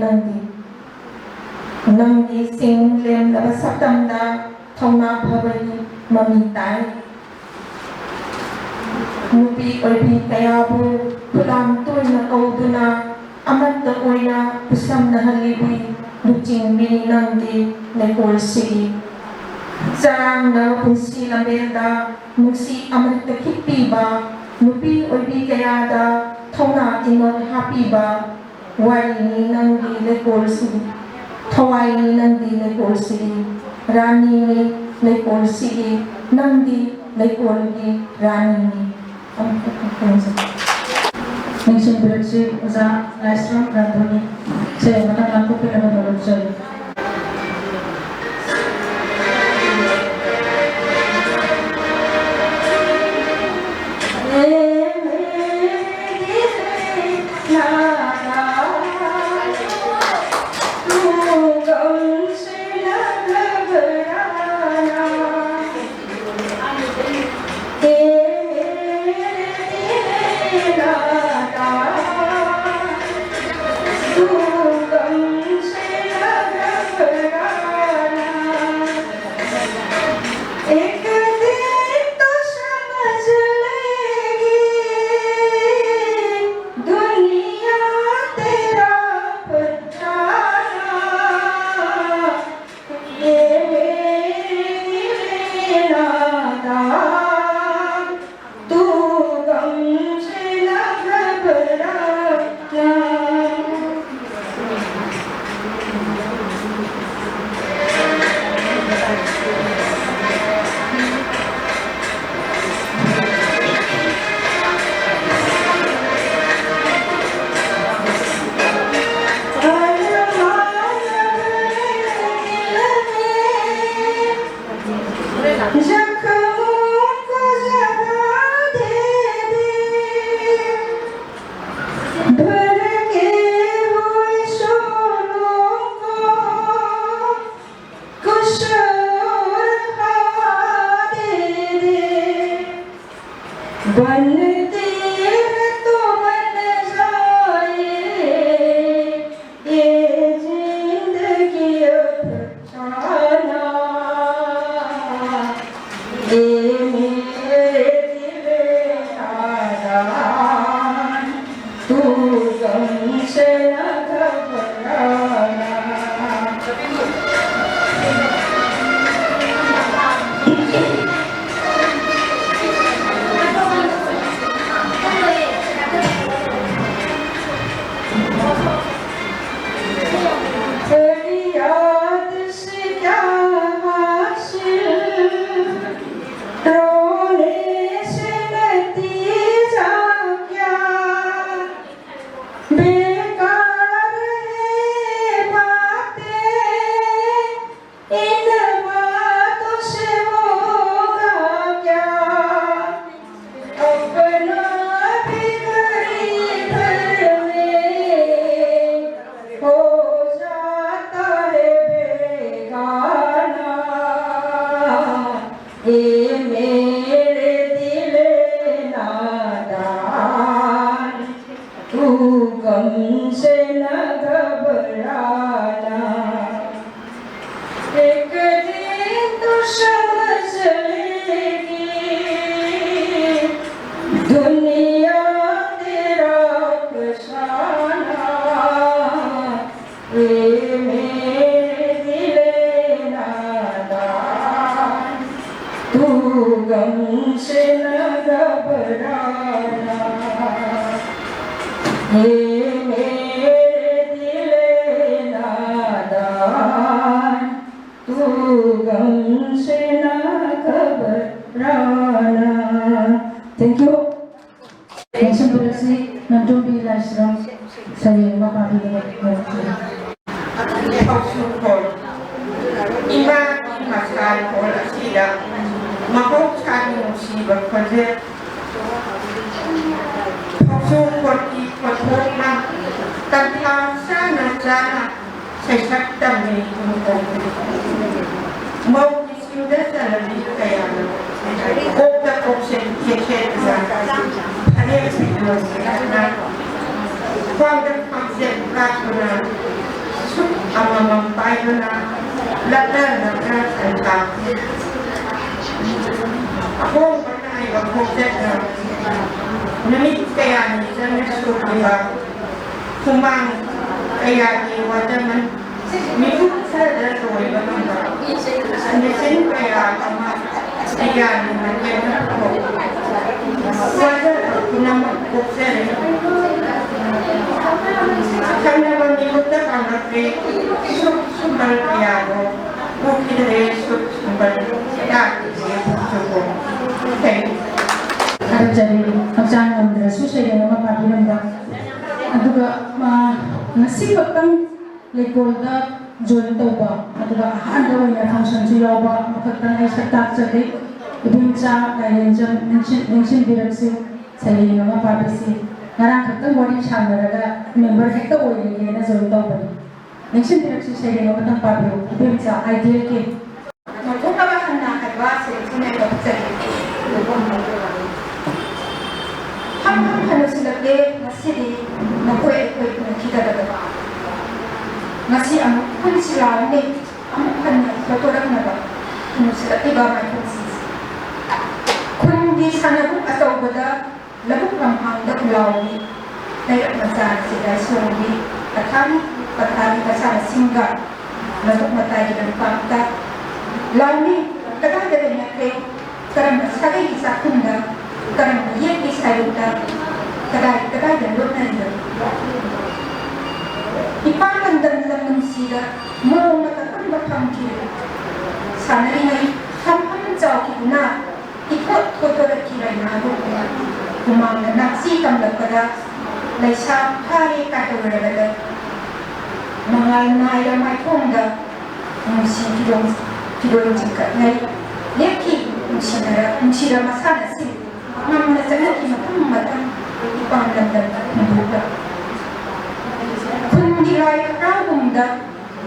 nangdi sing lem labasatam na thawna phabani mamitai nupi oilibi kayabu pulam toy na kauduna amat na oina pusam na halibi luching bini nangdi lekol sigi sarang na punsi lambelda musi amat takipiba nupi oibi kayada thona inon hapiba wai ni nangdi lekol sigi thawai ni nangdi lekol sigi rani ni lekol sigi nangdi lekol gi rani ni Ningshin bersih usaha restaurant Radhoni. Saya akan lakukan apa saja. Sugam घबराना हे मेरे दिल नादान तू गम से ना घबराना Thank you. Nation Berasi Nandu Bilasram saya Mapadi Pagsumpol. Iba masal ko sila. Makuksan yung siba kasi pagsumpol ipagpok na taglang sana sa saktam ni Tungkong. Mau disuda sa labi kaya Kota Kopsen Kecet sa Hanel Sidros na Founder Konsep Katuna ang mamampayo na latar na kasanta. Ako ang panay ang konsep na namit kaya ni sa nagsukiba kumang kaya ni wadaman mikut sa datoy ba naman anisin kaya ang kaya ni nagyan ako wala naman konsep Karena mengikuti anaknya sumber piano, mungkin dari sumber dati cukup. Ada jadi hafsan umrah susah yang apa bilang dah. Aduga nasib kan lekolda join tauba. Aduga anda wajah function sila ba makatan ay setak jadi ibin sa kaya nation direksi saya yang apa besi. Ngarang katang wari chamaraga member hekta oye na join tauba. Nation direksi saya yang apa pablo ibin sa ideal ke. Magkukabahan na kadwa sa isinay doktor. Hanggang halo sila ke masih nakuha-kuha na kita dapat. Nasi ang kun sila ni ang kan naturak na ba kung sila iba may konsis. Kung di sana kung ataw bada labok ng hangdak lawi dahil masana sila sungi patani kasana singga labok matay ng pangta lawi kadang-kadang niya kay karang sakay isa kunda karang yen isa yuta kadang-kadang lor na nila ipangandang lang ng sila mo matatambak ang kira sana rin ay kampanan sa okit na ikot ko to na kira na kumang naksikam lang kada na isa hari katawala mga naya may kongga si Kidong jika ngay leki sila masana si mga nasagot matang ipangandang buka kung nilay karabong da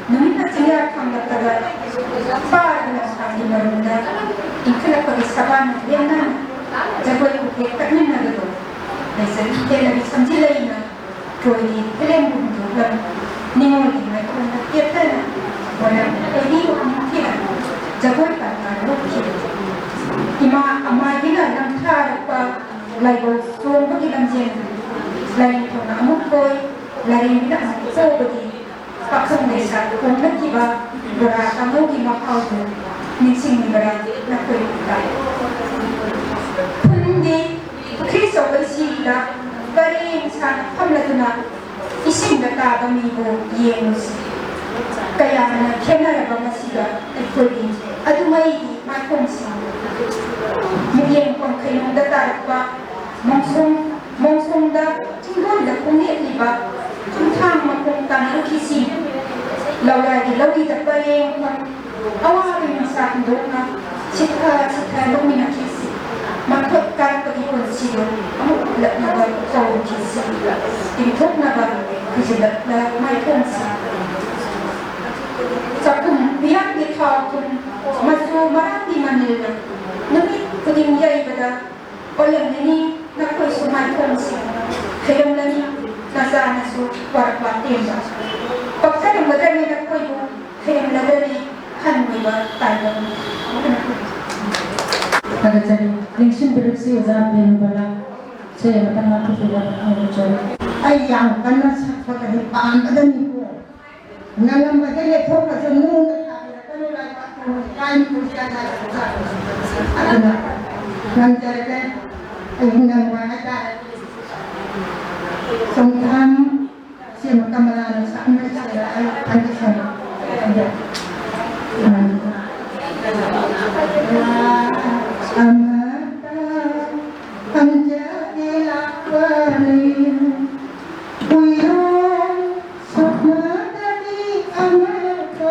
namin na sinira kang nagtagal para na sa aking marunda ikalapag-isaban yan na jagoy ko kaya kanin na gato ay sa ikalabis ang silay na kawai di ilang bundo lang ningon di may kung nagkita na wala ay di ko ang kira jagoy ka na kira ima amagina ng karap pa laibol suwang pagilang jen lain ko na amukoy lain na ang ito bagi paksang desa kung nagkiba gara kamo gimakao mo ninsing ni gara na ko'y tayo kundi kriso ay sila baring sa pamlato na ising na tabamibo yenos kaya na kenarabang na sila ay pwede at umayigi makongsi mugyen kung kayong datarap pa monsong da tinggon da kung iba kung tama kung tanong kisi lawagi da pa yung awawin ng sa akin doon na sika doon minakisi magkakar pag-ikon siyo ang ulat na ba kawang kisi initok na ba kasi na may kongsi sa kung biyak ikaw kung maso marami manila namit kung yay bada walang nini na ko'y sumay kongsi kayong nani nasa naso warapwatin ba pagka ng madali na ko'y kayong nadali hanmi ba tayo Agak jadi lingsin bereksi uzapin bala saya matang aku sudah mengucap ay yang kana sa pagkahipaan kada niko nangang madali po ka sa nung kano lang ako kain ko siya na ano na nang talaga Ayungan ada sungkan si makamalan sama sila ay pandisan ada amata ang jadi lakuin uyong sukma dari amata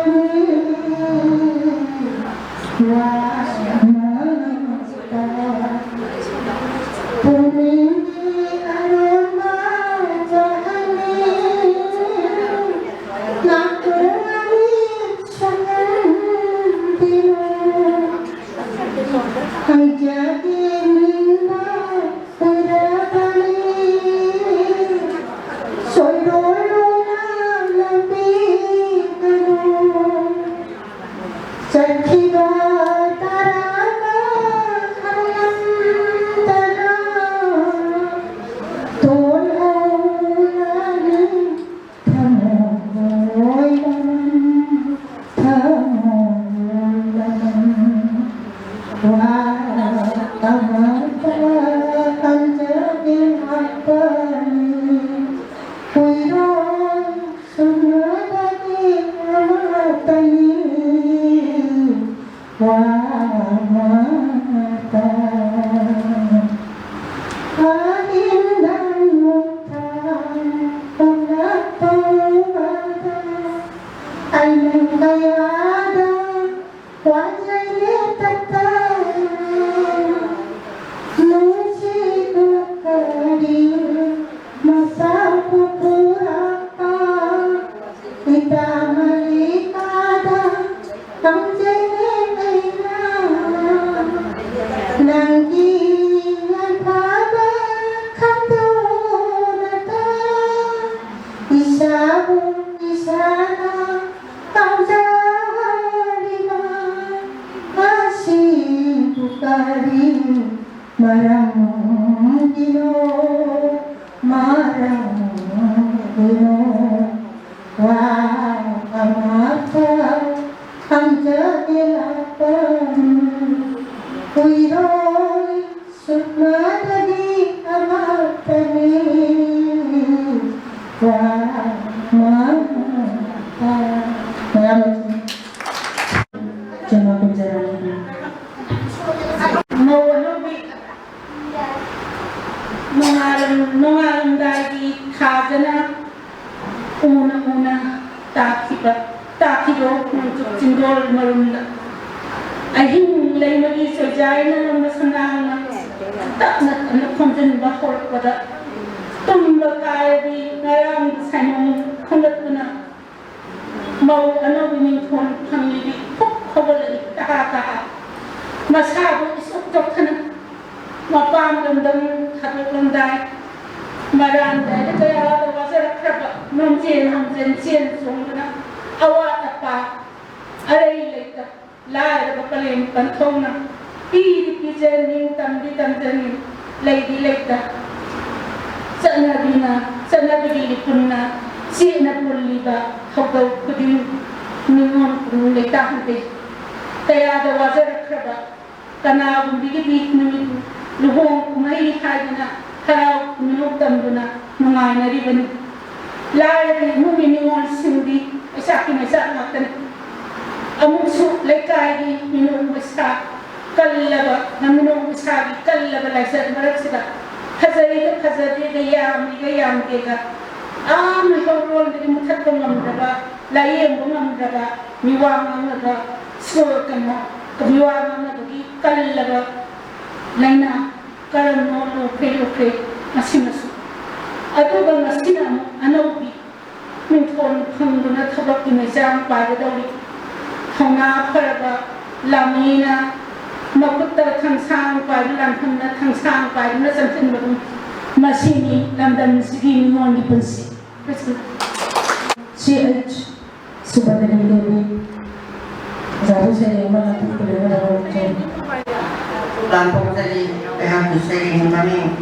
Lampung tadi yang disering kami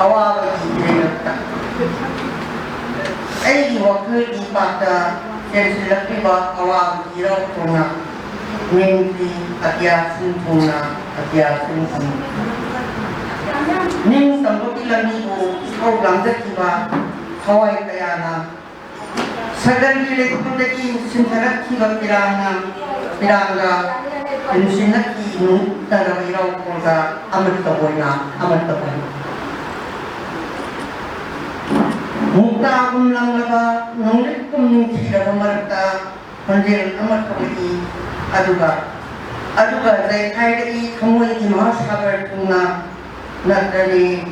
awal direkta. Waktu di pada yang selagi awal dirau tuna mimpi atia sempurna atia sempurna. ning tambaki lami ko ikaw langdakiba hawai kayana sagan gile kundaki sintarat kiba piranga insinaki nu tarabiraw kolga amat taboy Mukta akong lang naba, nung kong nung kira kamarta, pandiran amat kapiti, aduga, dahil kahit kamoy mga sabar kung na nagdani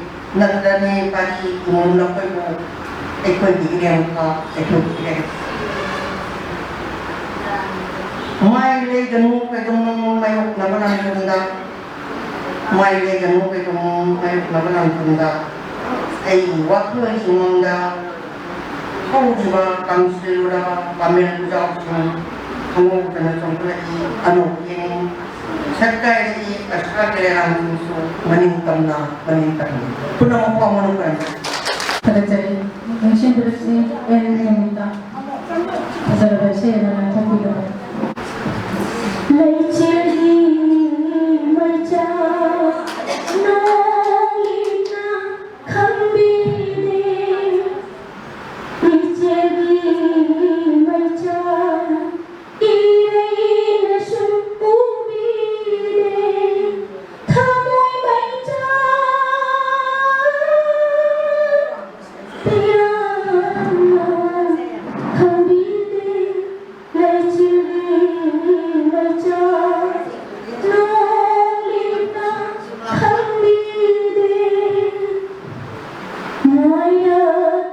pati kumulak ko mo, ay ko'y bigyan ka, ay ko'y bigyan. May lay ganun pa itong mayok na panang kunda, may lay ganun pa itong mayok na panang kunda, ay waktu yang sumanda kau juga kamsil udah pamer jauh kamu kena contoh anu yang serta di asal daerah musuh meningkam pernah apa manukan pada jadi mungkin bersih yang minta asal bersih yang nak tahu Lecheli maja nongina khambide Lecheli maja ireina shumbide thamoy maja pirana khambide Lecheli maja nongina khambide Maya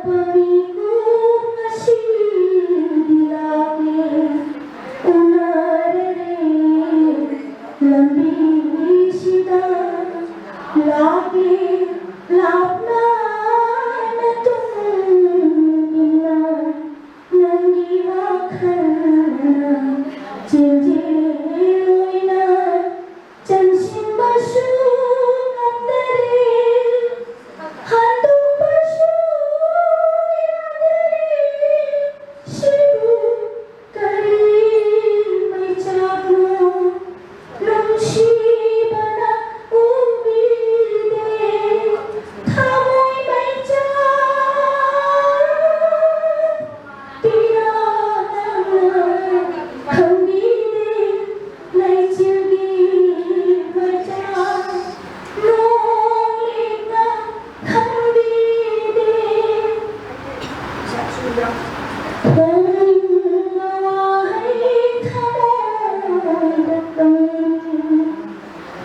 pamiku masih dilake unare lambi sida lake lapna natungina nangi wakhana jinjiroina jansin basu ngandare hantu basu yadare shibu kari maicapno nungshi bana ubide thamoy maica pirana khambide laicilgi maca nolina khambide Wahai thamoy datang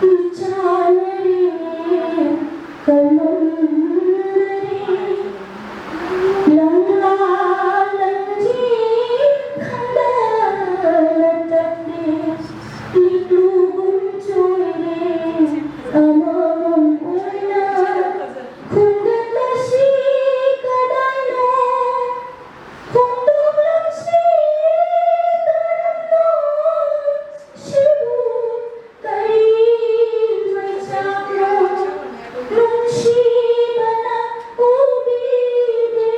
bicara kalundari langlanji khandalatapne liklugun choire amamam oina kundatasi kadano kunduk lamsi karano shibu kari maicapno nungshi bana ubide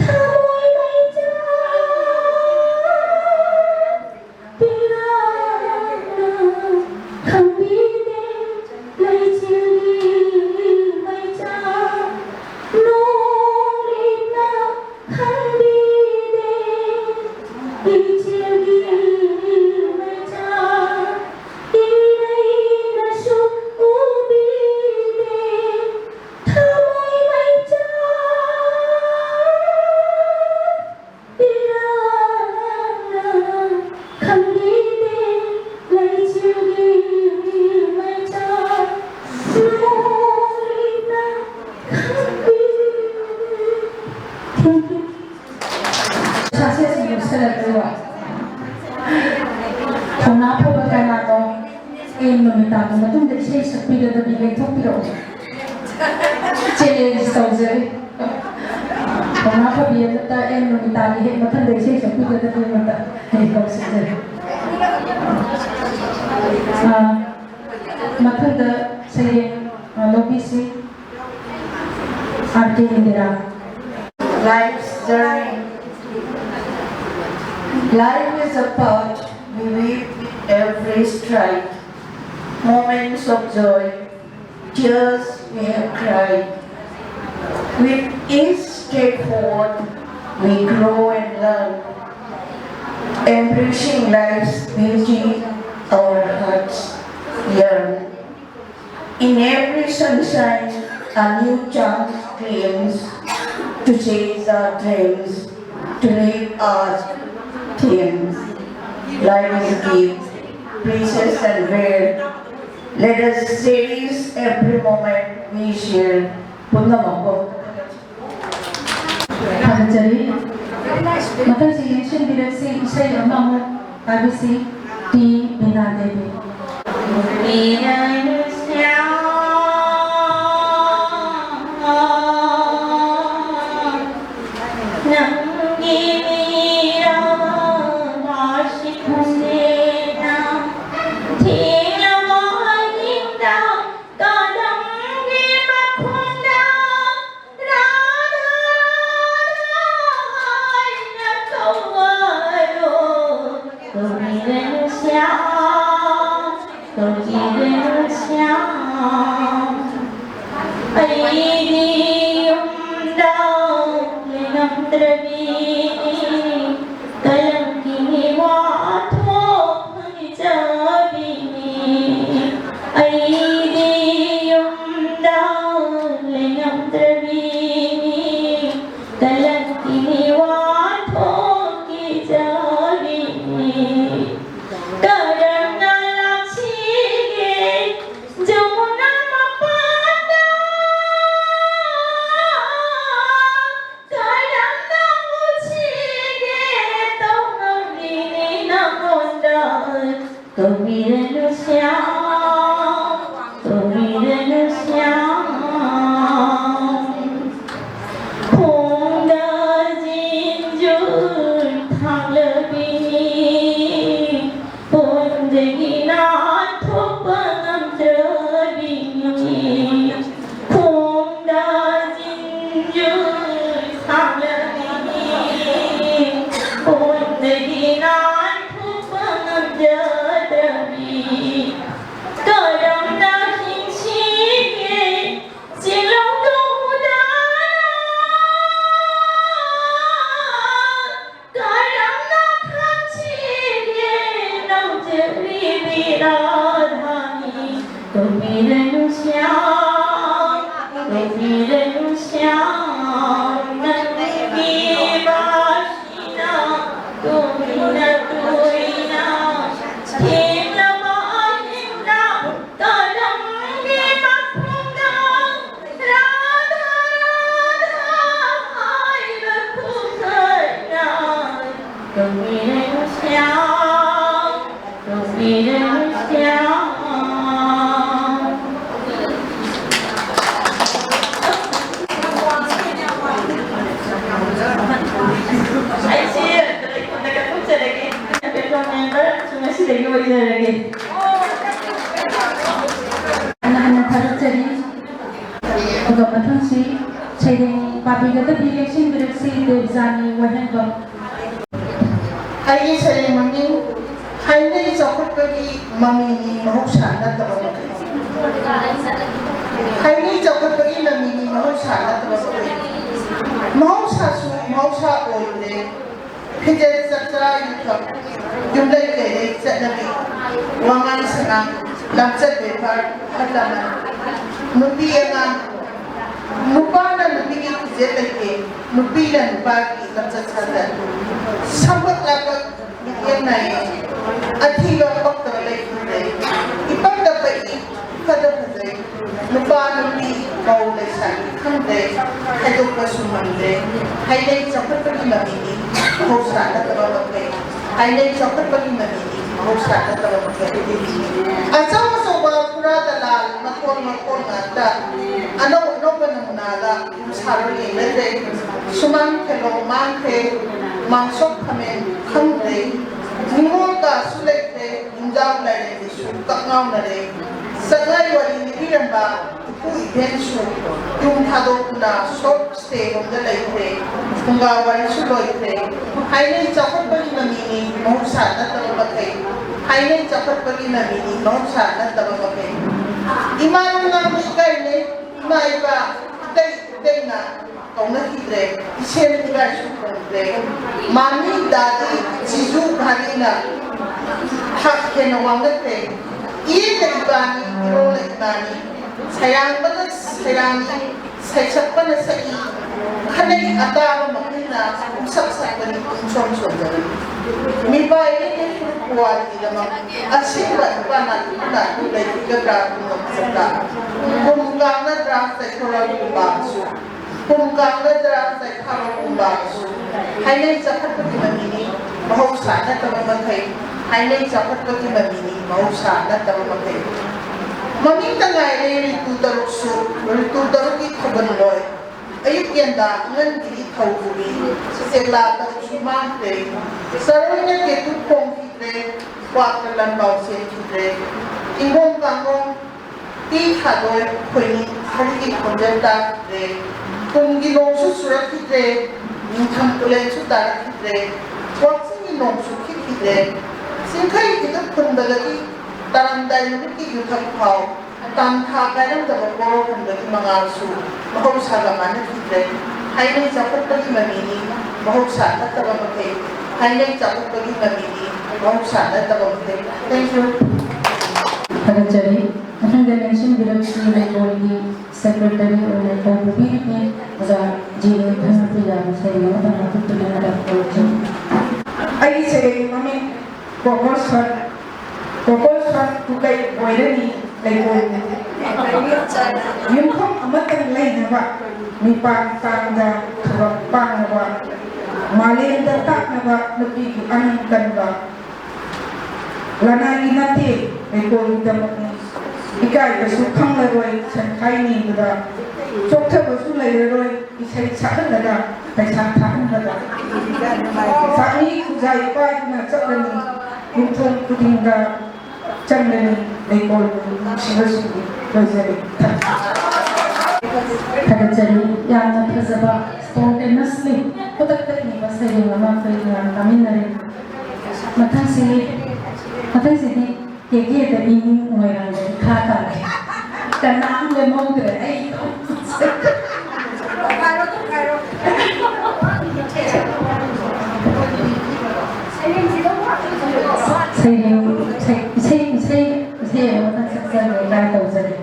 thamoy maica pirana khambide laicilgi maica nolina khambide laicilgi maica ireina sububide thamoy maica pirana khambide laicilgi maica nolina khambide Thank you. Saya sih sudah keluar. Kenapa berkata ini meminta betul dari saya sepeda dari itu piro. Jadi saudari. Kenapa dia tetap ini meminta ini betul dari saya sepeda dari itu saudari. Betul saya lokasi arti Indira. Life's journey. Life is a path we weave with every stride. Moments of joy, tears we have cried. With each step forward, we grow and learn, embracing life's beauty, our hearts yearn. In every sunshine, a new chance gleams to chase our dreams, to live our themes. Life is deep, precious and rare. Let us cherish every moment we share. Punamapo. Hadajari, matang si birasi isay amamu abisi di Bina Devi. Anak-anak Hadajari, juga matang si sayang papi kata direksi direksi Devzani Wahendra. Ay sa limangin, ay na isakot pagi mamini mahusana tayo. Ay na isakot pagi mamini mahusana tayo. Mahusa oile, pijet satra yutak, jumlay kere sa nabi, wangan sana, lamsat bepar, halaman, nubiyangan, nupana nubigay pijet ay nubilan bagi lamsat sana. Sambat lapat bigyan na at hilang pagtalay kulay. Ipagdabay, kadabay, nupano ni kaulay sa ikanday, kayo pa sumanday. Highlight sa kapag-imamini, mahusa na tabawagay. Highlight sa kapag-imamini, mahusa na tabawagay. At sa masawa, pura dalal, makon nga, ano ba naman nala, sarili natin, sumangkalo, mangsok kami hangday nimota sulekte indaw na rin sukak ngaw na rin sa ngayon inibilang ba ito ibenso yung hadok na short stay ng dalayte kung gawan suloyte hainin sakot pa rin namini mahusa na tababagay hainin sakot pa rin namini mahusa na tababagay Iman nga mo ni may ba day na kung nakidre isen nila sukre mami daddy jisu bhani na hak ke na wang te iye na ibani iro na ibani sayang saysak pa na sa kanay atara makina usap sa kanay usap mi ba ini kuat di dalam asyik ba na tulay gagra ng sa kumukang na draft sa korang kumbaso kumukang na draft sa korang kumbaso hainay sapat pati mamini mahusay na tamamatay hainay sapat pati mamini mahusay na tamamatay maminta nga ritudarok ikabanloy ayuk yanda ngan dili kawuli sila ta sumante sarong na ketupong kitre kwatalan bawsen kitre ingong kangong ti hadoy kweni hariki konjenta kitre kung ginong susurat kitre ningkampulen sutara kitre waksin ginong sukit kitre singkay kita kundalagi taranday nukiki yutang pao tangka kaya ng tabagoro kundalagi mga su mahusagaman na kitre hainay sapot pagi mamini mahusag na tabamatay hainay sapot pagi mamini mahusag na tabamatay. Thank you. Tagajari, akan dimension direksi Lekoli Secretary oleh Kaum PDP za Jini Pernatiya saya mengenai tutulan ada project. Ay say mami kokosat tukay boyani Lekoli. Yung kong amatang lay na ba mi pangtang na pang na ba malin datak na ba nabi anong kan ba lanay nati Lekoli dapat ikay kasukang laroy san kaini da chokta basu laroy isay sakan da tay santan da sa ni kuzay pa na sakani yung kuting da chandan Lekoli siwasi Rosary. Tagajari yang terjebak spontaneously, putak-putak ni pasal yang lama kerja kami nari. Matang sini kegi ada ini orang kata, karena aku lemong tu, saya orang seksa mereka tahu saja.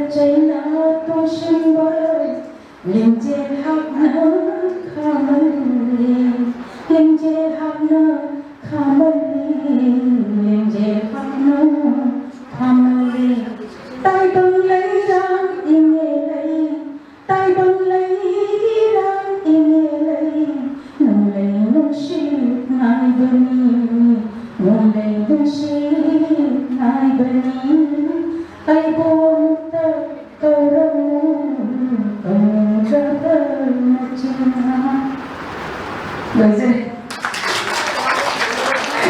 China to Shimba, Lindsay Hagner. खामली लेंजे हाबना खामली लेंजे हाबना खामली ताई बंगलै रां इने लै ताई बंगलै रां इने लै नंलै नंशी नाय बनी नंलै नंशी नाय बनी ai bom ta kaurang kaurang macina Baca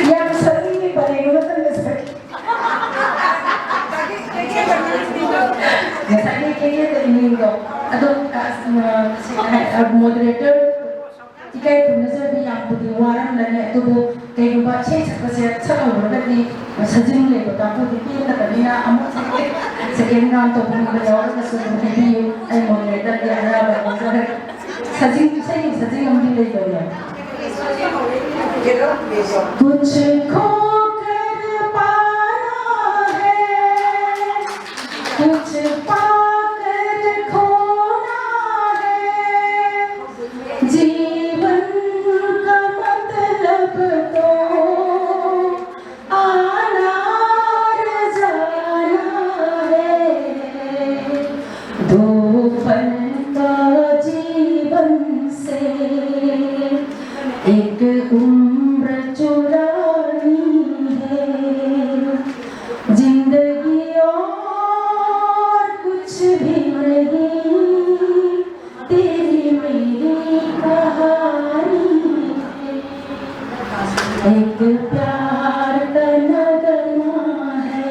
yang sering ini paling betul sekali. Misalnya kayaknya ini dong, atau moderator jika itu misalnya yang putih warna dan itu kayak baca saya orang tadi sajin lagi tapi itu tadi na amat second round tu pun orang kesulitan jadi moderator dia ada apa sajin saya sajin ambil lagi tu ya. तुझको कर पाना है कुछ पाकर खोना है जीवन का मतलब तो आना और जाना है दो पल का जीवन से एक उम्र चुरानी है जिंदगी और कुछ भी नहीं तेरी मेरी कहानी है एक प्यार का नगमा है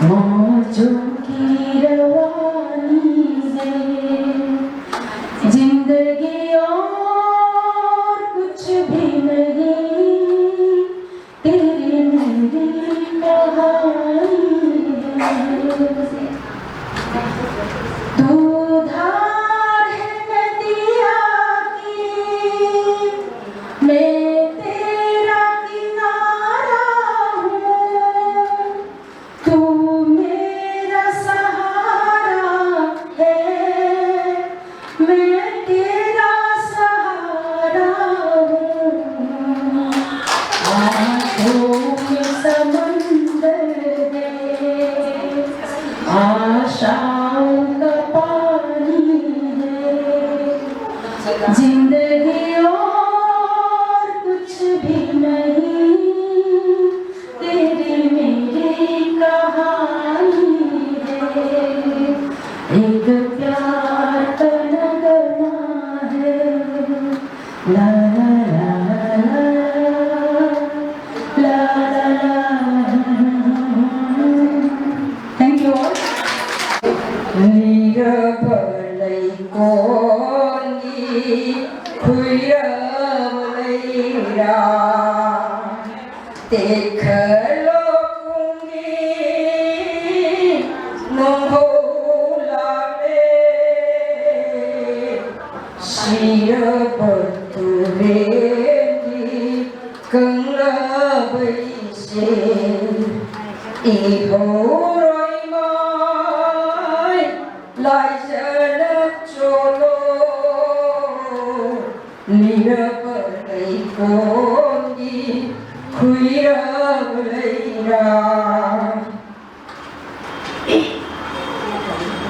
मौजों की रवानी है जिंदगी और कुछ भी नहीं तेरी मेरी कहानी है तू धार है नदिया की मैं तेरा किनारा हूँ तू मेरा सहारा है मैं तेरा सहारा हूँ आँखों में समंदर है आशाओं का पानी है जिंदगी और कुछ भी नहीं तेरी मेरी कहानी है एक प्यार का नगमा है ला ला ला ला ला ला Thank you all. Nirapalai kongi khuiramalai ra dekhalo kungi nongholale sirapaturendi kanglabai se ihoroi mai lai sana cholo nirapalai kongi khuiramalai ra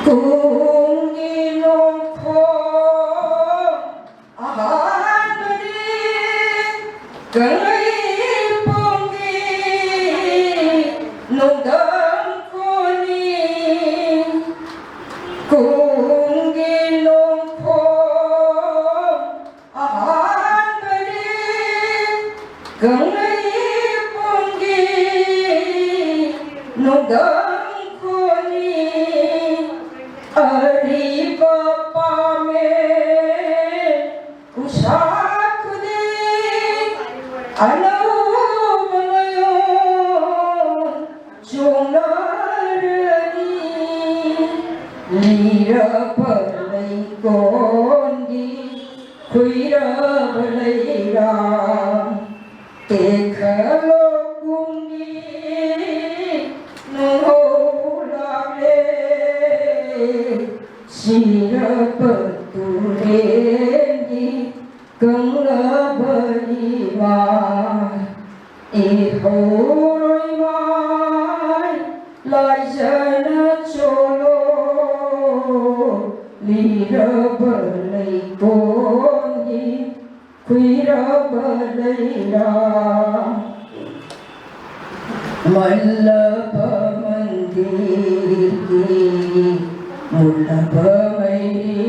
kungi nongkho ahanri kangai pongi nongdang koni kungi nongkho ahanri kangai pongi nongdang koni ari bapa me usak di anu malayo jonarani lirapalai kondi khuiramalai ra dekhalo kungi nongholale sirapaturendi jana cholo lira balai kongi kuira balaira Mallabha mandir ki mullabha mairi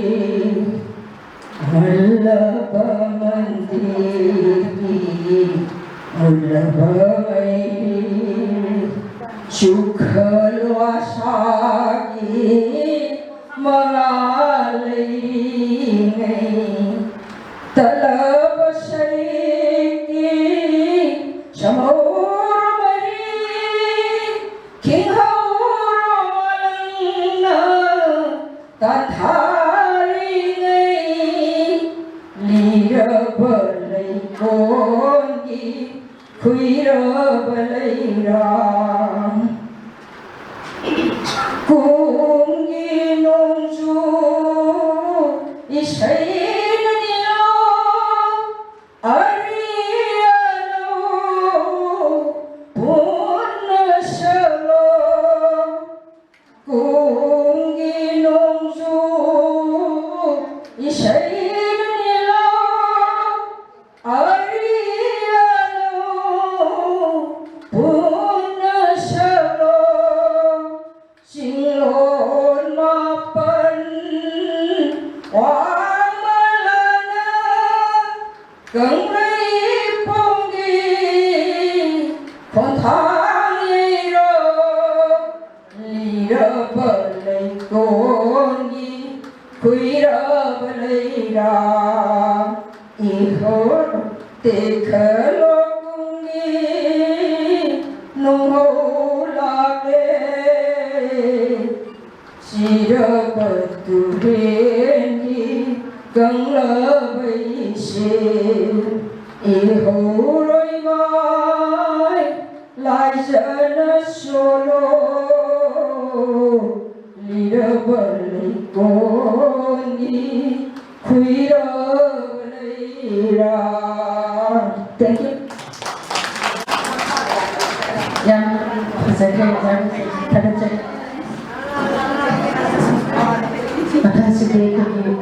Mallabha mandir ki mullabha mairi Chukhal wasagi malalai ngai Talab shariki shamau Tathari ngai lira balai kongi kuira balaira kungi nongju isai nilo ariano punna shalo kungi nongju isai nilo ariano punna shalo singlon mapan wamalana gangrei ponggi kontangiro lira balai kongi kuira balaira ihor tekhalo kungi nungho lage Sirapaturengi ganglabai se ihoroi vai lai jana solo lira balai kongi kuira balaira. Thank you. Yang saya ada cek. Makasih kami kami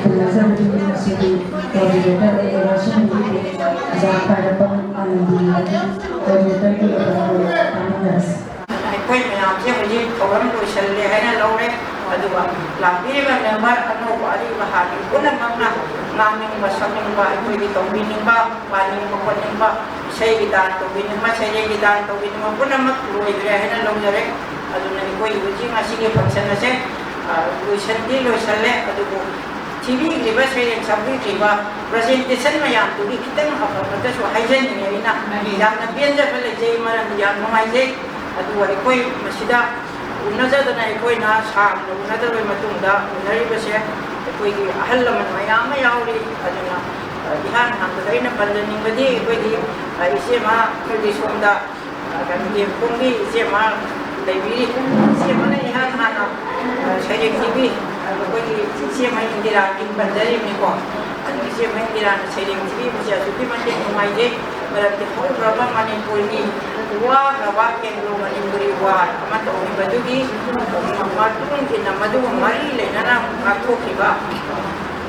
pengajar di sini koordinator evaluasi ini jangan pada pengambilan koordinator di evaluasi. ꯑꯩꯈꯣꯏ ꯃꯌꯥꯝꯁꯦ ꯍꯧꯖꯤꯛ ꯊꯧꯔꯝ ꯂꯣꯏꯁꯤꯜꯂꯦ ꯍꯥꯏꯅ ꯂꯧꯔꯦ ꯑꯗꯨꯒ ꯂꯥꯛꯄꯤꯔꯤꯕ ꯃꯦꯝꯕꯔ ꯑꯅꯧꯕ ꯑꯔꯤꯕ ꯍꯥꯟꯅ ꯄꯨꯝꯅꯃꯛꯅ ꯉꯥꯡꯅꯤꯡꯕ ꯁꯛꯅꯤꯡꯕ ꯑꯩꯈꯣꯏꯒꯤ ꯇꯧꯕꯤꯅꯤꯡꯕ ꯄꯥꯅꯤꯡꯕ ꯈꯣꯠꯅꯤꯡꯕ ꯏꯁꯩꯒꯤ ꯗꯥꯟ ꯇꯧꯕꯤꯅꯤꯡꯕ ꯁꯩꯔꯦꯡꯒꯤ ꯗꯥꯟ ꯇꯧꯕꯤꯅꯤꯡꯕ ꯄꯨꯝꯅꯃꯛ ꯂꯣꯏꯈ꯭ꯔꯦ ꯍꯥꯏꯅ ꯂꯧꯖꯔꯦ ꯑꯗꯨꯅ ꯑꯩꯈꯣꯏ ꯍꯧꯖꯤꯛ ꯉꯁꯤꯒꯤ ꯐꯪꯁꯟ ꯑꯁꯦ ꯂꯣꯏꯁꯜꯂꯦ ꯑꯗꯨꯕꯨ ꯊꯤꯕꯤꯈ꯭ꯔꯤꯕ ꯁꯩꯔꯦꯡ ꯁꯛꯄꯤꯈ꯭ꯔꯤꯕ ꯄ꯭ꯔꯖꯦꯟꯇꯦꯁꯟ ꯃꯌꯥꯝꯗꯨꯒꯤ ꯈꯤꯇꯪ ꯑꯐꯕꯗꯁꯨ ꯍꯥꯏꯖꯅꯤꯡꯉꯦ ꯑꯩꯅ ꯌꯥꯝꯅ ꯄꯦꯟꯖꯕ ꯂꯩꯖꯩ ꯃꯔꯝꯗꯤ ꯌꯥꯝ ꯅꯨꯡꯉꯥꯏꯖꯩ ꯑꯗꯨꯒ ꯑꯩꯈꯣꯏ ꯃꯁꯤꯗ ꯎꯅꯖꯗꯅ ꯑꯩꯈꯣꯏꯅ ꯁꯥꯡꯅ ꯎꯅꯗꯔꯕ ꯃꯇꯨꯡꯗ ꯎꯅꯔꯤꯕꯁꯦ ꯑꯩꯈꯣꯏꯒꯤ ꯑꯍꯜ ꯂꯃꯟ ꯃꯌꯥꯝ ꯑꯃ ꯌꯥꯎꯔꯤ ꯑꯗꯨꯅ ꯏꯍꯥꯟ ꯍꯥꯟꯕꯗ ꯑꯩꯅ ꯄꯟꯖꯅꯤꯡꯕꯗꯤ ꯑꯩꯈꯣꯏꯒꯤ ꯏꯆꯦꯃ ꯑꯩꯈꯣꯏꯒꯤ ꯁꯣꯝꯗ ꯌꯦꯡꯈꯣꯡꯒꯤ ꯏꯆꯦꯃ ꯂꯩꯕꯤꯔꯤ ꯏꯆꯦꯃꯅ ꯏꯍꯥꯟ ꯍꯥꯟꯅ ꯁꯩꯔꯦꯡ ꯊꯤꯕꯤ ꯑꯩꯈꯣꯏꯒꯤ ꯏꯆꯦꯃ ꯏꯟꯗꯤꯔꯥꯒꯤ ꯄꯟꯖꯔꯤꯕꯅꯤꯀꯣ ꯑꯗꯨ ꯏꯆꯦꯃ ꯏꯟꯗꯤꯔꯥꯅ ꯁꯩꯔꯦꯡ ꯊꯤꯕꯤꯕꯁꯦ ꯑꯁꯨꯛꯀꯤ ꯃꯇꯤꯛ ꯅꯨꯡꯉꯥꯏꯖꯩ ꯃꯔꯝꯗꯤ ꯍꯧꯈ꯭ꯔꯕ ꯃꯅꯤꯄꯨꯔꯒꯤ ꯋꯥꯈ꯭ꯔꯕ ꯑꯦꯡꯒ꯭ꯂꯣ ꯃꯅꯤꯄꯨꯔꯤ ꯋꯥꯔ ꯑꯃ ꯇꯧꯈꯤꯕꯗꯨꯒꯤ ꯃꯇꯨꯡ ꯏꯟꯅ ꯃꯗꯨꯒ ꯃꯔꯤ ꯂꯩꯅꯅ ꯉꯥꯛꯊꯣꯛꯈꯤꯕ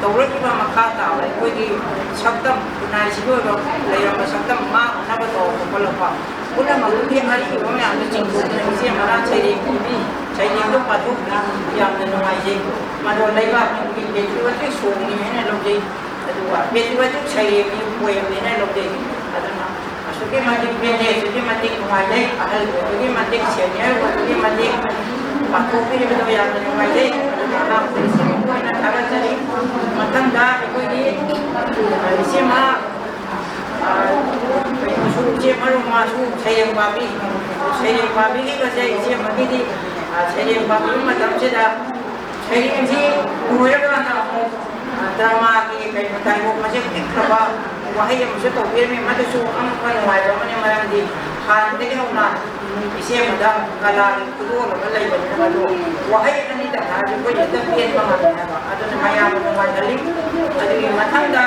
ꯇꯧꯔꯛꯈꯤꯕ ꯃꯈꯥ ꯇꯥꯕ ꯑꯩꯈꯣꯏꯒꯤ ꯁꯛꯇꯝ ꯈꯨꯟꯅꯥꯏꯁꯤꯒꯤ ꯑꯣꯏꯕ ꯂꯩꯔꯝꯕ ꯁꯛꯇꯝ ꯉꯥꯛꯅꯕ ꯇꯧꯔꯛꯄ ꯈꯣꯠꯂꯛꯄ ꯄꯨꯝꯅꯃꯛꯇꯨꯒꯤ ꯑꯔꯤꯕ ꯃꯌꯥꯝꯗꯨ ꯆꯤꯡꯊꯣꯛꯇꯨꯅ ꯏꯆꯦꯃꯅ ꯁꯩꯔꯦꯡ ꯄꯤꯕꯤ ꯁꯩꯔꯦꯡꯗꯨ ꯄꯥꯊꯣꯛꯄꯤ ꯌꯥꯝꯅ ꯅꯨꯡꯉꯥꯏꯖꯩ ꯃꯗꯣ ꯂꯩꯕꯥꯛꯀꯤ ꯄꯦꯇ꯭ꯔꯤꯌꯣꯇꯤꯛ ꯁꯣꯡꯅꯤ ꯍꯥꯏꯅ ꯂꯧꯖꯩ ꯑꯗꯨꯒ ꯄꯦꯇ꯭ꯔꯤꯌꯣꯇꯤꯛ ꯁꯩꯔꯦꯡꯒꯤ ꯄꯣꯏꯝꯅꯤ ꯍꯥꯏꯅ ꯂꯧꯖꯩ ꯑꯗꯨꯅ ꯑꯁꯨꯛꯀꯤ ꯃꯇꯤꯛ ꯄꯦꯟꯖꯩ ꯑꯁꯨꯛꯀꯤ ꯃꯇꯤꯛ ꯅꯨꯡꯉꯥꯏꯖꯩ ꯑꯍꯜ ꯑꯣꯏꯕꯒꯤ ꯃꯇꯤꯛ ꯁꯦꯅꯤꯌꯔ ꯑꯣꯏꯕꯒꯤ ꯃꯇꯤꯛ ꯄꯥꯊꯣꯛꯄꯤꯔꯤꯕꯗꯣ ꯌꯥꯝꯅ ꯅꯨꯡꯉꯥꯏꯖꯩ ꯑꯗꯨꯅ ꯑꯉꯥꯡꯁꯤꯡ ꯑꯣꯏꯅ ꯊꯥꯒꯠꯆꯔꯤ ꯃꯊꯪꯗ ꯑꯩꯈꯣꯏꯒꯤ ꯏꯆꯦꯃ ꯀꯩꯅꯣꯁꯨ ꯏꯆꯦꯃ ꯔꯣꯃꯥꯁꯨ ꯁꯩꯔꯦꯡ ꯄꯥꯕꯤ ꯁꯩꯔꯦꯡ ꯄꯥꯕꯤꯈꯤꯕꯁꯦ ꯏꯆꯦꯃꯒꯤꯗꯤ ꯁꯩꯔꯦꯡ ꯄꯥꯕꯤꯕ ꯃꯇꯝꯁꯤꯗ ꯁꯩꯔꯦꯡꯁꯤ ꯂꯣꯏꯔꯀꯥꯟꯗ ꯑꯃꯨꯛ ꯗ꯭ꯔꯃꯥꯒꯤ ꯀꯩꯅꯣ ꯗꯥꯏꯂꯣꯛ ꯃꯁꯦ ꯄꯤꯛꯈ꯭ꯔꯕ ꯋꯥꯍꯩ ꯑꯃꯁꯨ ꯇꯧꯕꯤꯔꯝꯃꯤ ꯃꯗꯨꯁꯨ ꯑꯉꯛꯄ ꯅꯨꯡꯉꯥꯏꯕ ꯑꯃꯅꯤ ꯃꯔꯝꯗꯤ ꯍꯥꯟꯅꯗꯒꯤ ꯍꯧꯅ ꯏꯆꯦꯃꯗ ꯀꯂꯥꯒꯤ ꯈꯨꯗꯣꯜ ꯑꯃ ꯂꯩꯕꯅꯤꯅ ꯃꯗꯨ ꯋꯥꯍꯩ ꯑꯅꯤꯗ ꯍꯥꯏꯔꯁꯨ ꯑꯩꯈꯣꯏ ꯍꯦꯛꯇ ꯄꯦꯟꯕ ꯉꯝꯃꯦ ꯍꯥꯏꯕ ꯑꯗꯨꯅ ꯃꯌꯥꯝꯅ ꯅꯨꯡꯉꯥꯏꯍꯜꯂꯤ ꯑꯗꯨꯒꯤ ꯃꯊꯪꯗ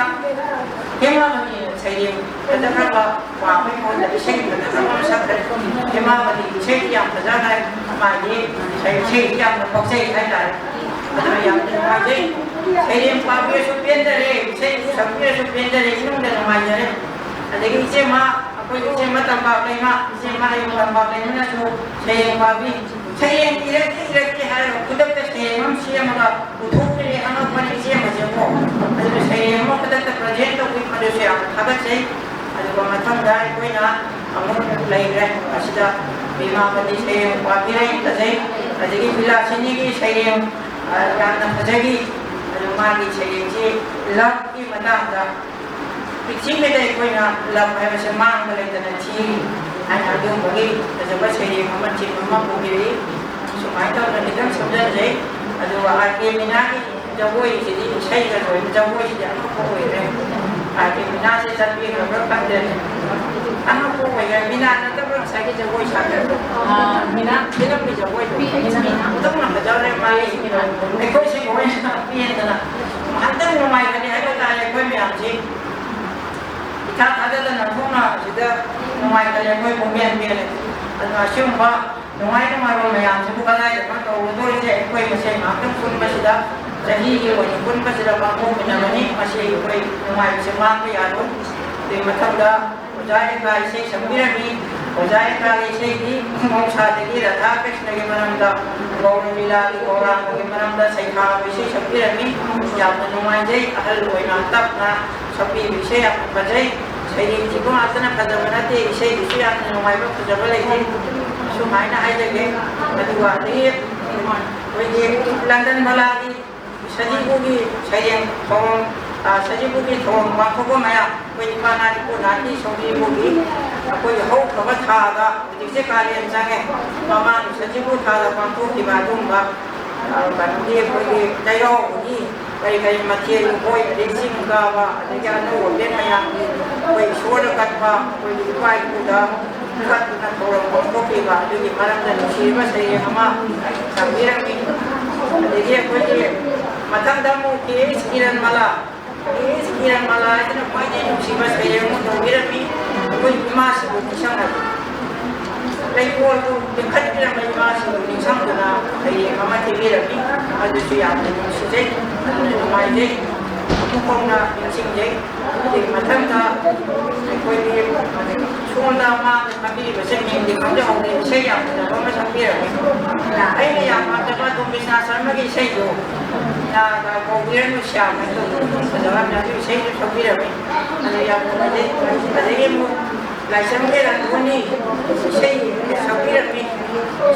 Hemamani Saying, the Nava, Wami, the Shake, the Nava Sacred, Hemamani, Shake Yam, the Zana, my day, Shake Yam, the Foxe, I die. But I am in my day. Saying, Pablo should be in the day, say, some years should be in the day, you know, my day. And they give Sema, a good Sema, Sema, saying, Babi, saying, directly, I put up the same, Siama, who took me another money, Siama, saying, look at the project of Malaysia, have a say, and the Matanga, Quina, among Lay, Asida, Bima, the same, Wapira, the same, as the Villa Sinigi, saying, Rana Pazagi, and Magi saying, love him, Madame. Picimide Quina, love has a man, the tea, and I don't believe as a Vasari, Mamachi, Mamma, so I thought that it comes from that day, as I came in the way he didn't say that the way he I came in that being a rock and then I'm not going to be not the rock side of the voice. Mina, they don't be the voice. Don't know the other my, the question was not being the I don't know my idea. Other than a Puma, the Michael and assume the white Maroyan, the Bukalai, the Mato, the same after Pumbasida, the he was Pumbasida, home in a money, Mashi, the white Semaki, the Matada, Ojayaka, say some Mirami, Ojayaka, say, Mosa, the Gira, Tapis, the Gimananda, Golden Villa, Gora, the Gimananda, Saika, we say some Mirami, Yamanumai, Alwina, Tapna. Sabi bisa apa saja, saya ini pun asal pada mana tu saya bisa anu mai pun kerja lagi, so mai na aja ke, kedua ni, London malagi, saji bugi saya thong, saji bugi thong, waktu ko maya, mana di pun nanti saji bugi, aku yang kawan thada, jadi sekalian sange, mama saji bugi thada waktu di Bandung bah, kan dia pergi Jawa bugi. Kaya material boy racing gawa adanya no den maya koi shoda katwa koi dubai kuda kat na thorong kopi ba jadi maram dan siwa saya hama samira mi jadi koi matang damu ke sekiran mala itu na pai ni siwa saya mu samira mi koi mas bu sangat Like all the country of my master in Sangana, I am a TV, I do see after the my day, Pukona in Sing Day, the Matanta, I quite Sunda Man, Happy was singing the Kanja, the Say after the Thomas appear. I am after what of business, I'm not say you. Now I go here to Sham, and the one that you say to appear, and I am like some here and only say, appear me,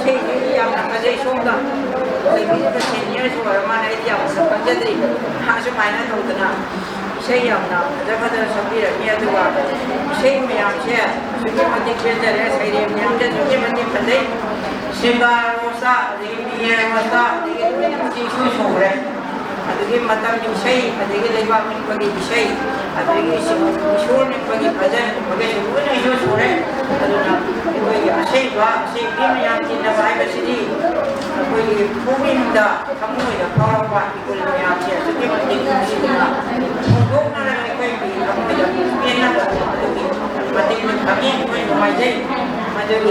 say, I'm not a day shoulder. I mean, the 10 years were my idea of the country, has a minor to the now. Say, I'm now, the mother of Sapir, near the water. Say, me, I'm here, to give a dictator, as I am young, to give a different Simba Rosa, the Indian was that, the institution over it. I give Madame you say, I think they want me to say, I think it's sure for the present, because you wouldn't use for it. I don't know. Say, give me out in the Bible City. We moving the Kamu, the power of what people in the out here to give a thing to see that. Don't know that I'm going to be another, but they will come in when my day, my day,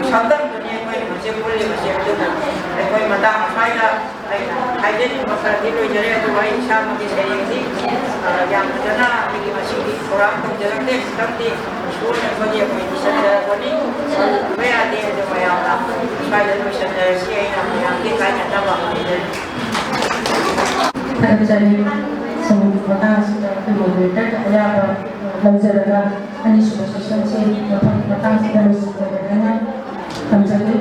sometimes when you're going to say, I Madame Fida. I didn't know that it was a way some of this agency. Young Jana, masih di kurang jalan deh, tapi school yang bagi apa ini saja bagi, where dia ada bayar lah. Saya tu saja siapa yang kita nyata bahawa ini. Ada jadi semua mata sudah kemudian ada belajar ini sudah selesai, mata sudah selesai, kami jadi